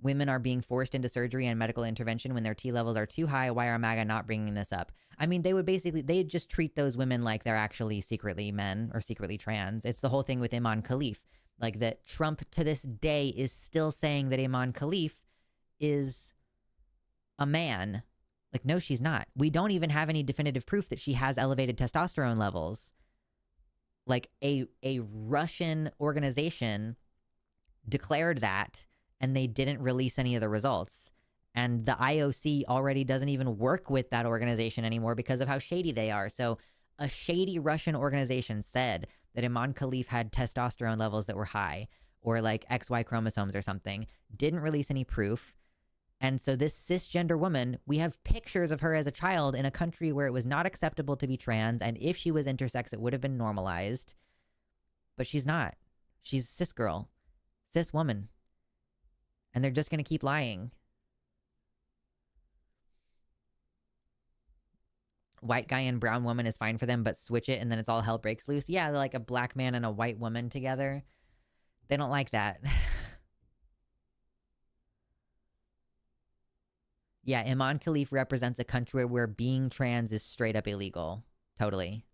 Women are being forced into surgery and medical intervention when their T levels are too high. Why are MAGA not bringing this up? I mean, they'd just treat those women like they're actually secretly men or secretly trans. It's the whole thing with Imam Khalif. Like, that Trump to this day is still saying that Imam Khalif is a man. Like, no, she's not. We don't even have any definitive proof that she has elevated testosterone levels. Like, a Russian organization declared that, and they didn't release any of the results. And the IOC already doesn't even work with that organization anymore because of how shady they are. So a shady Russian organization said that Imam Khalif had testosterone levels that were high, or like XY chromosomes or something, didn't release any proof. And so this cisgender woman, we have pictures of her as a child in a country where it was not acceptable to be trans. And if she was intersex, it would have been normalized. But she's not. She's cis girl, cis woman. And they're just going to keep lying. White guy and brown woman is fine for them, but switch it and then it's all hell breaks loose. Yeah, like a black man and a white woman together. They don't like that. Yeah, Imam Khalif represents a country where being trans is straight up illegal. Totally.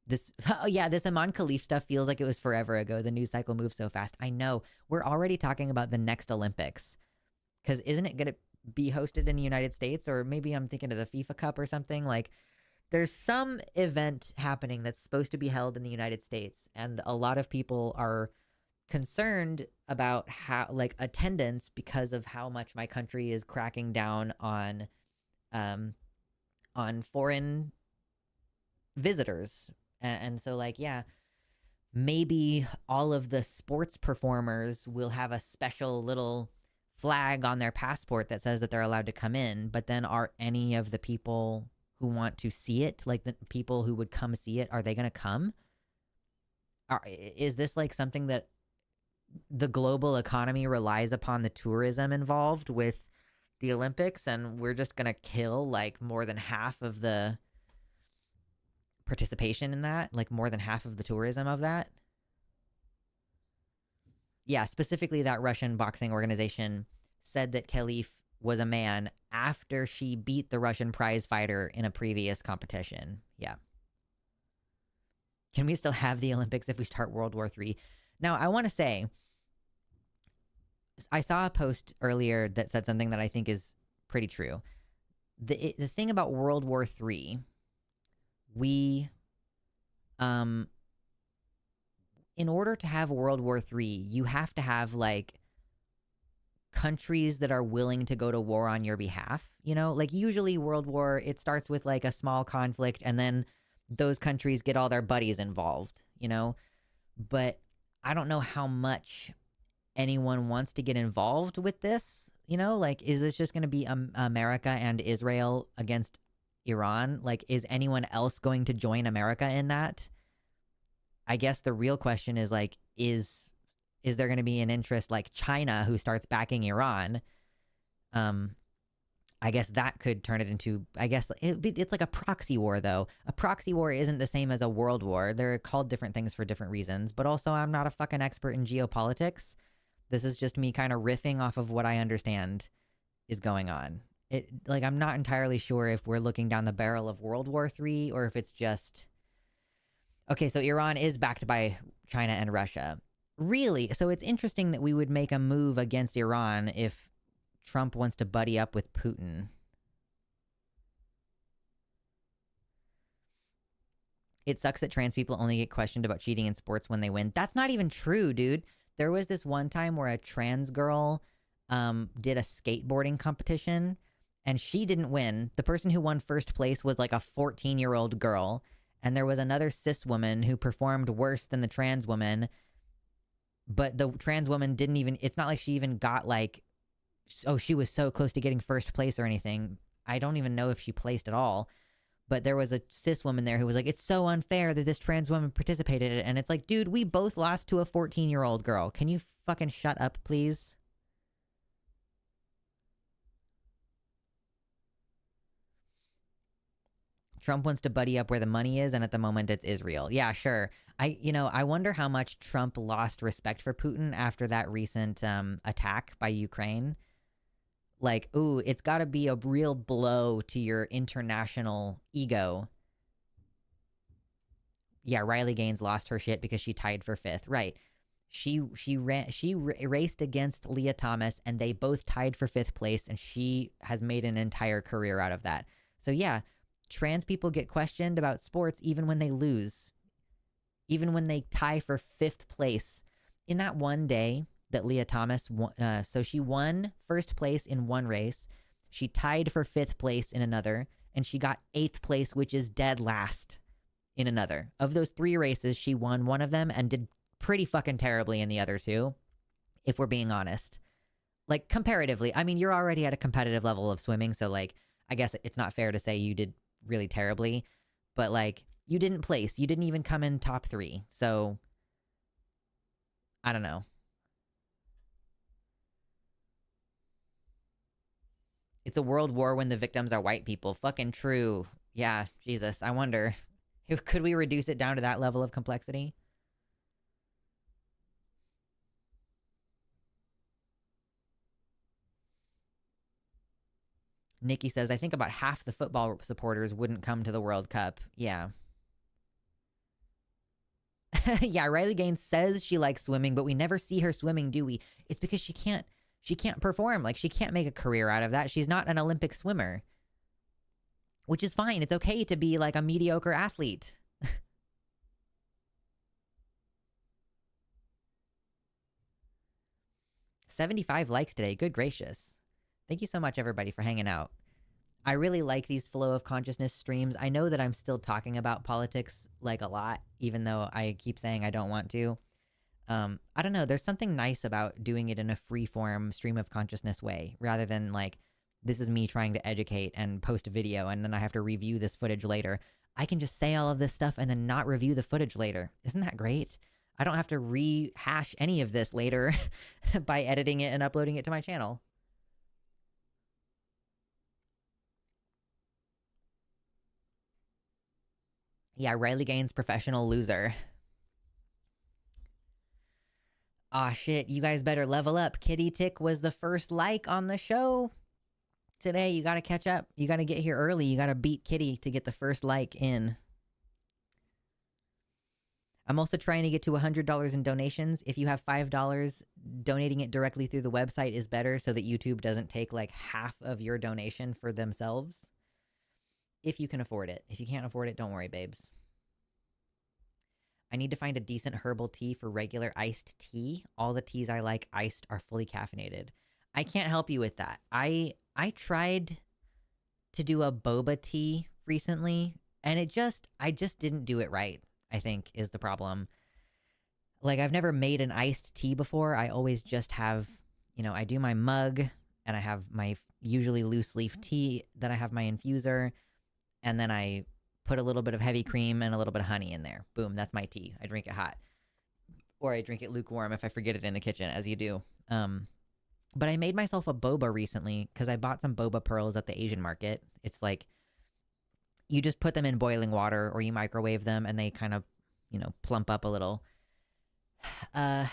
This Imam Khalif stuff feels like it was forever ago. The news cycle moves so fast. I know. We're already talking about the next Olympics. Because isn't it going to be hosted in the United States? Or maybe I'm thinking of the FIFA Cup or something. Like, there's some event happening that's supposed to be held in the United States. And a lot of people are concerned about how, like, attendance, because of how much my country is cracking down on foreign visitors. And so, like, yeah, maybe all of the sports performers will have a special little flag on their passport that says that they're allowed to come in. But then are any of the people who want to see it, like the people who would come see it, are they going to come? Is this like something that the global economy relies upon the tourism involved with the Olympics, and we're just going to kill like more than half of the participation in that, like more than half of the tourism of that? Yeah, specifically that Russian boxing organization said that Khalif was a man after she beat the Russian prize fighter in a previous competition. Yeah. Can we still have the Olympics if we start World War III? Now, I want to say, I saw a post earlier that said something that I think is pretty true. The thing about World War III, we, in order to have World War III, you have to have like countries that are willing to go to war on your behalf. You know, like usually World War, it starts with like a small conflict and then those countries get all their buddies involved, you know? But I don't know how much anyone wants to get involved with this. You know, like, is this just going to be America and Israel against Iran? Like, is anyone else going to join America in that? I guess the real question is like, is there going to be an interest like China who starts backing Iran? I guess that could turn it into, I guess it's like a proxy war, though. A proxy war isn't the same as a world war. They're called different things for different reasons. But also, I'm not a fucking expert in geopolitics. This is just me kind of riffing off of what I understand is going on. I'm not entirely sure if we're looking down the barrel of World War III or if it's just... Okay, so Iran is backed by China and Russia. Really? So it's interesting that we would make a move against Iran if Trump wants to buddy up with Putin. It sucks that trans people only get questioned about cheating in sports when they win. That's not even true, dude. There was this one time where a trans girl did a skateboarding competition and she didn't win. The person who won first place was like a 14-year-old girl. And there was another cis woman who performed worse than the trans woman. But the trans woman didn't even, it's not like she even got like, oh, she was so close to getting first place or anything. I don't even know if she placed at all. But there was a cis woman there who was like, it's so unfair that this trans woman participated in it. And it's like, dude, we both lost to a 14-year-old girl. Can you fucking shut up, please? Trump wants to buddy up where the money is, and at the moment it's Israel. Yeah, sure. I wonder how much Trump lost respect for Putin after that recent attack by Ukraine. Like, ooh, it's got to be a real blow to your international ego. Yeah, Riley Gaines lost her shit because she tied for 5th. Right. She raced against Leah Thomas, and they both tied for 5th place, and she has made an entire career out of that. So yeah, trans people get questioned about sports even when they lose, even when they tie for 5th place. In that one day that Leah Thomas won, so she won first place in one race, she tied for 5th place in another, and she got 8th place, which is dead last, in another. Of those 3 races, she won one of them and did pretty fucking terribly in the other 2, if we're being honest. Like, comparatively. I mean, you're already at a competitive level of swimming, so, like, I guess it's not fair to say you did really terribly, but, like, you didn't place. You didn't even come in top 3, so I don't know. It's a world war when the victims are white people. Fucking true. Yeah, Jesus. I wonder, could we reduce it down to that level of complexity? Nikki says, I think about half the football supporters wouldn't come to the World Cup. Yeah. Yeah, Riley Gaines says she likes swimming, but we never see her swimming, do we? It's because she can't perform. Like, she can't make a career out of that. She's not an Olympic swimmer. Which is fine. It's okay to be like a mediocre athlete. 75 likes today. Good gracious. Thank you so much, everybody, for hanging out. I really like these flow of consciousness streams. I know that I'm still talking about politics like a lot, even though I keep saying I don't want to. I don't know. There's something nice about doing it in a free-form stream of consciousness way, rather than like, this is me trying to educate and post a video, and then I have to review this footage later. I can just say all of this stuff and then not review the footage later. Isn't that great? I don't have to rehash any of this later by editing it and uploading it to my channel. Yeah, Riley Gaines, professional loser. Aw, shit, you guys better level up. Kitty Tick was the first like on the show today. You gotta catch up. You gotta get here early. You gotta beat Kitty to get the first like in. I'm also trying to get to $100 in donations. If you have $5, donating it directly through the website is better so that YouTube doesn't take like half of your donation for themselves. If you can afford it. If you can't afford it, don't worry, babes. I need to find a decent herbal tea for regular iced tea. All the teas I like iced are fully caffeinated. I can't help you with that. I tried to do a boba tea recently, and I just didn't do it right, I think, is the problem. Like, I've never made an iced tea before. I always just have, I do my mug, and I have my usually loose leaf tea. Then I have my infuser, and then I put a little bit of heavy cream and a little bit of honey in there. Boom, that's my tea. I drink it hot. Or I drink it lukewarm if I forget it in the kitchen, as you do. But I made myself a boba recently because I bought some boba pearls at the Asian market. It's like you just put them in boiling water or you microwave them and they kind of, plump up a little. I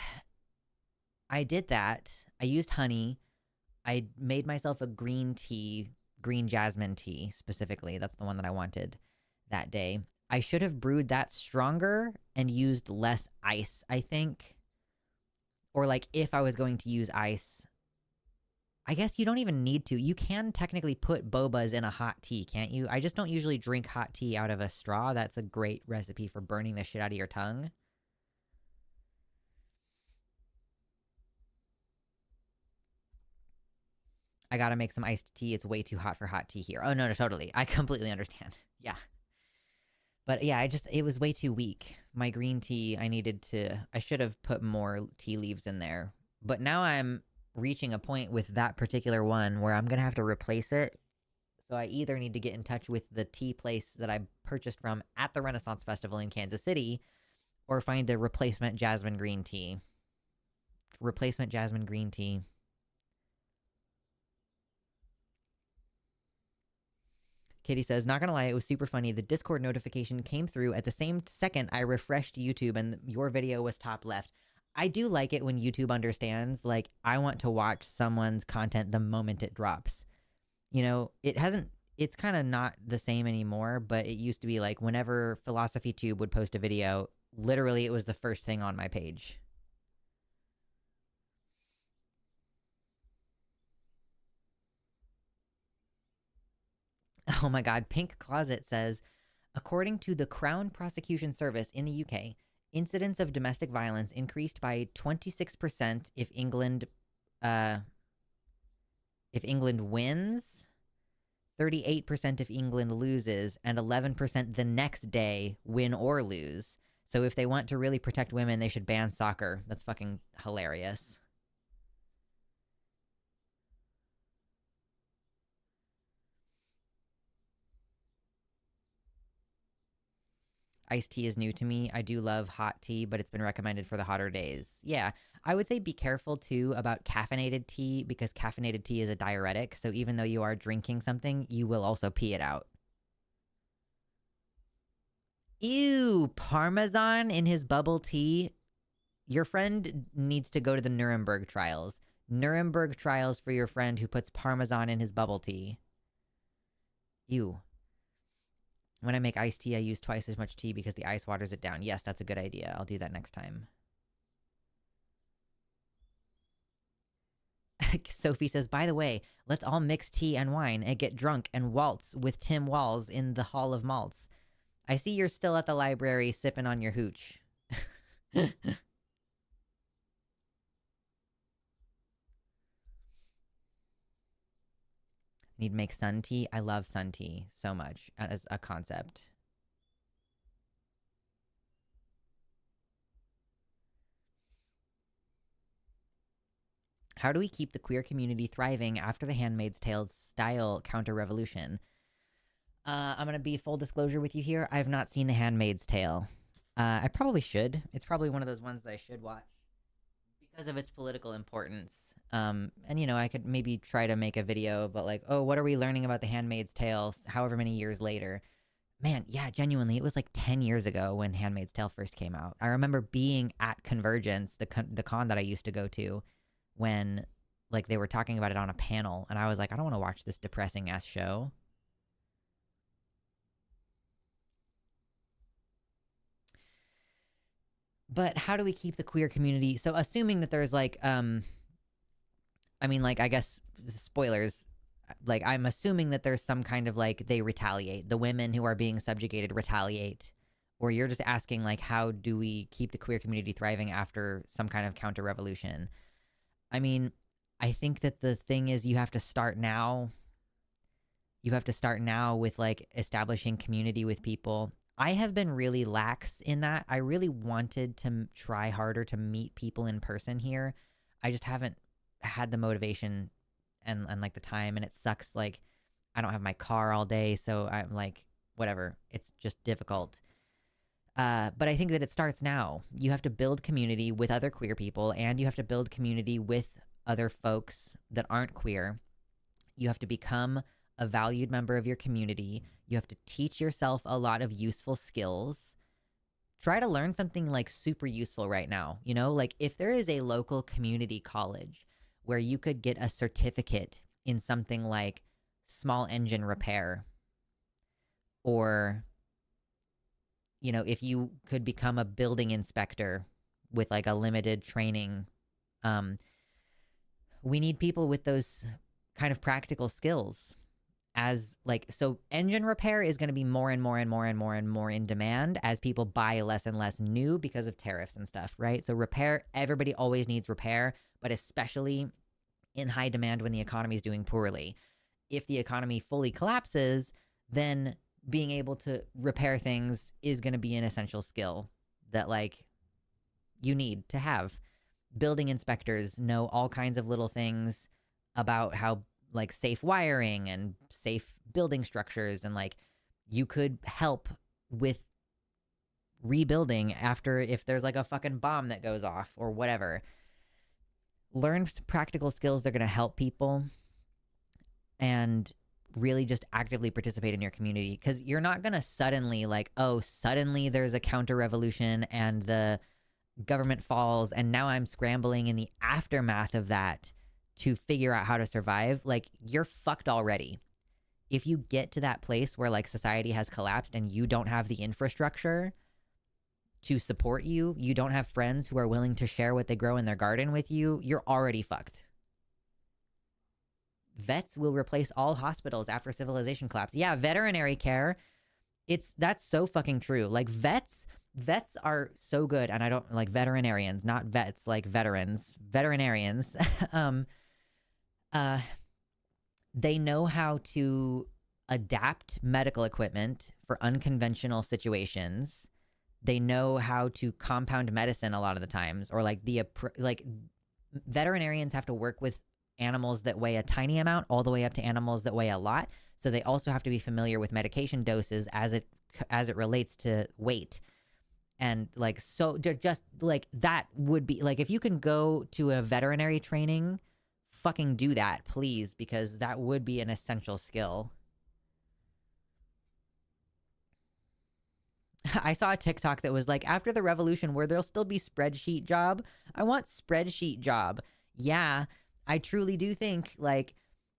did that. I used honey. I made myself a green jasmine tea specifically. That's the one that I wanted that day. I should have brewed that stronger and used less ice, I think. Or like if I was going to use ice, I guess you don't even need to. You can technically put bobas in a hot tea, can't you? I just don't usually drink hot tea out of a straw. That's a great recipe for burning the shit out of your tongue. I gotta make some iced tea. It's way too hot for hot tea here. Oh, no, totally. I completely understand. Yeah. But yeah, it was way too weak. My green tea, I should have put more tea leaves in there. But now I'm reaching a point with that particular one where I'm going to have to replace it. So I either need to get in touch with the tea place that I purchased from at the Renaissance Festival in Kansas City or find a replacement jasmine green tea. Replacement jasmine green tea. Katie says, not gonna lie, it was super funny. The Discord notification came through at the same second I refreshed YouTube and your video was top left. I do like it when YouTube understands, like, I want to watch someone's content the moment it drops. It's kind of not the same anymore, but it used to be like whenever PhilosophyTube would post a video, literally it was the first thing on my page. Oh my God. Pink Closet says, according to the Crown Prosecution Service in the UK, incidents of domestic violence increased by 26% if England wins, 38% if England loses, and 11% the next day, win or lose. So if they want to really protect women, they should ban soccer. That's fucking hilarious. Iced tea is new to me. I do love hot tea, but it's been recommended for the hotter days. Yeah, I would say be careful too about caffeinated tea because caffeinated tea is a diuretic. So even though you are drinking something, you will also pee it out. Ew, Parmesan in his bubble tea. Your friend needs to go to the Nuremberg trials. Nuremberg trials for your friend who puts Parmesan in his bubble tea. Ew. When I make iced tea, I use twice as much tea because the ice waters it down. Yes, that's a good idea. I'll do that next time. Sophie says, by the way, let's all mix tea and wine and get drunk and waltz with Tim Walls in the Hall of Malts. I see you're still at the library sipping on your hooch. Need to make sun tea. I love sun tea so much as a concept. How do we keep the queer community thriving after the Handmaid's Tale style counter-revolution? I'm going to be full disclosure with you here. I've not seen The Handmaid's Tale. I probably should. It's probably one of those ones that I should watch because of its political importance. And, I could maybe try to make a video about like, oh, what are we learning about The Handmaid's Tale however many years later? Man, yeah, genuinely, it was like 10 years ago when Handmaid's Tale first came out. I remember being at Convergence, the con that I used to go to, when like they were talking about it on a panel, and I was like, I don't want to watch this depressing ass show. But how do we keep the queer community? So assuming that there's like, I guess spoilers, like I'm assuming that there's some kind of like they retaliate. The women who are being subjugated retaliate. Or you're just asking like, how do we keep the queer community thriving after some kind of counter revolution? I mean, I think that the thing is you have to start now. You have to start now with like establishing community with people. I have been really lax in that. I really wanted to try harder to meet people in person here. I just haven't had the motivation and like the time, and it sucks. Like, I don't have my car all day, so I'm like, whatever. It's just difficult. But I think that it starts now. You have to build community with other queer people, and you have to build community with other folks that aren't queer. You have to become a valued member of your community. You have to teach yourself a lot of useful skills. Try to learn something like super useful right now. You know, like if there is a local community college where you could get a certificate in something like small engine repair, or, you know, if you could become a building inspector with like a limited training, we need people with those kind of practical skills. As like, so engine repair is going to be more and more and more and more and more in demand as people buy less and less new because of tariffs and stuff, right? So repair, everybody always needs repair, but especially in high demand when the economy is doing poorly. If the economy fully collapses, then being able to repair things is going to be an essential skill that like you need to have. Building inspectors know all kinds of little things about how like safe wiring and safe building structures, and like you could help with rebuilding after if there's like a fucking bomb that goes off or whatever. Learn practical skills that are going to help people, and really just actively participate in your community, because you're not going to suddenly like, oh, suddenly there's a counter revolution and the government falls and now I'm scrambling in the aftermath of that to figure out how to survive. Like, you're fucked already. If you get to that place where like society has collapsed and you don't have the infrastructure to support you, you don't have friends who are willing to share what they grow in their garden with you, you're already fucked. Vets will replace all hospitals after civilization collapse. Yeah, veterinary care. That's so fucking true. Like vets are so good, and I don't like veterinarians, not vets, like veterans, veterinarians. They know how to adapt medical equipment for unconventional situations. They know how to compound medicine a lot of the times, or like veterinarians have to work with animals that weigh a tiny amount all the way up to animals that weigh a lot. So they also have to be familiar with medication doses as it relates to weight. And like, so just like that would be like, if you can go to a veterinary training, fucking do that, please, because that would be an essential skill. I saw a TikTok that was like, after the revolution, where there'll still be spreadsheet job. I want spreadsheet job. Yeah, I truly do think like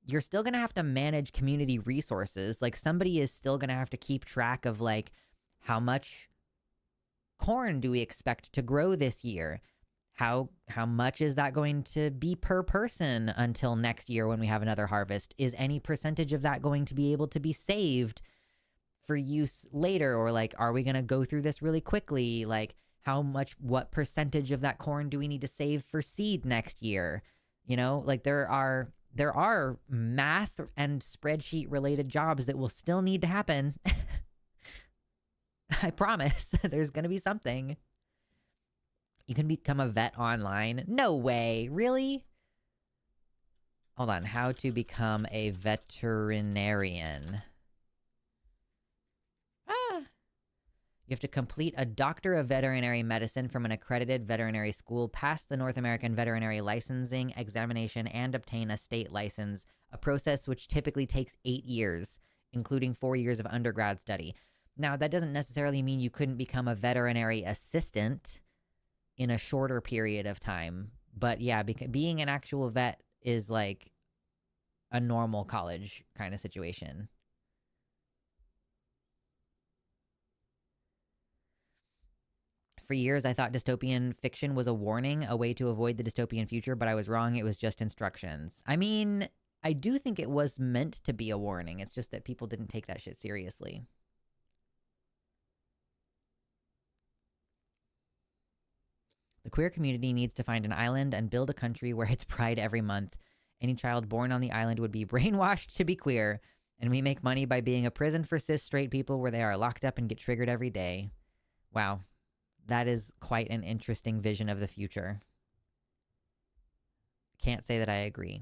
you're still going to have to manage community resources. Like somebody is still going to have to keep track of like how much corn do we expect to grow this year? How much is that going to be per person until next year when we have another harvest? Is any percentage of that going to be able to be saved for use later? Or like, are we going to go through this really quickly? Like what percentage of that corn do we need to save for seed next year? You know, like there are math and spreadsheet related jobs that will still need to happen. I promise. There's going to be something. You can become a vet online. No way. Really? Hold on. How to become a veterinarian. You have to complete a Doctor of Veterinary Medicine from an accredited veterinary school, pass the North American Veterinary Licensing Examination, and obtain a state license, a process which typically takes 8 years, including 4 years of undergrad study. Now, that doesn't necessarily mean you couldn't become a veterinary assistant in a shorter period of time. But yeah, being an actual vet is like a normal college kind of situation. For years, I thought dystopian fiction was a warning, a way to avoid the dystopian future, but I was wrong. It was just instructions. I mean, I do think it was meant to be a warning. It's just that people didn't take that shit seriously. The queer community needs to find an island and build a country where it's pride every month. Any child born on the island would be brainwashed to be queer, And we make money by being a prison for cis straight people where they are locked up and get triggered every day. Wow. That is quite an interesting vision of the future. Can't say that I agree.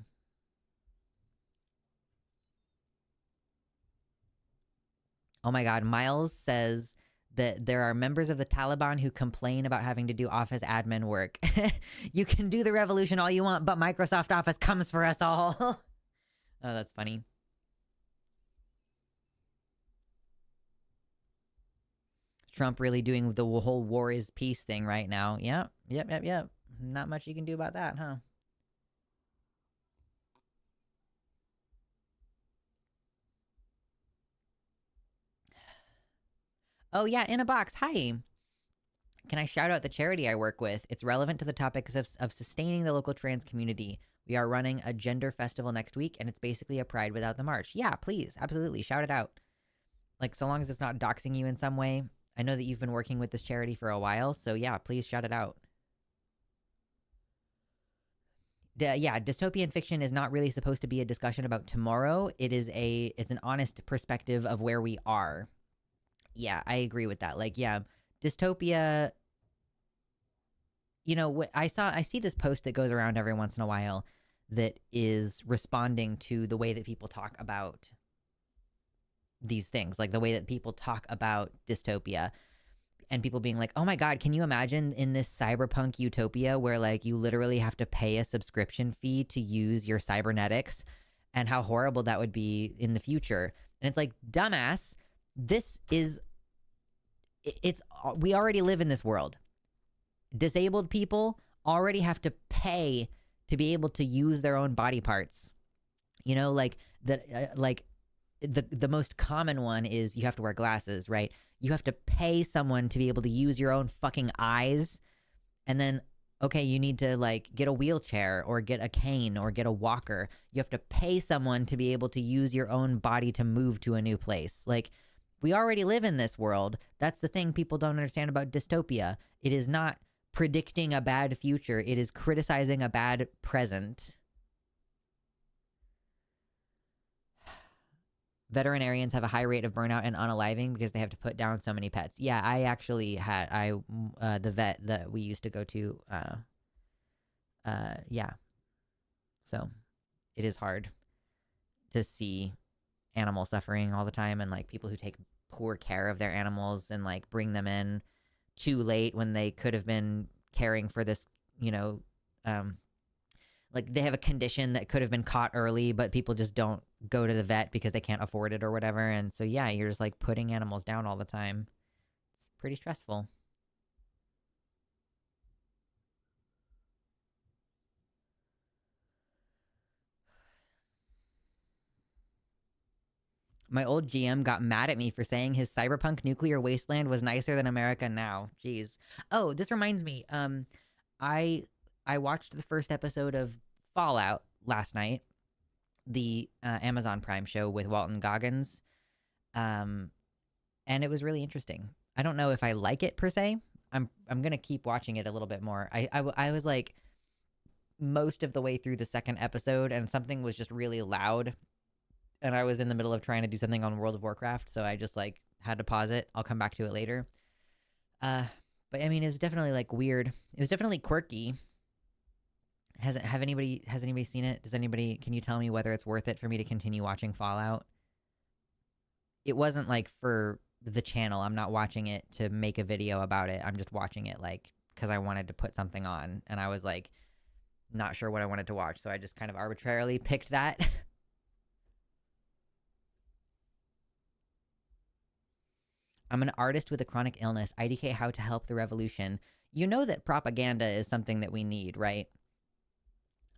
Oh my God. Miles says that there are members of the Taliban who complain about having to do office admin work. You can do the revolution all you want, but Microsoft Office comes for us all. Oh, that's funny. Trump really doing the whole war is peace thing right now. Yep. Not much you can do about that, huh? Oh, yeah, in a box. Hi. Can I shout out the charity I work with? It's relevant to the topics of sustaining the local trans community. We are running a gender festival next week, and it's basically a pride without the march. Yeah, please. Absolutely. Shout it out. Like, so long as it's not doxing you in some way. I know that you've been working with this charity for a while, so yeah, please shout it out. Yeah, dystopian fiction is not really supposed to be a discussion about tomorrow. It's an honest perspective of where we are. Yeah, I agree with that. Like, yeah, dystopia. You know, I see this post that goes around every once in a while that is responding to the way that people talk about these things, like the way that people talk about dystopia, and people being like, oh my God, can you imagine in this cyberpunk utopia where like you literally have to pay a subscription fee to use your cybernetics, and how horrible that would be in the future. And it's like, dumbass, we already live in this world. Disabled people already have to pay to be able to use their own body parts. You know, like the most common one is you have to wear glasses, right? You have to pay someone to be able to use your own fucking eyes. And then, okay, you need to like get a wheelchair or get a cane or get a walker. You have to pay someone to be able to use your own body to move to a new place. Like, we already live in this world. That's the thing people don't understand about dystopia. It is not predicting a bad future. It is criticizing a bad present. Veterinarians have a high rate of burnout and unaliving because they have to put down so many pets. Yeah, I actually had the vet that we used to go to. Yeah. So it is hard to see animal suffering all the time, and like people who take poor care of their animals and like bring them in too late when they could have been caring for this, you know, like they have a condition that could have been caught early, but people just don't go to the vet because they can't afford it or whatever. And so, yeah, you're just like putting animals down all the time. It's pretty stressful. My old GM got mad at me for saying his cyberpunk nuclear wasteland was nicer than America now. Jeez. Oh, this reminds me. I watched the first episode of Fallout last night, the Amazon Prime show with Walton Goggins, and it was really interesting. I don't know if I like it per se. I'm gonna keep watching it a little bit more. I was like most of the way through the second episode, and something was just really loud, and I was in the middle of trying to do something on World of Warcraft, so I just like had to pause it. I'll come back to it later. But I mean, it was definitely like weird. It was definitely quirky. Has anybody seen it? Can you tell me whether it's worth it for me to continue watching Fallout? It wasn't like for the channel. I'm not watching it to make a video about it. I'm just watching it like because I wanted to put something on, and I was like not sure what I wanted to watch, so I just kind of arbitrarily picked that. I'm an artist with a chronic illness. IDK, how to help the revolution. You know that propaganda is something that we need, right?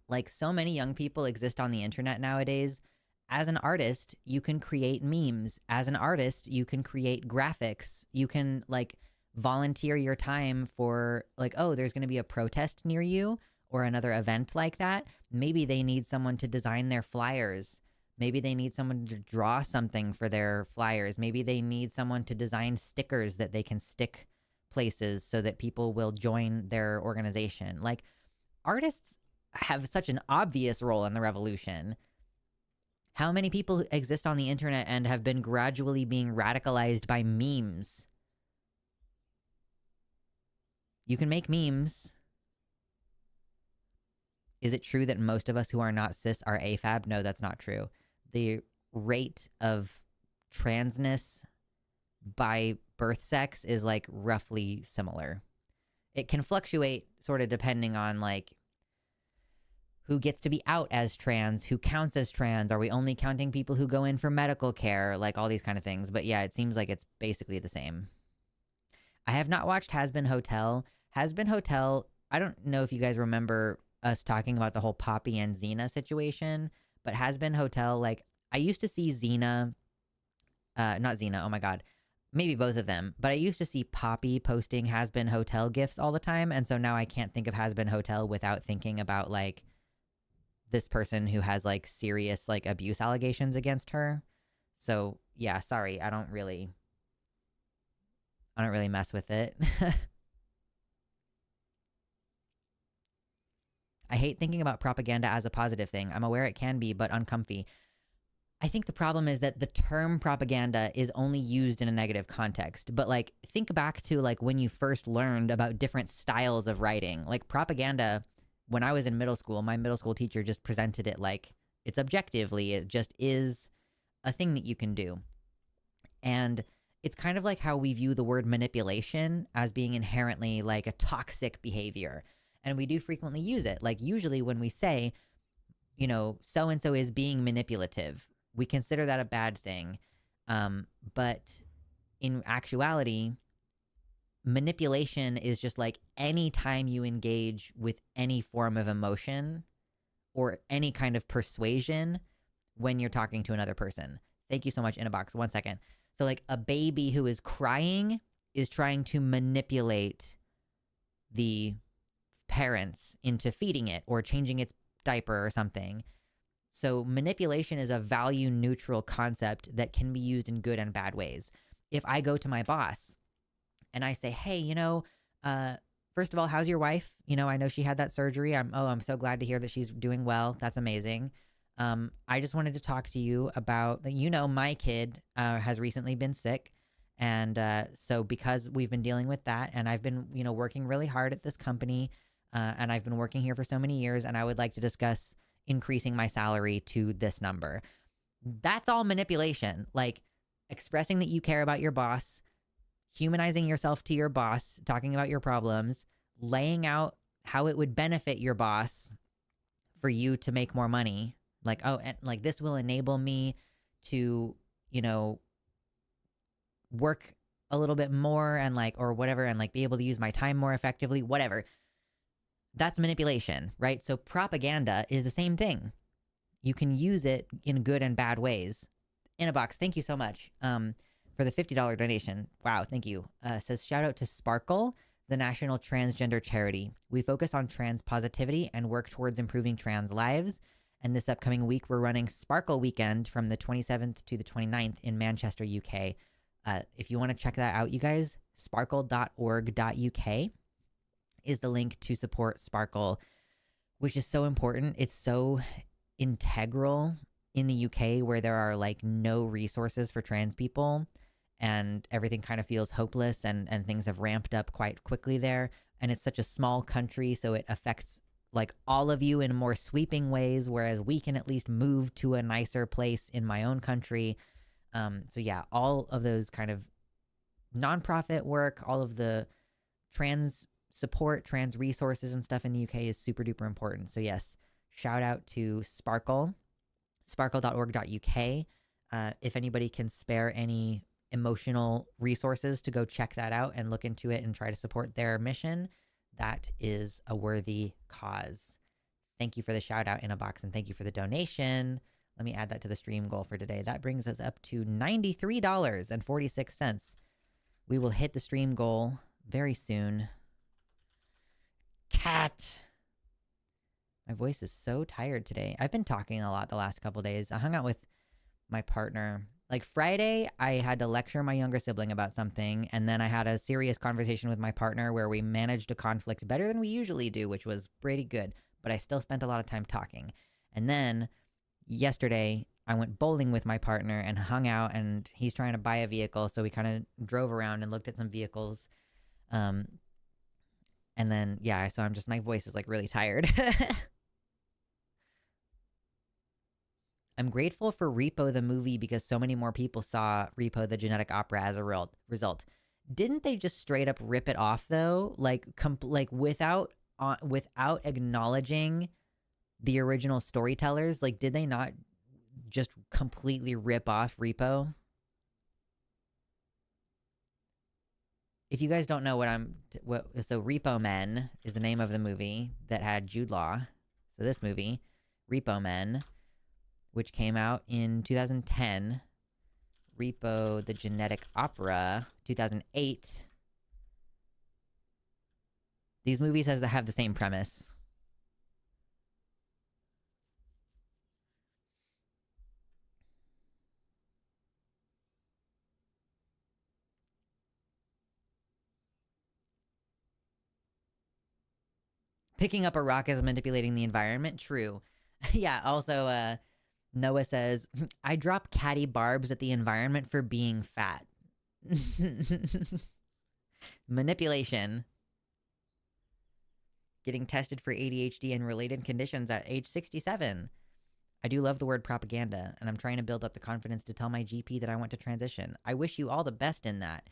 Like, so many young people exist on the internet nowadays. As an artist, you can create memes. As an artist, you can create graphics. You can, like, volunteer your time for, like, oh, there's going to be a protest near you or another event like that. Maybe they need someone to design their flyers. Maybe they need someone to draw something for their flyers. Maybe they need someone to design stickers that they can stick places so that people will join their organization. Like, artists have such an obvious role in the revolution. How many people exist on the internet and have been gradually being radicalized by memes? You can make memes. Is it true that most of us who are not cis are AFAB? No, that's not true. The rate of transness by birth sex is like roughly similar. It can fluctuate sort of depending on like who gets to be out as trans, who counts as trans, are we only counting people who go in for medical care, like all these kind of things. But yeah, it seems like it's basically the same. I have not watched Has Been Hotel. Has Been Hotel, I don't know if you guys remember us talking about the whole Poppy and Xena situation, but Has Been Hotel, like I used to see Xena, not Xena, oh my God, maybe both of them, but I used to see Poppy posting Has Been Hotel gifs all the time. And so now I can't think of Has Been Hotel without thinking about like this person who has like serious like abuse allegations against her. So yeah, sorry, I don't really mess with it. I hate thinking about propaganda as a positive thing. I'm aware it can be, but uncomfy. I think the problem is that the term propaganda is only used in a negative context. But like, think back to like when you first learned about different styles of writing. Like propaganda, when I was in middle school, my middle school teacher just presented it like it's objectively, it just is a thing that you can do. And it's kind of like how we view the word manipulation as being inherently like a toxic behavior. And we do frequently use it. Like usually when we say, you know, so-and-so is being manipulative, we consider that a bad thing. But in actuality, manipulation is just like any time you engage with any form of emotion or any kind of persuasion when you're talking to another person. Thank you so much, Inabox. 1 second. So like a baby who is crying is trying to manipulate the parents into feeding it or changing its diaper or something. So manipulation is a value neutral concept that can be used in good and bad ways. If I go to my boss and I say, hey, you know, first of all, how's your wife? You know, I know she had that surgery. I'm so glad to hear that she's doing well. That's amazing. I just wanted to talk to you about, you know, my kid has recently been sick. And so because we've been dealing with that and I've been, you know, working really hard at this company and I've been working here for so many years and I would like to discuss increasing my salary to this number. That's all manipulation. Like expressing that you care about your boss, humanizing yourself to your boss, talking about your problems, laying out how it would benefit your boss for you to make more money. Like, oh, and like this will enable me to, you know, work a little bit more and like, or whatever, and like be able to use my time more effectively, whatever. That's manipulation, right? So propaganda is the same thing. You can use it in good and bad ways. In a box, thank you so much for the $50 donation. Wow, thank you. Says, shout out to Sparkle, the National Transgender Charity. We focus on trans positivity and work towards improving trans lives. And this upcoming week, we're running Sparkle Weekend from the 27th to the 29th in Manchester, UK. If you want to check that out, you guys, sparkle.org.uk is the link to support Sparkle, which is so important. It's so integral in the UK where there are like no resources for trans people and everything kind of feels hopeless and things have ramped up quite quickly there. And it's such a small country, so it affects like all of you in more sweeping ways, whereas we can at least move to a nicer place in my own country. So yeah, all of those kind of nonprofit work, all of the trans support, trans resources and stuff in the UK is super duper important. So yes, shout out to Sparkle, sparkle.org.uk. If anybody can spare any emotional resources to go check that out and look into it and try to support their mission, that is a worthy cause. Thank you for the shout out in a box and thank you for the donation. Let me add that to the stream goal for today. That brings us up to $93.46. We will hit the stream goal very soon. Cat. My voice is so tired today. I've been talking a lot the last couple days. I hung out with my partner. Like Friday, I had to lecture my younger sibling about something, and then I had a serious conversation with my partner where we managed a conflict better than we usually do, which was pretty good, but I still spent a lot of time talking. And then yesterday, I went bowling with my partner and hung out, and he's trying to buy a vehicle, so we kind of drove around and looked at some vehicles. And then yeah, so I'm just, my voice is like really tired. I'm grateful for Repo the movie because so many more people saw Repo the Genetic Opera as a result. Didn't they just straight up rip it off though? Like without acknowledging the original storytellers? Like, did they not just completely rip off Repo? If you guys don't know so Repo Men is the name of the movie that had Jude Law. So this movie, Repo Men, which came out in 2010. Repo the Genetic Opera, 2008. These movies have the same premise. Picking up a rock is manipulating the environment. True. Yeah, also, Noah says, I drop catty barbs at the environment for being fat. Manipulation. Getting tested for ADHD and related conditions at age 67. I do love the word propaganda, and I'm trying to build up the confidence to tell my GP that I want to transition. I wish you all the best in that.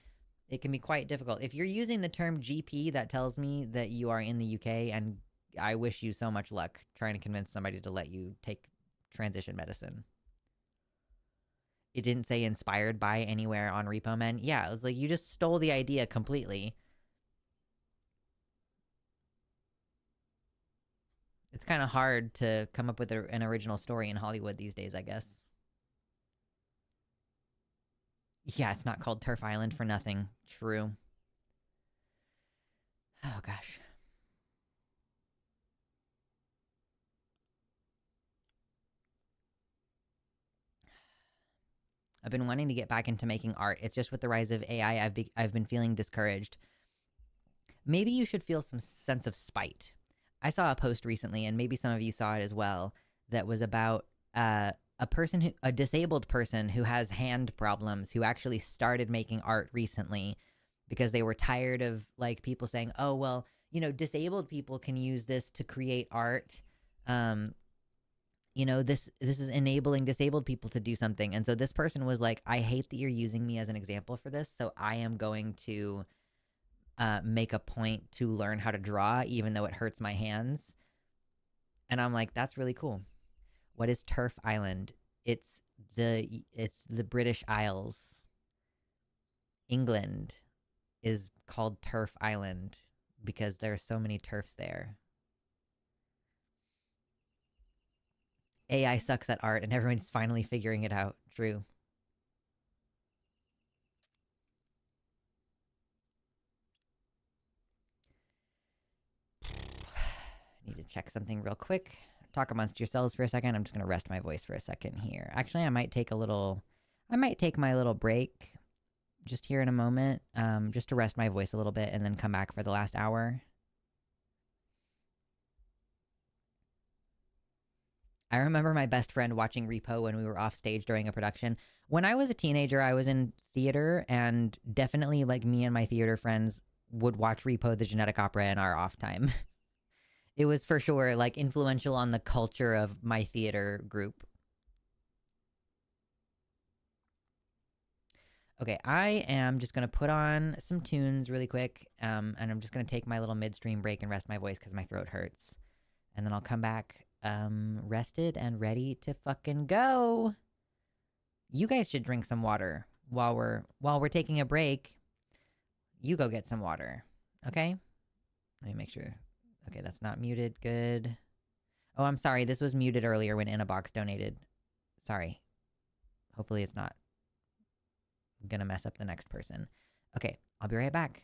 It can be quite difficult. If you're using the term GP, that tells me that you are in the UK, and I wish you so much luck trying to convince somebody to let you take transition medicine. It didn't say inspired by anywhere on Repo Men. Yeah, it was like, you just stole the idea completely. It's kind of hard to come up with an original story in Hollywood these days, I guess. Yeah, it's not called Turf Island for nothing. True. Oh, gosh. I've been wanting to get back into making art. It's just with the rise of AI, I've been feeling discouraged. Maybe you should feel some sense of spite. I saw a post recently, and maybe some of you saw it as well, that was about a disabled person who has hand problems, who actually started making art recently because they were tired of like people saying, oh, well, you know, disabled people can use this to create art. You know, this is enabling disabled people to do something. And so this person was like, I hate that you're using me as an example for this, so I am going to make a point to learn how to draw, even though it hurts my hands. And I'm like, that's really cool. What is Turf Island? It's the British Isles. England is called Turf Island because there are so many turfs there. AI sucks at art and everyone's finally figuring it out. True. Need to check something real quick. Talk amongst yourselves for a second. I'm just going to rest my voice for a second here. Actually, I might take my little break just here in a moment, just to rest my voice a little bit and then come back for the last hour. I remember my best friend watching Repo when we were off stage during a production. When I was a teenager, I was in theater, and definitely like me and my theater friends would watch Repo the Genetic Opera in our off time. It was for sure like influential on the culture of my theater group. Okay, I am just going to put on some tunes really quick, and I'm just going to take my little midstream break and rest my voice because my throat hurts. And then I'll come back rested and ready to fucking go. You guys should drink some water while we're taking a break. You go get some water, okay? Let me make sure. Okay, that's not muted. Good. Oh, I'm sorry. This was muted earlier when Inabox donated. Sorry. Hopefully it's not gonna mess up the next person. Okay, I'll be right back.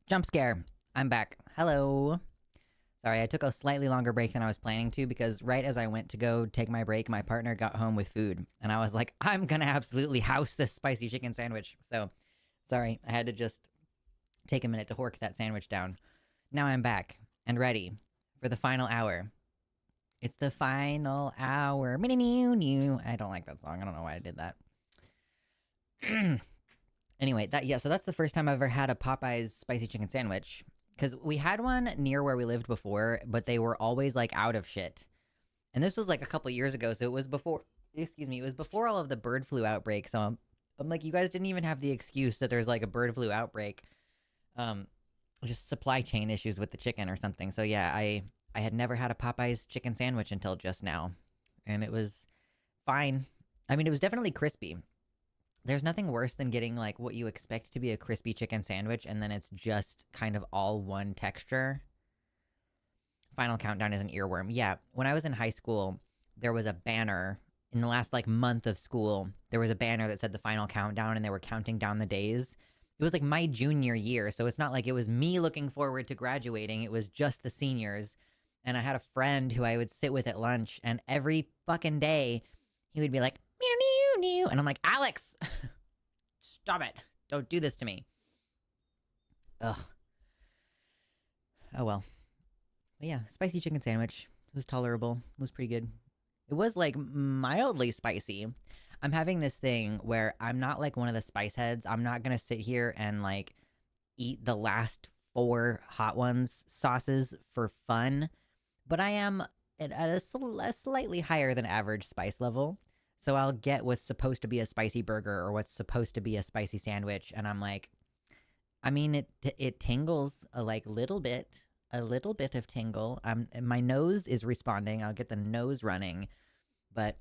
Jump scare. I'm back. Hello. Sorry, I took a slightly longer break than I was planning to because right as I went to go take my break, my partner got home with food. And I was like, I'm gonna absolutely house this spicy chicken sandwich. So, sorry, I had to just take a minute to hork that sandwich down. Now I'm back and ready for the final hour. It's the final hour. I don't like that song. I don't know why I did that. Anyway, so that's the first time I've ever had a Popeyes spicy chicken sandwich. Because we had one near where we lived before, but they were always like out of shit. And this was like a couple years ago, so it was before, it was before all of the bird flu outbreak. So I'm like, you guys didn't even have the excuse that there's like a bird flu outbreak. Just supply chain issues with the chicken or something. So yeah, I had never had a Popeyes chicken sandwich until just now. And it was fine. I mean, it was definitely crispy. There's nothing worse than getting like what you expect to be a crispy chicken sandwich and then it's just kind of all one texture. Final Countdown is an earworm. Yeah, when I was in high school, there was a banner in the last like month of school. There was a banner that said the Final Countdown and they were counting down the days. It was like my junior year, so it's not like it was me looking forward to graduating. It was just the seniors. And I had a friend who I would sit with at lunch and every fucking day he would be like, and I'm like, Alex, stop it. Don't do this to me. Ugh. Oh, well. But yeah, spicy chicken sandwich. It was tolerable. It was pretty good. It was like mildly spicy. I'm having this thing where I'm not like one of the spice heads. I'm not going to sit here and like eat the last 4 hot ones sauces for fun. But I am at a slightly higher than average spice level. So I'll get what's supposed to be a spicy burger or what's supposed to be a spicy sandwich, and I'm like, I mean, it tingles a like little bit of tingle. My nose is responding. I'll get the nose running, but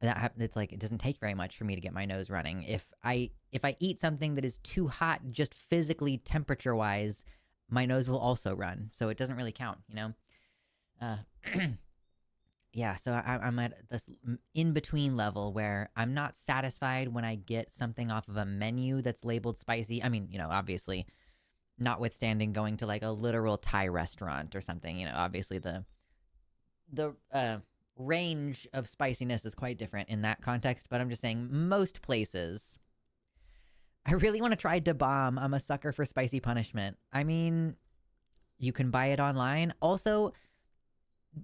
it's like it doesn't take very much for me to get my nose running. If I eat something that is too hot, just physically temperature wise, my nose will also run. So it doesn't really count, you know. Yeah, so I'm at this in-between level where I'm not satisfied when I get something off of a menu that's labeled spicy. I mean, you know, obviously, notwithstanding going to like a literal Thai restaurant or something, you know, obviously the range of spiciness is quite different in that context, but I'm just saying most places. I really want to try Da Bomb. I'm a sucker for spicy punishment. I mean, you can buy it online. Also,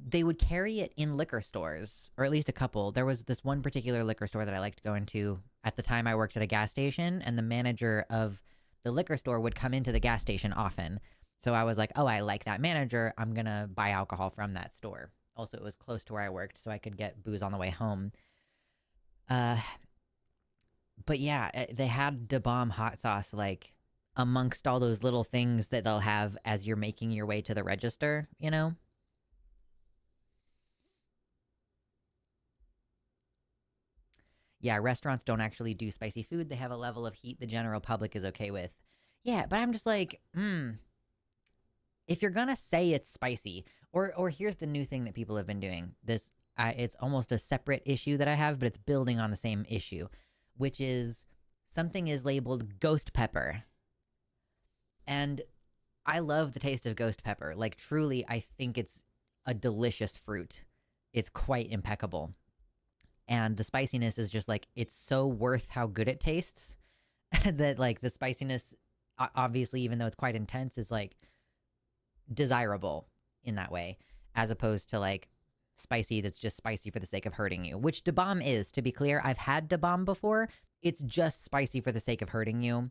they would carry it in liquor stores, or at least a couple. There was this one particular liquor store that I liked going to. At the time, I worked at a gas station, and the manager of the liquor store would come into the gas station often. So I was like, oh, I like that manager. I'm going to buy alcohol from that store. Also, it was close to where I worked, so I could get booze on the way home. But yeah, they had Da Bomb hot sauce, like, amongst all those little things that they'll have as you're making your way to the register, you know? Yeah, restaurants don't actually do spicy food. They have a level of heat the general public is okay with. Yeah, but I'm just like, if you're gonna say it's spicy, or here's the new thing that people have been doing. This, it's almost a separate issue that I have, but it's building on the same issue, which is something is labeled ghost pepper. And I love the taste of ghost pepper. Like, truly, I think it's a delicious fruit. It's quite impeccable. And the spiciness is just like, it's so worth how good it tastes that like the spiciness, obviously, even though it's quite intense, is like desirable in that way, as opposed to like spicy that's just spicy for the sake of hurting you, which Da Bomb is, to be clear. I've had Da Bomb before. It's just spicy for the sake of hurting you.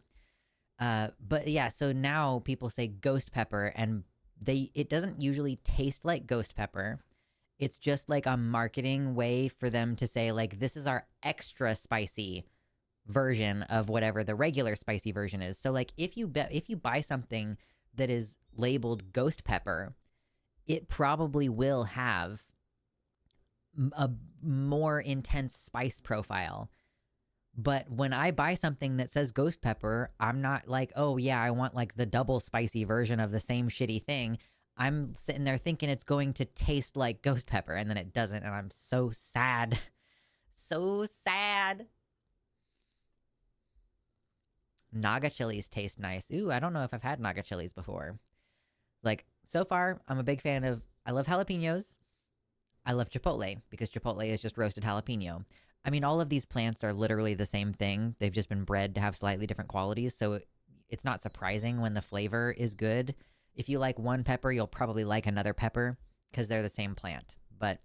But yeah, so now people say ghost pepper, and it doesn't usually taste like ghost pepper. It's just like a marketing way for them to say, like, this is our extra spicy version of whatever the regular spicy version is. So, like, if you buy something that is labeled ghost pepper, it probably will have a more intense spice profile. But when I buy something that says ghost pepper, I'm not like, oh, yeah, I want, like, the double spicy version of the same shitty thing. I'm sitting there thinking it's going to taste like ghost pepper, and then it doesn't, and I'm so sad. So sad. Naga chilies taste nice. Ooh, I don't know if I've had naga chilies before. Like, so far, I'm a big fan of, I love jalapenos. I love chipotle because chipotle is just roasted jalapeno. I mean, all of these plants are literally the same thing. They've just been bred to have slightly different qualities. So it's not surprising when the flavor is good. If you like one pepper, you'll probably like another pepper because they're the same plant. But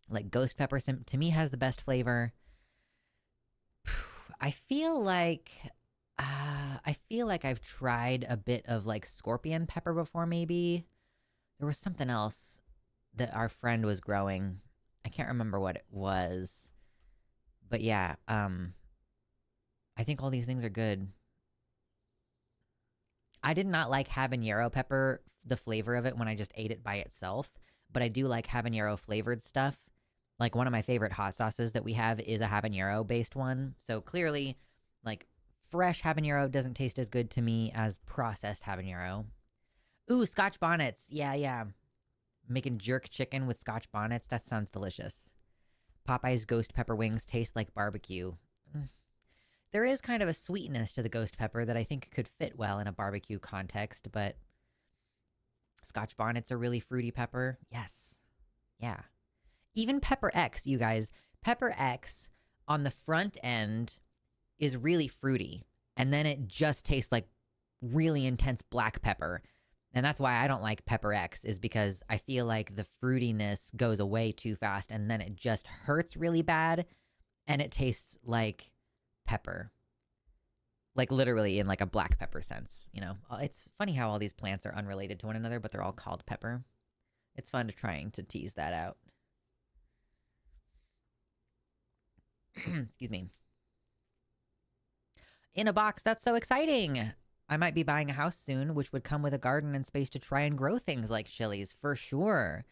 like ghost pepper to me has the best flavor. I feel like I've tried a bit of like scorpion pepper before. Maybe there was something else that our friend was growing. I can't remember what it was, but yeah, I think all these things are good. I did not like habanero pepper, the flavor of it when I just ate it by itself, but I do like habanero flavored stuff. Like one of my favorite hot sauces that we have is a habanero based one. So clearly, like fresh habanero doesn't taste as good to me as processed habanero. Ooh, Scotch bonnets. Yeah, yeah. Making jerk chicken with Scotch bonnets. That sounds delicious. Popeye's ghost pepper wings taste like barbecue. There is kind of a sweetness to the ghost pepper that I think could fit well in a barbecue context, but Scotch bonnet's a really fruity pepper. Yes. Yeah. Even Pepper X, you guys. Pepper X on the front end is really fruity, and then it just tastes like really intense black pepper. And that's why I don't like Pepper X, is because I feel like the fruitiness goes away too fast, and then it just hurts really bad, and it tastes like pepper. Like literally in like a black pepper sense, you know? It's funny how all these plants are unrelated to one another, but they're all called pepper. It's fun trying to tease that out. Excuse me. In a box, that's so exciting. I might be buying a house soon, which would come with a garden and space to try and grow things like chilies, for sure.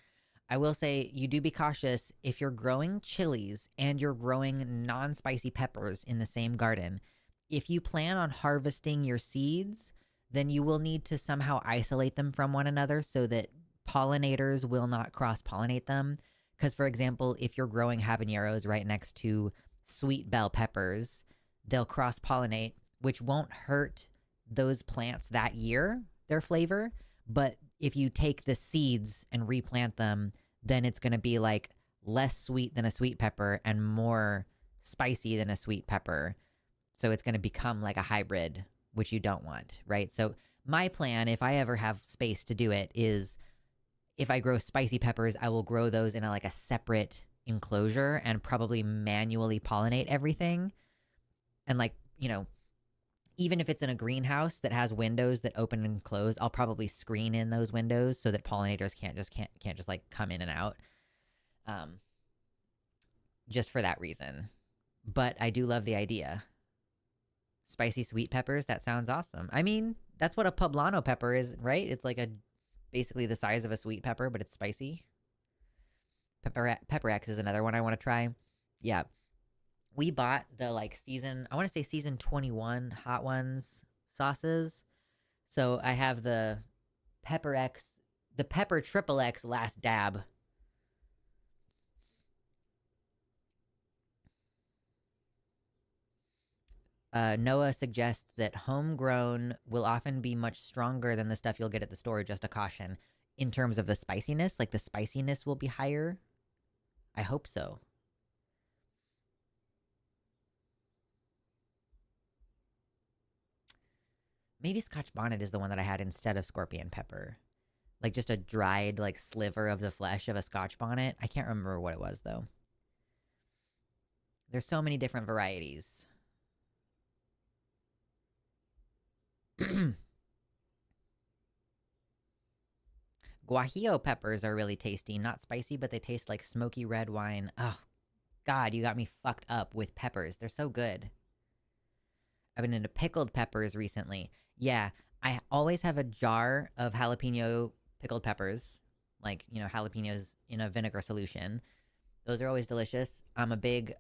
I will say, you do be cautious if you're growing chilies and you're growing non-spicy peppers in the same garden. If you plan on harvesting your seeds, then you will need to somehow isolate them from one another so that pollinators will not cross-pollinate them. Because, for example, if you're growing habaneros right next to sweet bell peppers, they'll cross-pollinate, which won't hurt those plants that year, their flavor. But if you take the seeds and replant them, then it's going to be like less sweet than a sweet pepper and more spicy than a sweet pepper. So it's going to become like a hybrid, which you don't want, right? So my plan, if I ever have space to do it, is if I grow spicy peppers, I will grow those in like a separate enclosure and probably manually pollinate everything. And like, you know, even if it's in a greenhouse that has windows that open and close, I'll probably screen in those windows so that pollinators can't just like come in and out. Just for that reason. But I do love the idea. Spicy sweet peppers, that sounds awesome. I mean, that's what a poblano pepper is, right? It's like basically the size of a sweet pepper, but it's spicy. Pepper X is another one I want to try. Yeah. We bought the like I want to say season 21 Hot Ones sauces. So I have the Pepper X, the Pepper Triple X Last Dab. Noah suggests that homegrown will often be much stronger than the stuff you'll get at the store. Just a caution. In terms of the spiciness, like the spiciness will be higher. I hope so. Maybe Scotch bonnet is the one that I had instead of scorpion pepper. Like just a dried like sliver of the flesh of a Scotch bonnet. I can't remember what it was though. There's so many different varieties. Guajillo peppers are really tasty. Not spicy, but they taste like smoky red wine. Oh, God, you got me fucked up with peppers. They're so good. I've been into pickled peppers recently. Yeah, I always have a jar of jalapeno pickled peppers. Like, you know, jalapenos in a vinegar solution. Those are always delicious. I'm a big...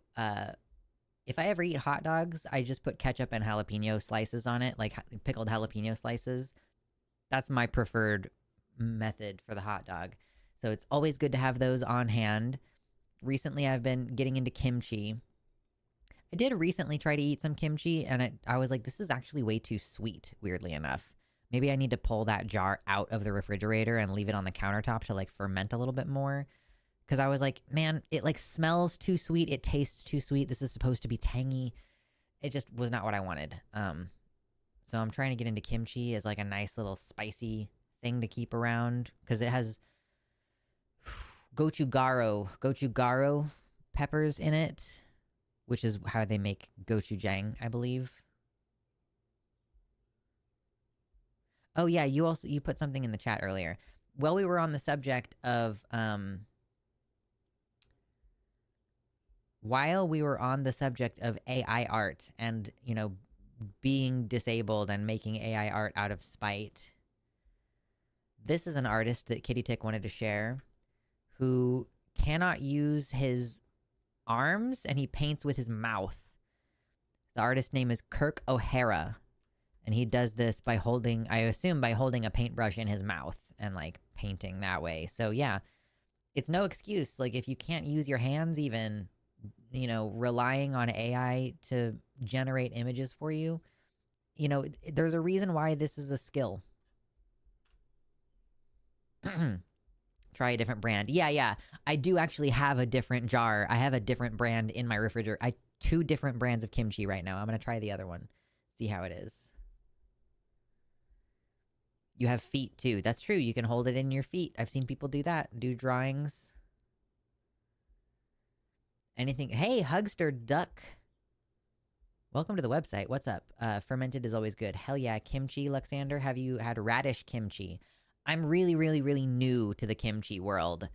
if I ever eat hot dogs, I just put ketchup and jalapeno slices on it, like pickled jalapeno slices. That's my preferred method for the hot dog. So it's always good to have those on hand. Recently, I've been getting into kimchi. I did recently try to eat some kimchi, and I was like, this is actually way too sweet, weirdly enough. Maybe I need to pull that jar out of the refrigerator and leave it on the countertop to like ferment a little bit more. Because I was like, man, it like smells too sweet. It tastes too sweet. This is supposed to be tangy. It just was not what I wanted. So I'm trying to get into kimchi as like a nice little spicy thing to keep around. Because it has gochujang peppers in it, which is how they make gochujang, I believe. Oh yeah, you put something in the chat earlier. Well, we were on the subject of while we were on the subject of AI art and, you know, being disabled and making AI art out of spite, this is an artist that Kitty Tick wanted to share who cannot use his arms and he paints with his mouth. The artist's name is Kirk O'Hara, and he does this by holding, I assume, by holding a paintbrush in his mouth and like painting that way. So yeah, it's no excuse. Like if you can't use your hands even, you know, relying on AI to generate images for you, you know, there's a reason why this is a skill. Try a different brand. Yeah. I do actually have a different jar. I have a different brand in my refrigerator. 2 different brands of kimchi right now. I'm going to try the other one. See how it is. You have feet too. That's true. You can hold it in your feet. I've seen people do that. Do drawings. Anything. Hey, Hugster Duck. Welcome to the website. What's up? Fermented is always good. Hell yeah. Kimchi, Luxander. Have you had radish kimchi? I'm really, really, really new to the kimchi world.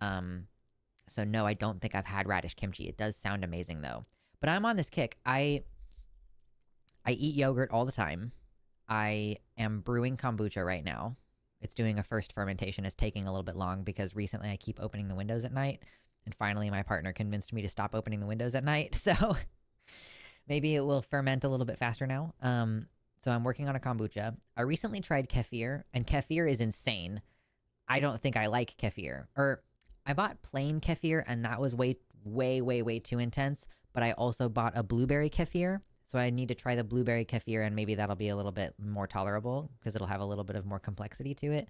So no, I don't think I've had radish kimchi. It does sound amazing though. But I'm on this kick. I eat yogurt all the time. I am brewing kombucha right now. It's doing a first fermentation. It's taking a little bit long because recently I keep opening the windows at night. And finally my partner convinced me to stop opening the windows at night. So maybe it will ferment a little bit faster now. So I'm working on a kombucha. I recently tried kefir, and kefir is insane. I don't think I like kefir. Or I bought plain kefir, and that was way too intense. But I also bought a blueberry kefir. So I need to try the blueberry kefir, and maybe that'll be a little bit more tolerable because it'll have a little bit of more complexity to it.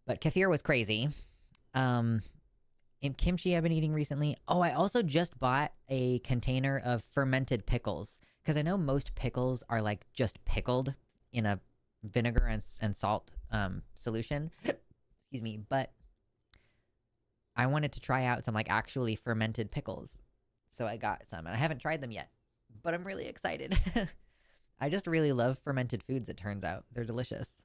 But kefir was crazy. In kimchi I've been eating recently. Oh, I also just bought a container of fermented pickles because I know most pickles are like just pickled in a vinegar and salt solution. Excuse me. But I wanted to try out some like actually fermented pickles. So I got some, and I haven't tried them yet, but I'm really excited. I just really love fermented foods, it turns out. They're delicious.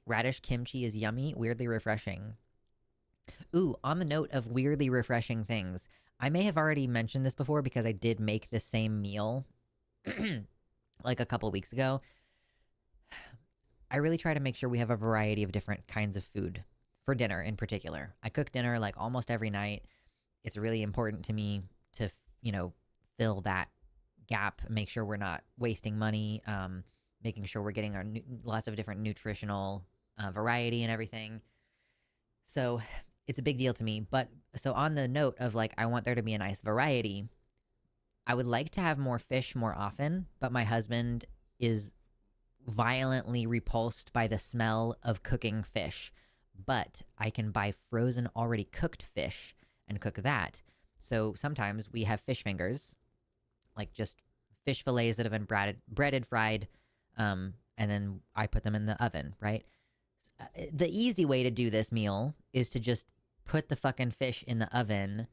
Radish kimchi is yummy, weirdly refreshing. Ooh, on the note of weirdly refreshing things, I may have already mentioned this before because I did make the same meal like a couple weeks ago. I really try to make sure we have a variety of different kinds of food for dinner in particular. I cook dinner like almost every night. It's really important to me to, you know, fill that gap, make sure we're not wasting money, making sure we're getting our lots of different nutritional variety and everything. So it's a big deal to me. But so on the note of like, I want there to be a nice variety, I would like to have more fish more often, but my husband is violently repulsed by the smell of cooking fish. But I can buy frozen already cooked fish and cook that. So sometimes we have fish fingers, like just fish fillets that have been breaded, fried, and then I put them in the oven, right? The easy way to do this meal is to just put the fucking fish in the oven,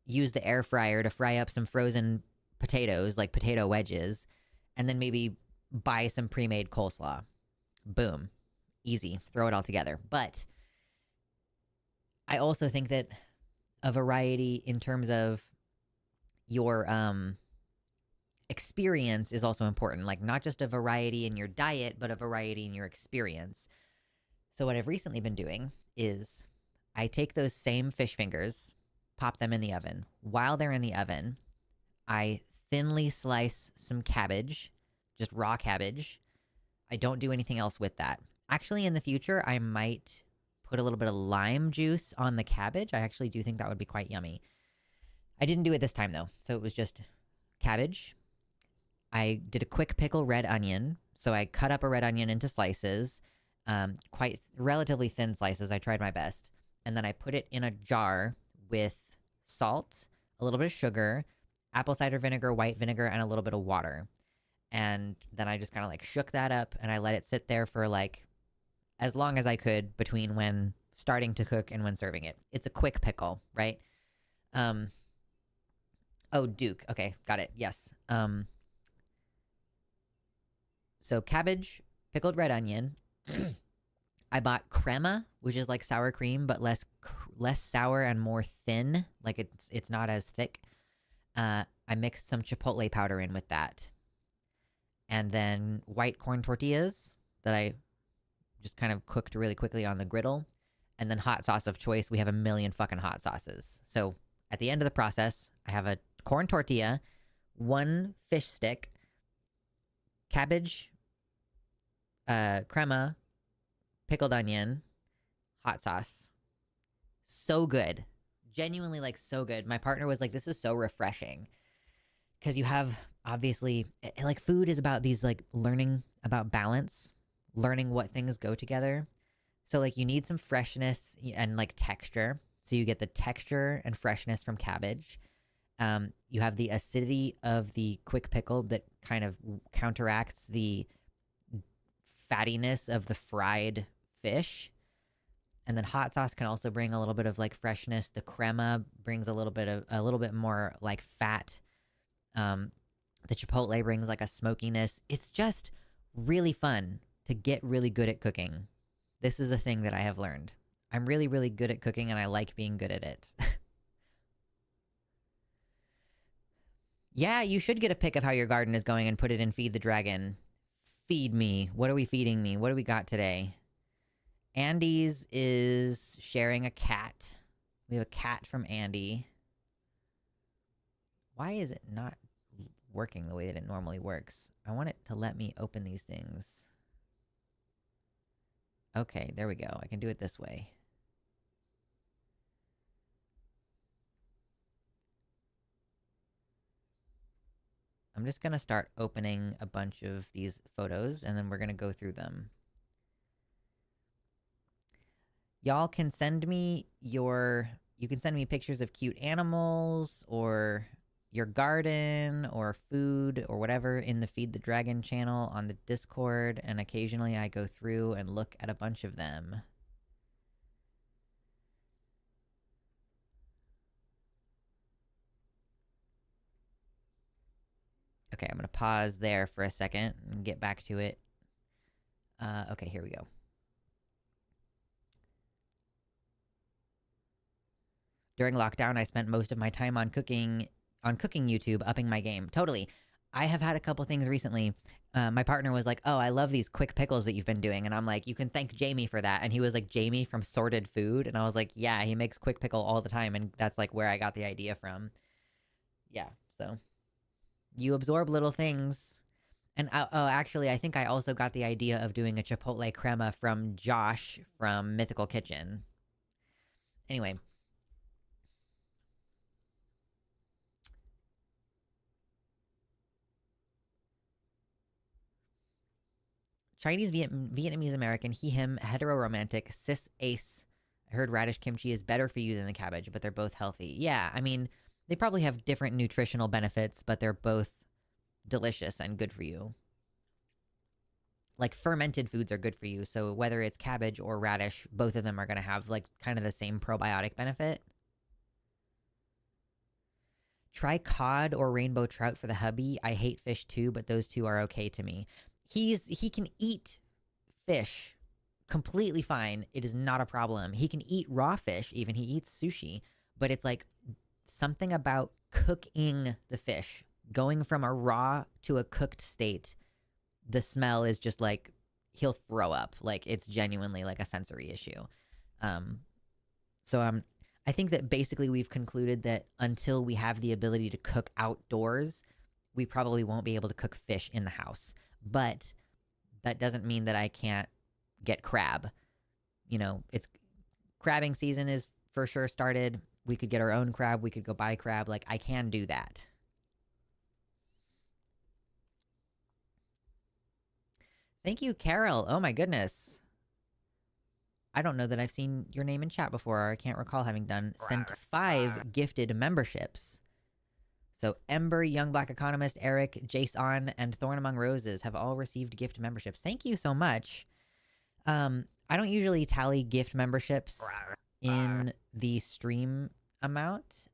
use the air fryer to fry up some frozen potatoes, like potato wedges, and then maybe buy some pre-made coleslaw. Boom. Easy. Throw it all together. But I also think that a variety in terms of your experience is also important. Like not just a variety in your diet, but a variety in your experience. So what I've recently been doing is I take those same fish fingers, pop them in the oven. While they're in the oven, I thinly slice some cabbage, just raw cabbage. I don't do anything else with that. Actually, in the future, I might put a little bit of lime juice on the cabbage. I actually do think that would be quite yummy. I didn't do it this time though. So it was just cabbage. I did a quick pickle red onion. So I cut up a red onion into slices, quite relatively thin slices. I tried my best. And then I put it in a jar with salt, a little bit of sugar, apple cider vinegar, white vinegar, and a little bit of water. And then I just kind of like shook that up and I let it sit there for like as long as I could between when starting to cook and when serving it. It's a quick pickle, right? Oh, Duke. Okay, got it. Yes. So cabbage, pickled red onion. I bought crema, which is like sour cream, but less sour and more thin. Like it's not as thick. I mixed some chipotle powder in with that. And then white corn tortillas that I just kind of cooked really quickly on the griddle. And then hot sauce of choice. We have a million fucking hot sauces. So at the end of the process, I have a corn tortilla, one fish stick, cabbage, crema, pickled onion, hot sauce. So good. Genuinely, like, so good. My partner was like, this is so refreshing. Because you have, obviously, like, food is about these, like, learning about balance, learning what things go together. So, like, you need some freshness and, like, texture. So you get the texture and freshness from cabbage. You have the acidity of the quick pickle that kind of counteracts the fattiness of the fried fish. And then hot sauce can also bring a little bit of like freshness. The crema brings a little bit more like fat. The chipotle brings like a smokiness. It's just really fun to get really good at cooking. This is a thing that I have learned. I'm really, really good at cooking and I like being good at it. Yeah, you should get a pic of how your garden is going and put it in Feed the Dragon. Feed me. What are we feeding me? What do we got today? Andy's is sharing a cat. We have a cat from Andy. Why is it not working the way that it normally works? I want it to let me open these things. Okay, there we go. I can do it this way. I'm just going to start opening a bunch of these photos, and then we're going to go through them. Y'all can send me you can send me pictures of cute animals, or your garden, or food, or whatever in the Feed the Dragon channel on the Discord, and occasionally I go through and look at a bunch of them. Okay, I'm going to pause there for a second and get back to it. Okay, here we go. During lockdown, I spent most of my time on cooking YouTube, upping my game. Totally. I have had a couple things recently. My partner was like, oh, I love these quick pickles that you've been doing. And I'm like, you can thank Jamie for that. And he was like, Jamie from Sorted Food. And I was like, yeah, he makes quick pickle all the time. And that's like where I got the idea from. Yeah, so you absorb little things. And actually, I think I also got the idea of doing a chipotle crema from Josh from Mythical Kitchen. Anyway. Chinese, Vietnamese American, he, him, hetero-romantic, cis ace. I heard radish kimchi is better for you than the cabbage, but they're both healthy. Yeah, I mean, they probably have different nutritional benefits, but they're both delicious and good for you. Like, fermented foods are good for you, so whether it's cabbage or radish, both of them are going to have, like, kind of the same probiotic benefit. Try cod or rainbow trout for the hubby. I hate fish too, but those two are okay to me. He can eat fish completely fine. It is not a problem. He can eat raw fish, even. He eats sushi, but it's like something about cooking the fish, going from a raw to a cooked state. The smell is just like, he'll throw up. Like, it's genuinely like a sensory issue. So I think that basically we've concluded that until we have the ability to cook outdoors, we probably won't be able to cook fish in the house. But that doesn't mean that I can't get crab. You know, it's crabbing season is for sure started. We could get our own crab. We could go buy crab. Like, I can do that. Thank you, Carol. Oh my goodness. I don't know that I've seen your name in chat before, or I can't recall having done. Sent 5 gifted memberships. So Ember, Young Black Economist, Eric, Jason, and Thorn Among Roses have all received gift memberships. Thank you so much. I don't usually tally gift memberships in the stream amount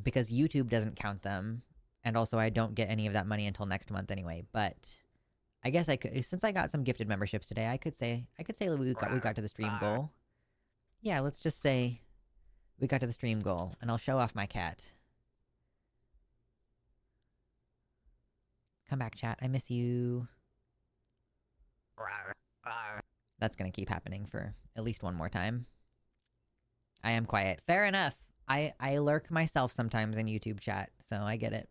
because YouTube doesn't count them. And also I don't get any of that money until next month anyway. But I guess I could, since I got some gifted memberships today, I could say we got to the stream goal. Yeah, let's just say we got to the stream goal, and I'll show off my cat. Come back, chat. I miss you. That's gonna keep happening for at least one more time. I am quiet. Fair enough. I lurk myself sometimes in YouTube chat, so I get it.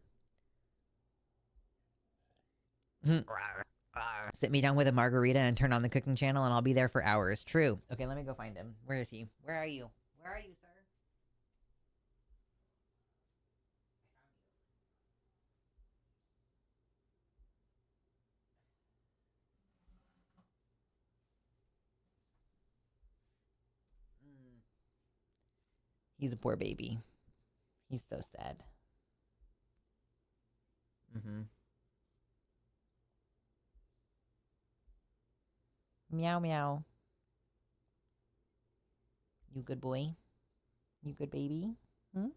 Sit me down with a margarita and turn on the cooking channel, and I'll be there for hours. True. Okay, let me go find him. Where is he? Where are you? Where are you, sir? He's a poor baby. He's so sad. Meow meow. You good boy? You good baby? Hmm?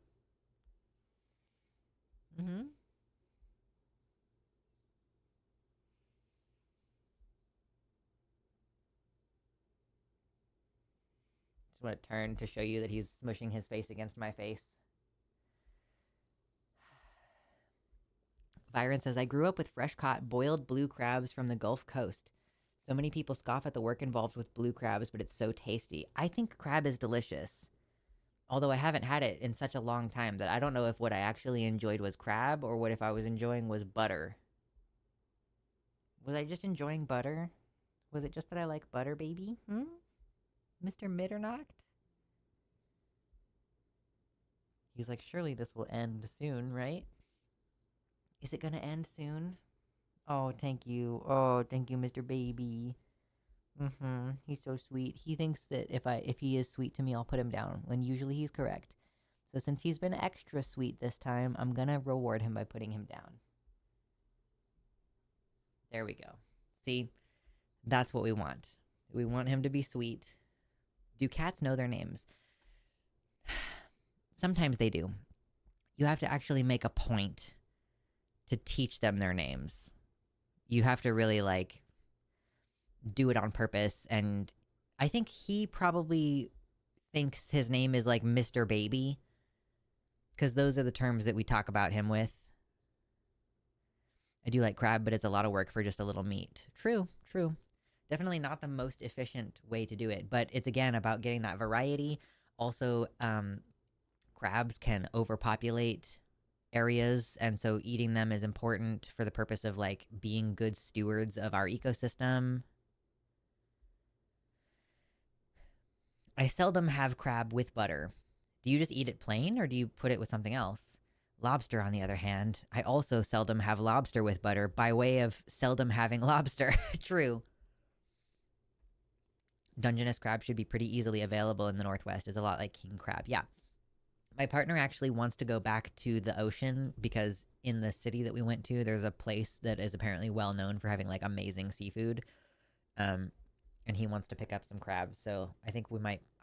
Just want to turn to show you that he's smushing his face against my face. Byron says, I grew up with fresh caught boiled blue crabs from the Gulf Coast. So many people scoff at the work involved with blue crabs, but it's so tasty. I think crab is delicious. Although I haven't had it in such a long time that I don't know if what I actually enjoyed was crab or what if I was enjoying was butter. Was I just enjoying butter? Was it just that I like butter, baby? Mr. Mitternacht? He's like, surely this will end soon, right? Is it gonna end soon? Oh, thank you. Oh, thank you, Mr. Baby. He's so sweet. He thinks that if he is sweet to me, I'll put him down, when usually he's correct. So since he's been extra sweet this time, I'm gonna reward him by putting him down. There we go. See? That's what we want. We want him to be sweet. Do cats know their names? Sometimes they do. You have to actually make a point to teach them their names. You have to really, like, do it on purpose. And I think he probably thinks his name is, like, Mr. Baby, because those are the terms that we talk about him with. I do like crab, but it's a lot of work for just a little meat. True. Definitely not the most efficient way to do it, but it's, again, about getting that variety. Also, crabs can overpopulate areas, and so eating them is important for the purpose of, like, being good stewards of our ecosystem. I seldom have crab with butter. Do you just eat it plain, or do you put it with something else? Lobster, on the other hand, I also seldom have lobster with butter by way of seldom having lobster. True. Dungeness crab should be pretty easily available in the Northwest. Is a lot like king crab. Yeah. My partner actually wants to go back to the ocean because in the city that we went to, there's a place that is apparently well known for having, like, amazing seafood. And he wants to pick up some crabs. So I think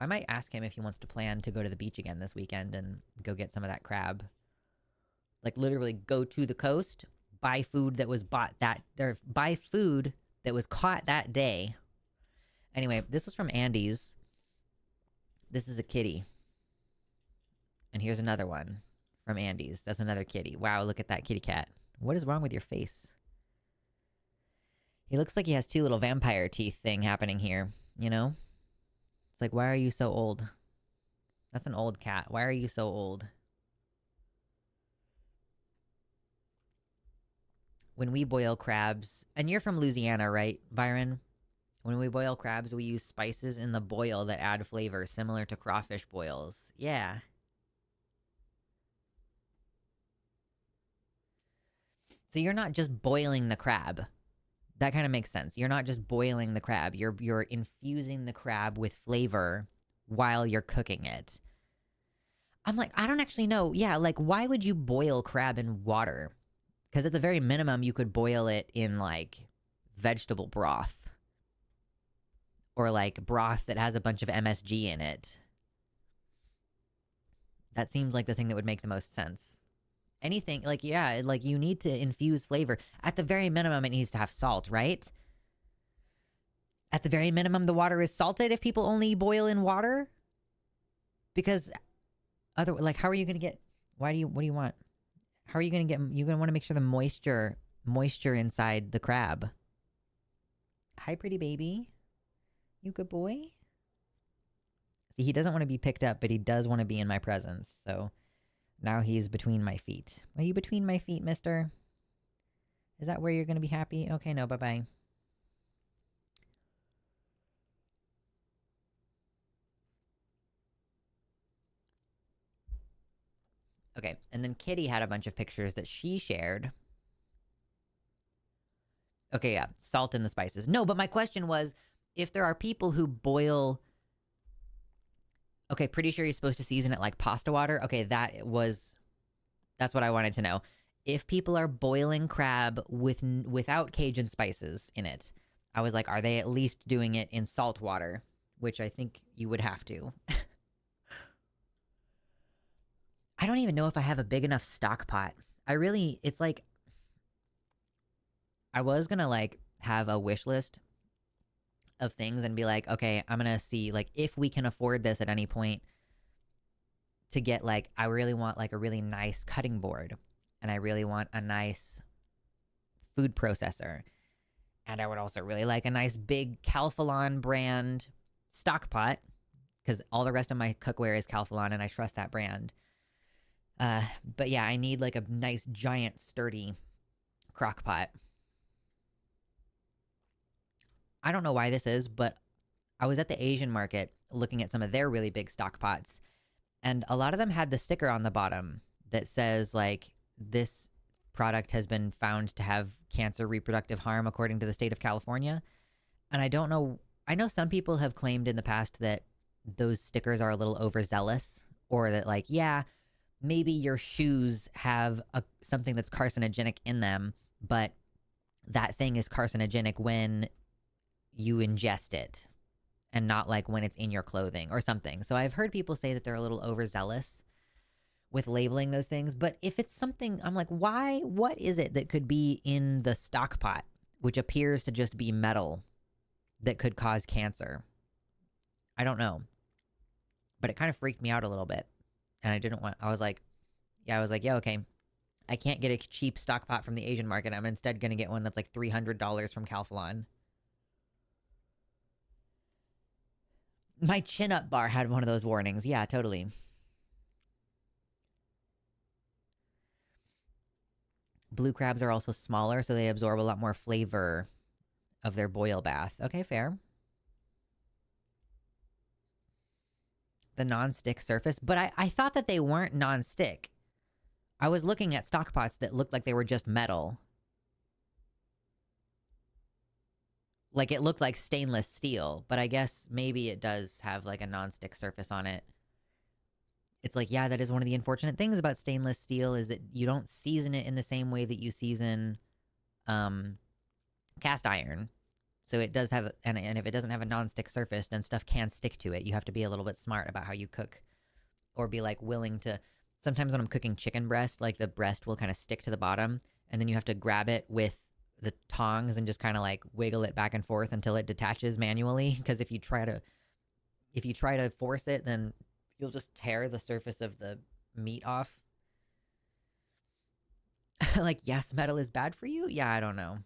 I might ask him if he wants to plan to go to the beach again this weekend and go get some of that crab. Like, literally go to the coast, buy food that was buy food that was caught that day. Anyway, this was from Andy's. This is a kitty. And here's another one from Andy's. That's another kitty. Wow, look at that kitty cat. What is wrong with your face? He looks like he has 2 little vampire teeth thing happening here, you know? It's like, why are you so old? That's an old cat. Why are you so old? When we boil crabs, and you're from Louisiana, right, Byron? When we boil crabs, we use spices in the boil that add flavor, similar to crawfish boils. Yeah. So you're not just boiling the crab. That kind of makes sense. You're not just boiling the crab. You're infusing the crab with flavor while you're cooking it. I'm like, I don't actually know. Yeah, like why would you boil crab in water? Because at the very minimum, you could boil it in like vegetable broth or like broth that has a bunch of MSG in it. That seems like the thing that would make the most sense. Anything, like, yeah, like you need to infuse flavor. At the very minimum, it needs to have salt, right? At the very minimum, the water is salted if people only boil in water? Because like, how are you going to get, what do you want? How are you going to get, you're going to want to make sure the moisture inside the crab. Hi, pretty baby. You good boy? See, he doesn't want to be picked up, but he does want to be in my presence, so now he's between my feet. Are you between my feet, mister? Is that where you're going to be happy? Okay, no, bye-bye. Okay, and then Kitty had a bunch of pictures that she shared. Okay, yeah, salt in the spices. No, but my question was, if there are people who boil... Okay, pretty sure you're supposed to season it like pasta water. Okay, that's what I wanted to know. If people are boiling crab without Cajun spices in it, I was like, are they at least doing it in salt water? Which I think you would have to. I don't even know if I have a big enough stock pot. It's like, I was gonna like have a wish list of things and be like, okay, I'm gonna see like if we can afford this at any point to get like, I really want like a really nice cutting board and I really want a nice food processor. And I would also really like a nice big Calphalon brand stock pot because all the rest of my cookware is Calphalon and I trust that brand. But yeah, I need like a nice giant sturdy crock pot. I don't know why this is, but I was at the Asian market looking at some of their really big stock pots, and a lot of them had the sticker on the bottom that says, like, this product has been found to have cancer reproductive harm according to the state of California. And I don't know, I know some people have claimed in the past that those stickers are a little overzealous, or that, like, yeah, maybe your shoes have something that's carcinogenic in them, but that thing is carcinogenic when you ingest it and not like when it's in your clothing or something. So I've heard people say that they're a little overzealous with labeling those things. But if it's something, I'm like, why? What is it that could be in the stock pot, which appears to just be metal, that could cause cancer? I don't know. But it kind of freaked me out a little bit. And I was like, yeah, okay. I can't get a cheap stock pot from the Asian market. I'm instead going to get one that's like $300 from Calphalon. My chin-up bar had one of those warnings. Yeah, totally. Blue crabs are also smaller, so they absorb a lot more flavor of their boil bath. Okay, fair. The non-stick surface. But I thought that they weren't non-stick. I was looking at stock pots that looked like they were just metal. Like, it looked like stainless steel, but I guess maybe it does have, like, a non-stick surface on it. It's like, yeah, that is one of the unfortunate things about stainless steel, is that you don't season it in the same way that you season cast iron. So it does have, and if it doesn't have a non-stick surface, then stuff can stick to it. You have to be a little bit smart about how you cook, or be, like, willing to... Sometimes when I'm cooking chicken breast, like, the breast will kind of stick to the bottom, and then you have to grab it with the tongs and just kind of like wiggle it back and forth until it detaches manually, because if you try to force it, then you'll just tear the surface of the meat off. Like, yes, metal is bad for you? Yeah, I don't know.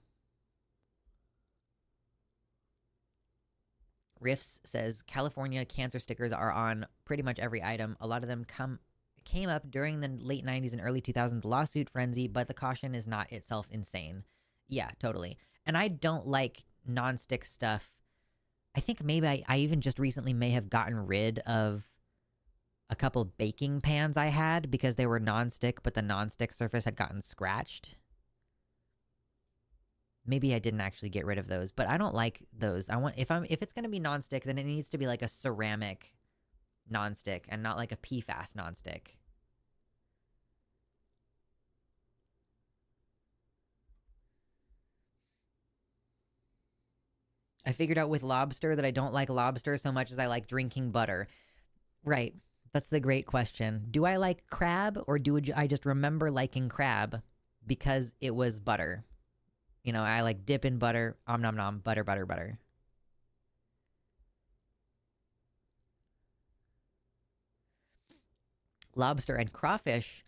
Riffs says California cancer stickers are on pretty much every item. A lot of them came up during the late 90s and early 2000s lawsuit frenzy, but the caution is not itself insane. Yeah, totally. And I don't like nonstick stuff. I think maybe I even just recently may have gotten rid of a couple baking pans I had because they were nonstick, but the nonstick surface had gotten scratched. Maybe I didn't actually get rid of those, but I don't like those. I want if it's gonna be nonstick, then it needs to be like a ceramic nonstick and not like a PFAS nonstick. I figured out with lobster that I don't like lobster so much as I like drinking butter. Right. That's the great question. Do I like crab, or do I just remember liking crab because it was butter? You know, I like dip in butter, om nom nom, butter, butter, butter. Lobster and crawfish.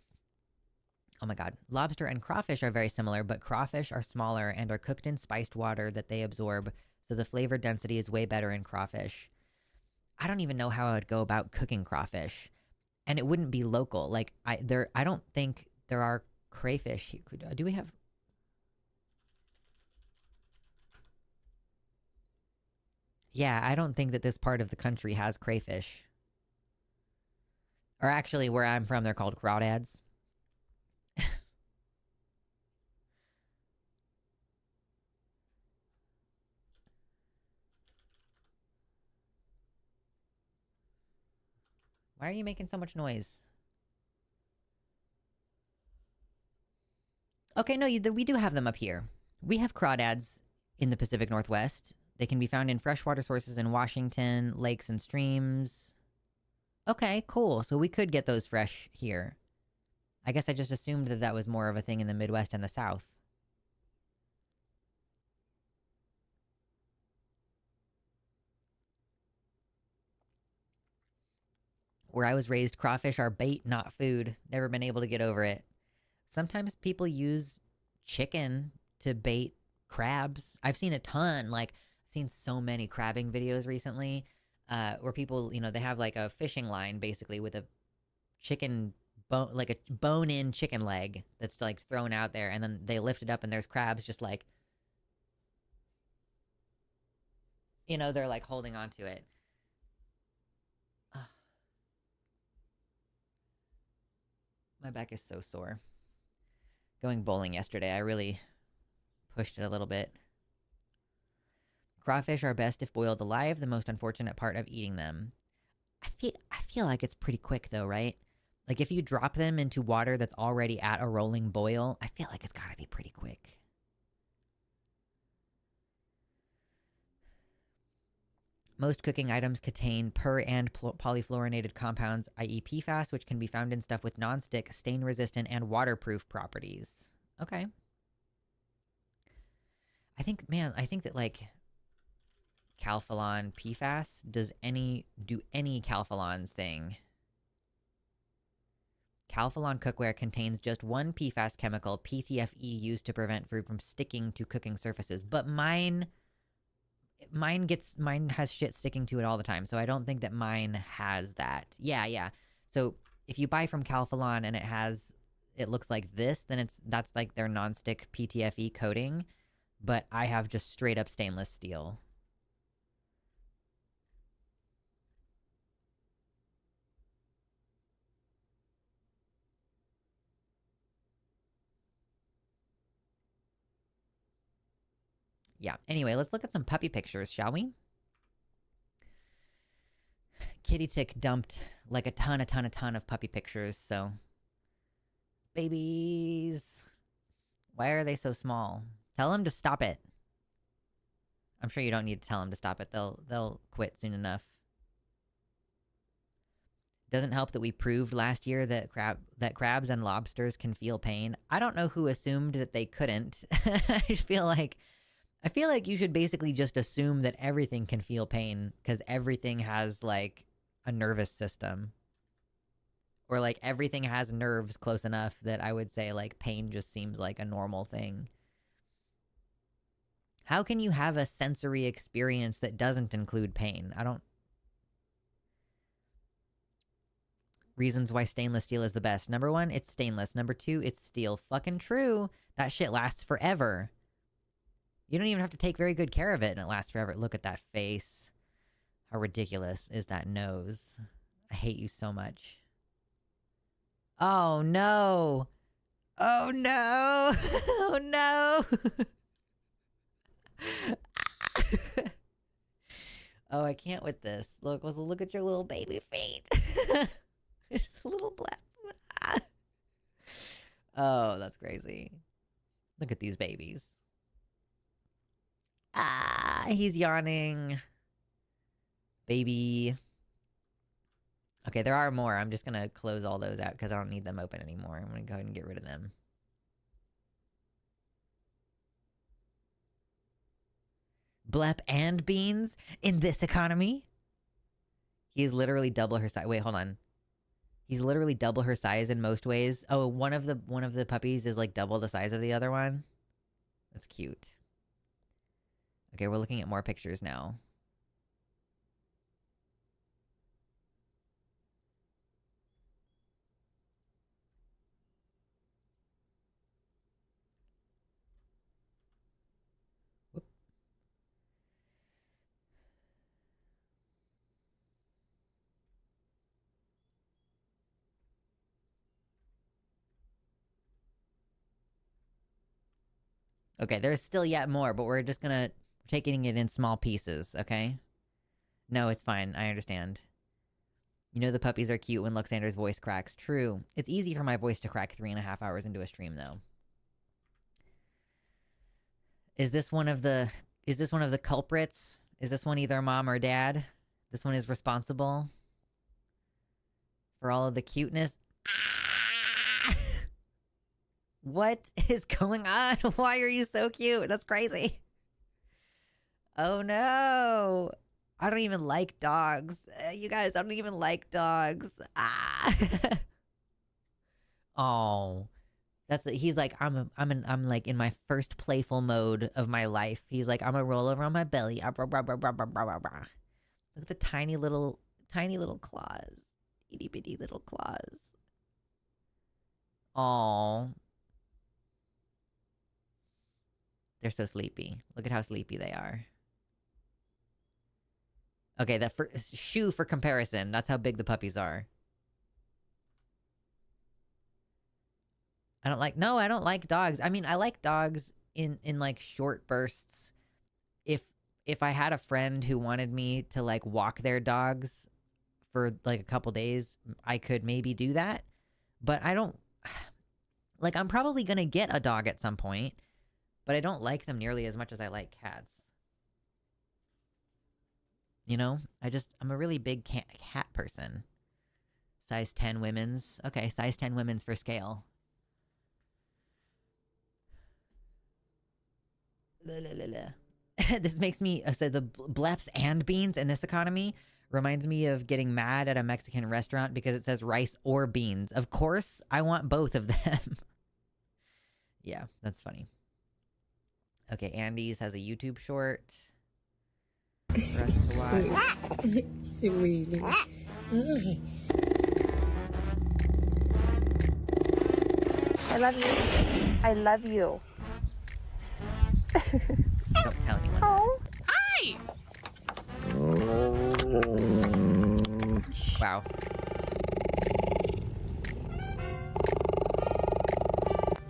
Oh my god. Lobster and crawfish are very similar, but crawfish are smaller and are cooked in spiced water that they absorb, so the flavor density is way better in crawfish. I don't even know how I would go about cooking crawfish. And it wouldn't be local. Like I don't think there are crayfish. Do we have Yeah, I don't think that this part of the country has crayfish. Or actually, where I'm from, they're called crawdads. Why are you making so much noise? Okay, no, we do have them up here. We have crawdads in the Pacific Northwest. They can be found in freshwater sources in Washington, lakes and streams. Okay, cool. So we could get those fresh here. I guess I just assumed that that was more of a thing in the Midwest and the South. Where I was raised, crawfish are bait, not food. Never been able to get over it. Sometimes people use chicken to bait crabs. I've seen a ton. Like, I've seen so many crabbing videos recently, where people, they have like a fishing line basically with a chicken bone, like a bone-in chicken leg that's like thrown out there, and then they lift it up and there's crabs just like, they're like holding on to it. Ugh, my back is so sore. Going bowling yesterday, I really pushed it a little bit. Crawfish are best if boiled alive, the most unfortunate part of eating them. I feel like it's pretty quick though, right? Like if you drop them into water that's already at a rolling boil, I feel like it's got to be pretty quick. Most cooking items contain per and polyfluorinated compounds, i.e. PFAS, which can be found in stuff with nonstick, stain-resistant, and waterproof properties. Okay. I think that like Calphalon PFAS do any Calphalon's thing. Calphalon cookware contains just one PFAS chemical, PTFE, used to prevent food from sticking to cooking surfaces. But mine has shit sticking to it all the time, so I don't think that mine has that. Yeah. So if you buy from Calphalon and it looks like this, then that's like their nonstick PTFE coating, but I have just straight up stainless steel. Yeah. Anyway, let's look at some puppy pictures, shall we? Kitty Tick dumped like a ton of puppy pictures, so. Babies. Why are they so small? Tell them to stop it. I'm sure you don't need to tell them to stop it. They'll quit soon enough. Doesn't help that we proved last year that crabs and lobsters can feel pain. I don't know who assumed that they couldn't. I feel like you should basically just assume that everything can feel pain because everything has like a nervous system. Or like everything has nerves close enough that I would say like pain just seems like a normal thing. How can you have a sensory experience that doesn't include pain? Reasons why stainless steel is the best. Number 1, it's stainless. Number 2, it's steel. Fucking true. That shit lasts forever. You don't even have to take very good care of it and it lasts forever. Look at that face. How ridiculous is that nose? I hate you so much. Oh no. Oh no. Oh no. Oh, I can't with this. Look at your little baby feet. It's a little black. Oh, that's crazy. Look at these babies. He's yawning. Baby. Okay, there are more. I'm just going to close all those out because I don't need them open anymore. I'm going to go ahead and get rid of them. Blep and beans in this economy? He's literally double her size. Wait, hold on. He's literally double her size in most ways. Oh, one of the puppies is like double the size of the other one. That's cute. Okay, we're looking at more pictures now. Whoop. Okay, there's still yet more, but we're just gonna taking it in small pieces, okay? No, it's fine. I understand. You know the puppies are cute when Luxander's voice cracks. True. It's easy for my voice to crack 3.5 hours into a stream, though. Is this one of the culprits? Is this one either mom or dad? This one is responsible for all of the cuteness. What is going on? Why are you so cute? That's crazy. Oh no. I don't even like dogs. You guys, I don't even like dogs. Oh. He's like, I'm like in my first playful mode of my life. He's like, I'm gonna roll over on my belly. Look at the tiny little claws. Itty bitty little claws. Oh. They're so sleepy. Look at how sleepy they are. Okay, that shoe for comparison. That's how big the puppies are. I don't like dogs. I mean, I like dogs in like short bursts. If I had a friend who wanted me to like walk their dogs for like a couple days, I could maybe do that. But I don't like I'm probably going to get a dog at some point, but I don't like them nearly as much as I like cats. You know? I'm a really big cat person. Size 10 women's. Okay, size 10 women's for scale. This makes me so the bleps and beans in this economy reminds me of getting mad at a Mexican restaurant because it says rice or beans. Of course, I want both of them. Yeah, that's funny. Okay, Andy's has a YouTube short for us to watch. I love you. I love you. Don't tell anyone. Oh. Hi! Wow.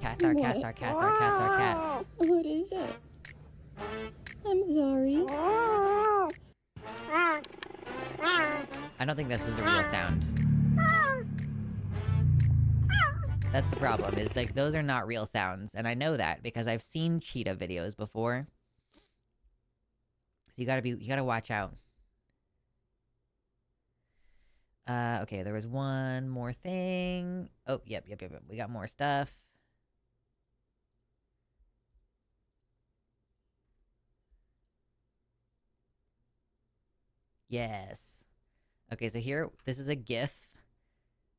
Cats are cats are cats are cats are cats. What is it? I'm sorry. I don't think this is a real sound. That's the problem, is like those are not real sounds, and I know that because I've seen cheetah videos before. So you gotta watch out. Okay, there was one more thing. Oh, yep. We got more stuff. Yes. Okay, so here, this is a GIF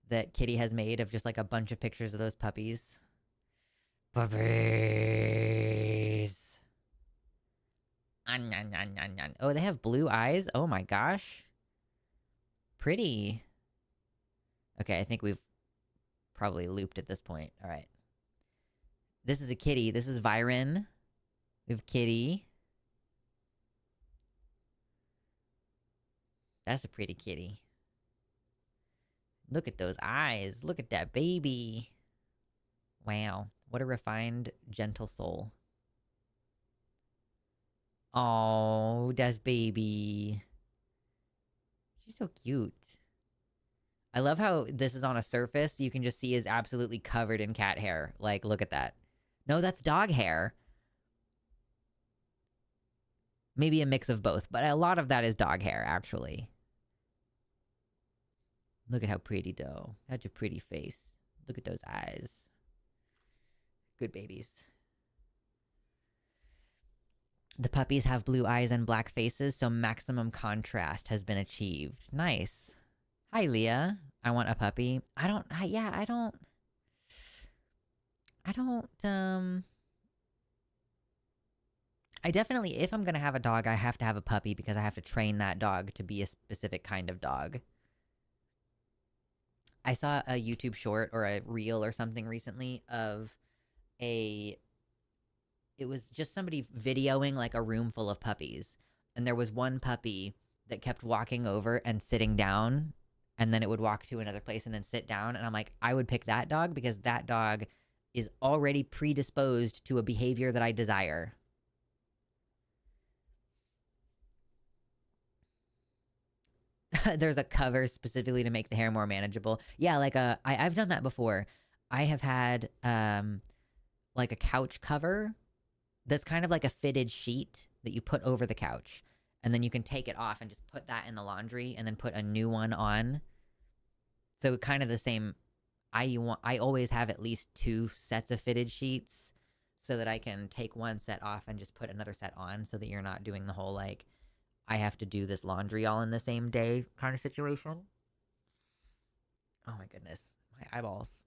that Kitty has made of just like a bunch of pictures of those puppies. Puppies. Oh, they have blue eyes? Oh my gosh. Pretty. Okay, I think we've probably looped at this point. All right. This is a kitty. This is Viren. We have Kitty. That's a pretty kitty. Look at those eyes. Look at that baby. Wow. What a refined, gentle soul. Oh, das baby. She's so cute. I love how this is on a surface you can just see is absolutely covered in cat hair. Like, look at that. No, that's dog hair. Maybe a mix of both, but a lot of that is dog hair, actually. Look at how pretty, though. Such a pretty face. Look at those eyes. Good babies. The puppies have blue eyes and black faces, so maximum contrast has been achieved. Nice. Hi, Leah. I want a puppy. I definitely, if I'm going to have a dog, I have to have a puppy because I have to train that dog to be a specific kind of dog. I saw a YouTube short or a reel or something recently of it was just somebody videoing like a room full of puppies. And there was one puppy that kept walking over and sitting down, and then it would walk to another place and then sit down. And I'm like, I would pick that dog because that dog is already predisposed to a behavior that I desire. There's a cover specifically to make the hair more manageable. Yeah, like I've done that before. I have had like a couch cover that's kind of like a fitted sheet that you put over the couch, and then you can take it off and just put that in the laundry and then put a new one on. So kind of the same. I always have at least 2 sets of fitted sheets so that I can take one set off and just put another set on, so that you're not doing the whole like I have to do this laundry all in the same day kind of situation. Oh my goodness. My eyeballs.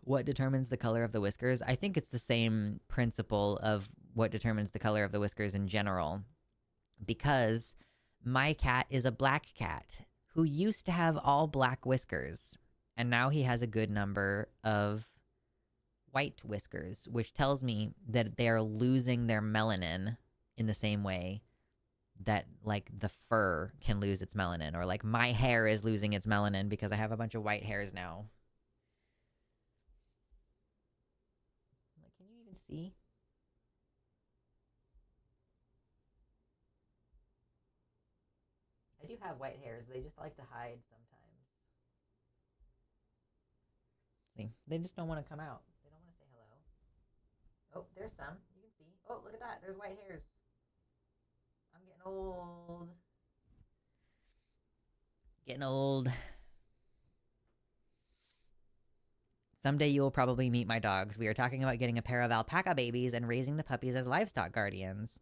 What determines the color of the whiskers? I think it's the same principle of what determines the color of the whiskers in general. Because my cat is a black cat who used to have all black whiskers. And now he has a good number of white whiskers, which tells me that they are losing their melanin in the same way that like the fur can lose its melanin, or like my hair is losing its melanin because I have a bunch of white hairs now. Like, can you even see? I do have white hairs. They just like to hide sometimes. See, they just don't want to come out. Oh, there's some. You can see. Oh, look at that. There's white hairs. I'm getting old. Getting old. Someday you will probably meet my dogs. We are talking about getting a pair of alpaca babies and raising the puppies as livestock guardians,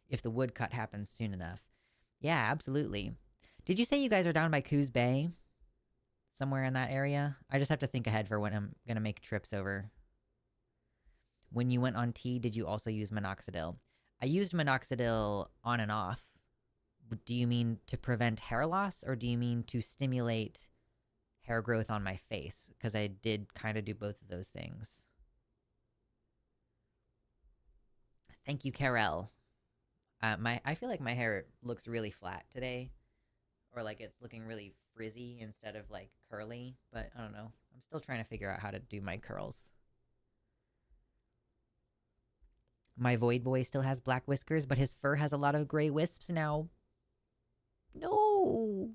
if the woodcut happens soon enough. Yeah, absolutely. Did you say you guys are down by Coos Bay? Somewhere in that area? I just have to think ahead for when I'm going to make trips over. When you went on tea, did you also use minoxidil? I used minoxidil on and off. Do you mean to prevent hair loss, or do you mean to stimulate hair growth on my face? Because I did kind of do both of those things. Thank you, Karel. I feel like my hair looks really flat today, or like it's looking really frizzy instead of like curly, but I don't know. I'm still trying to figure out how to do my curls. My Void Boy still has black whiskers, but his fur has a lot of gray wisps now. No!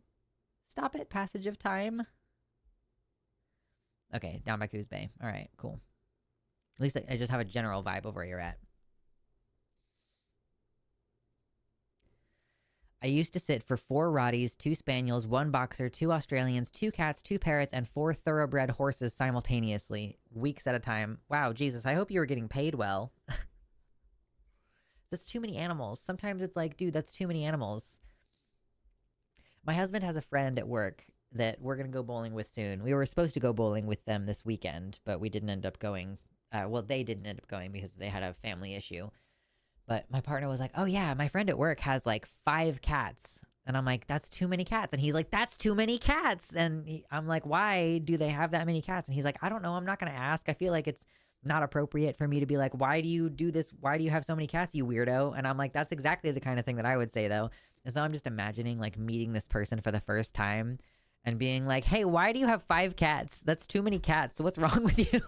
Stop it, passage of time. Okay, down by Coos Bay. All right, cool. At least I just have a general vibe of where you're at. I used to sit for 4 Rotties, 2 Spaniels, 1 Boxer, 2 Australians, 2 cats, 2 parrots, and 4 thoroughbred horses simultaneously, weeks at a time. Wow, Jesus, I hope you were getting paid well. That's too many animals. Sometimes it's like, dude, that's too many animals. My husband has a friend at work that we're going to go bowling with soon. We were supposed to go bowling with them this weekend, but we didn't end up going. Well, they didn't end up going because they had a family issue. But my partner was like, oh yeah, my friend at work has like 5 cats. And I'm like, that's too many cats. And he's like, that's too many cats. And I'm like, why do they have that many cats? And he's like, I don't know. I'm not going to ask. I feel like it's not appropriate for me to be like, why do you do this? Why do you have so many cats, you weirdo? And I'm like, that's exactly the kind of thing that I would say, though. And so I'm just imagining like meeting this person for the first time and being like, hey, why do you have 5 cats? That's too many cats. What's wrong with you?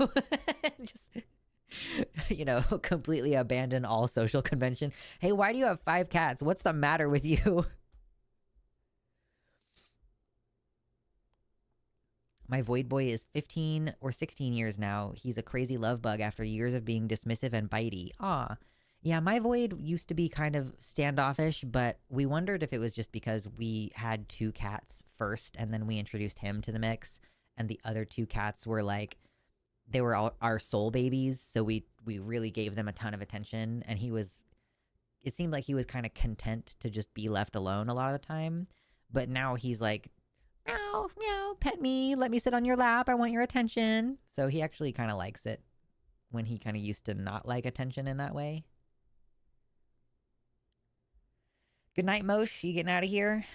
just completely abandon all social convention. Hey, why do you have 5 cats? What's the matter with you? My void boy is 15 or 16 years now. He's a crazy love bug after years of being dismissive and bitey. Aw. Yeah, my void used to be kind of standoffish, but we wondered if it was just because we had 2 cats first and then we introduced him to the mix, and the other 2 cats were like, they were all our soul babies, so we really gave them a ton of attention, and it seemed like he was kind of content to just be left alone a lot of the time. But now he's like, meow, meow, pet me, let me sit on your lap, I want your attention. So he actually kind of likes it when he kind of used to not like attention in that way. Good night, Mosh. You getting out of here?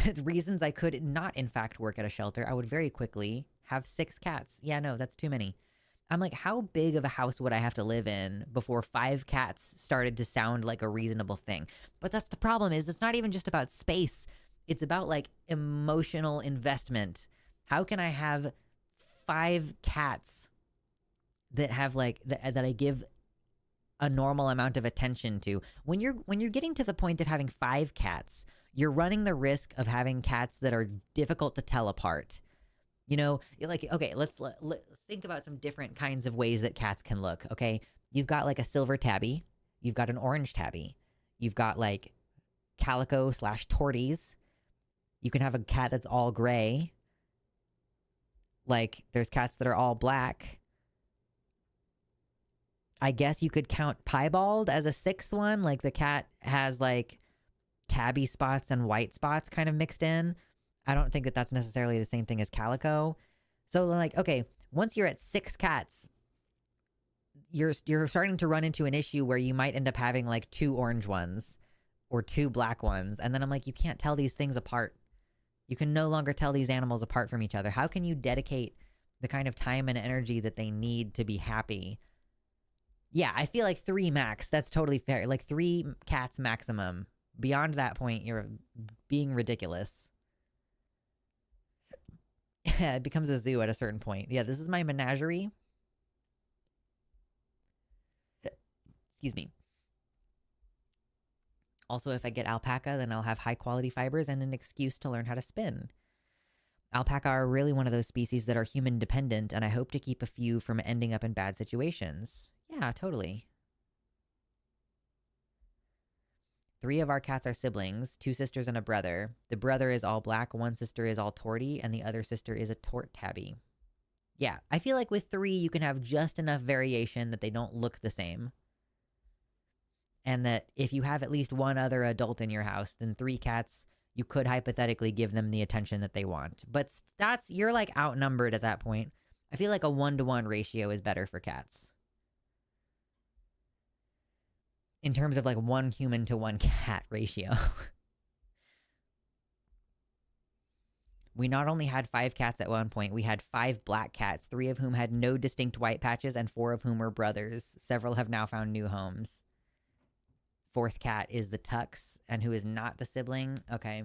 The reasons I could not, in fact, work at a shelter, I would very quickly have 6 cats. Yeah, no, that's too many. I'm like, how big of a house would I have to live in before 5 cats started to sound like a reasonable thing? But that's the problem, is it's not even just about space. It's about like emotional investment. How can I have 5 cats that have like that I give a normal amount of attention to? When you're getting to the point of having 5 cats, you're running the risk of having cats that are difficult to tell apart. Like, okay, let's think about some different kinds of ways that cats can look. Okay, you've got like a silver tabby, you've got an orange tabby, you've got like calico/torties. You can have a cat that's all gray. Like, there's cats that are all black. I guess you could count piebald as a 6th one. Like, the cat has like tabby spots and white spots kind of mixed in. I don't think that that's necessarily the same thing as calico. So like, okay, once you're at 6 cats, you're starting to run into an issue where you might end up having like 2 orange ones or 2 black ones. And then I'm like, you can't tell these things apart. You can no longer tell these animals apart from each other. How can you dedicate the kind of time and energy that they need to be happy? Yeah, I feel like 3 max. That's totally fair. Like 3 cats maximum. Beyond that point, you're being ridiculous. Yeah, it becomes a zoo at a certain point. Yeah, this is my menagerie. Excuse me. Also, if I get alpaca, then I'll have high quality fibers and an excuse to learn how to spin. Alpaca are really one of those species that are human dependent, and I hope to keep a few from ending up in bad situations. Yeah, totally. 3 of our cats are siblings, 2 sisters and a brother. The brother is all black, 1 sister is all torty, and the other sister is a tort tabby. Yeah, I feel like with 3, you can have just enough variation that they don't look the same. And that if you have at least 1 other adult in your house, then 3 cats, you could hypothetically give them the attention that they want. But you're like outnumbered at that point. I feel like a 1-to-1 ratio is better for cats. In terms of like 1 human to 1 cat ratio. We not only had 5 cats at one point, we had 5 black cats, 3 of whom had no distinct white patches and 4 of whom were brothers. Several have now found new homes. 4th cat is the Tux, and who is not the sibling. Okay.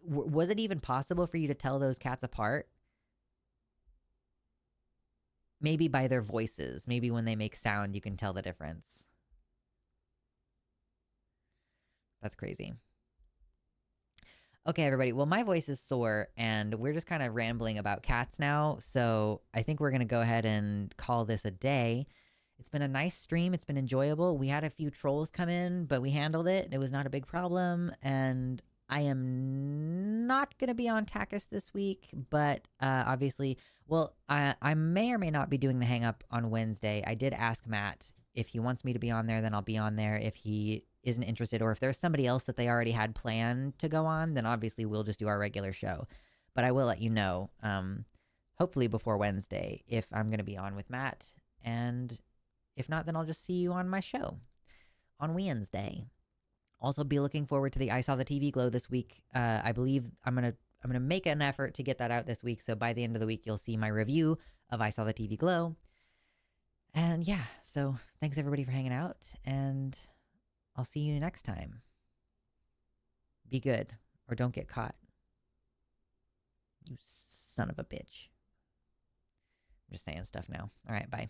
Was it even possible for you to tell those cats apart? Maybe by their voices. Maybe when they make sound, you can tell the difference. That's crazy. Okay, everybody. Well, my voice is sore, and we're just kind of rambling about cats now. So I think we're going to go ahead and call this a day. It's been a nice stream. It's been enjoyable. We had a few trolls come in, but we handled it. It was not a big problem. And I am not going to be on Takis this week, but obviously, well, I may or may not be doing the hang up on Wednesday. I did ask Matt if he wants me to be on there, then I'll be on there. If he isn't interested, or if there's somebody else that they already had planned to go on, then obviously we'll just do our regular show. But I will let you know, hopefully before Wednesday, if I'm going to be on with Matt. And if not, then I'll just see you on my show on Wednesday. Also, be looking forward to the I Saw the TV Glow this week. I believe I'm gonna make an effort to get that out this week. So by the end of the week, you'll see my review of I Saw the TV Glow. And yeah, so thanks everybody for hanging out, and I'll see you next time. Be good, or don't get caught. You son of a bitch. just saying stuff now. All right, bye.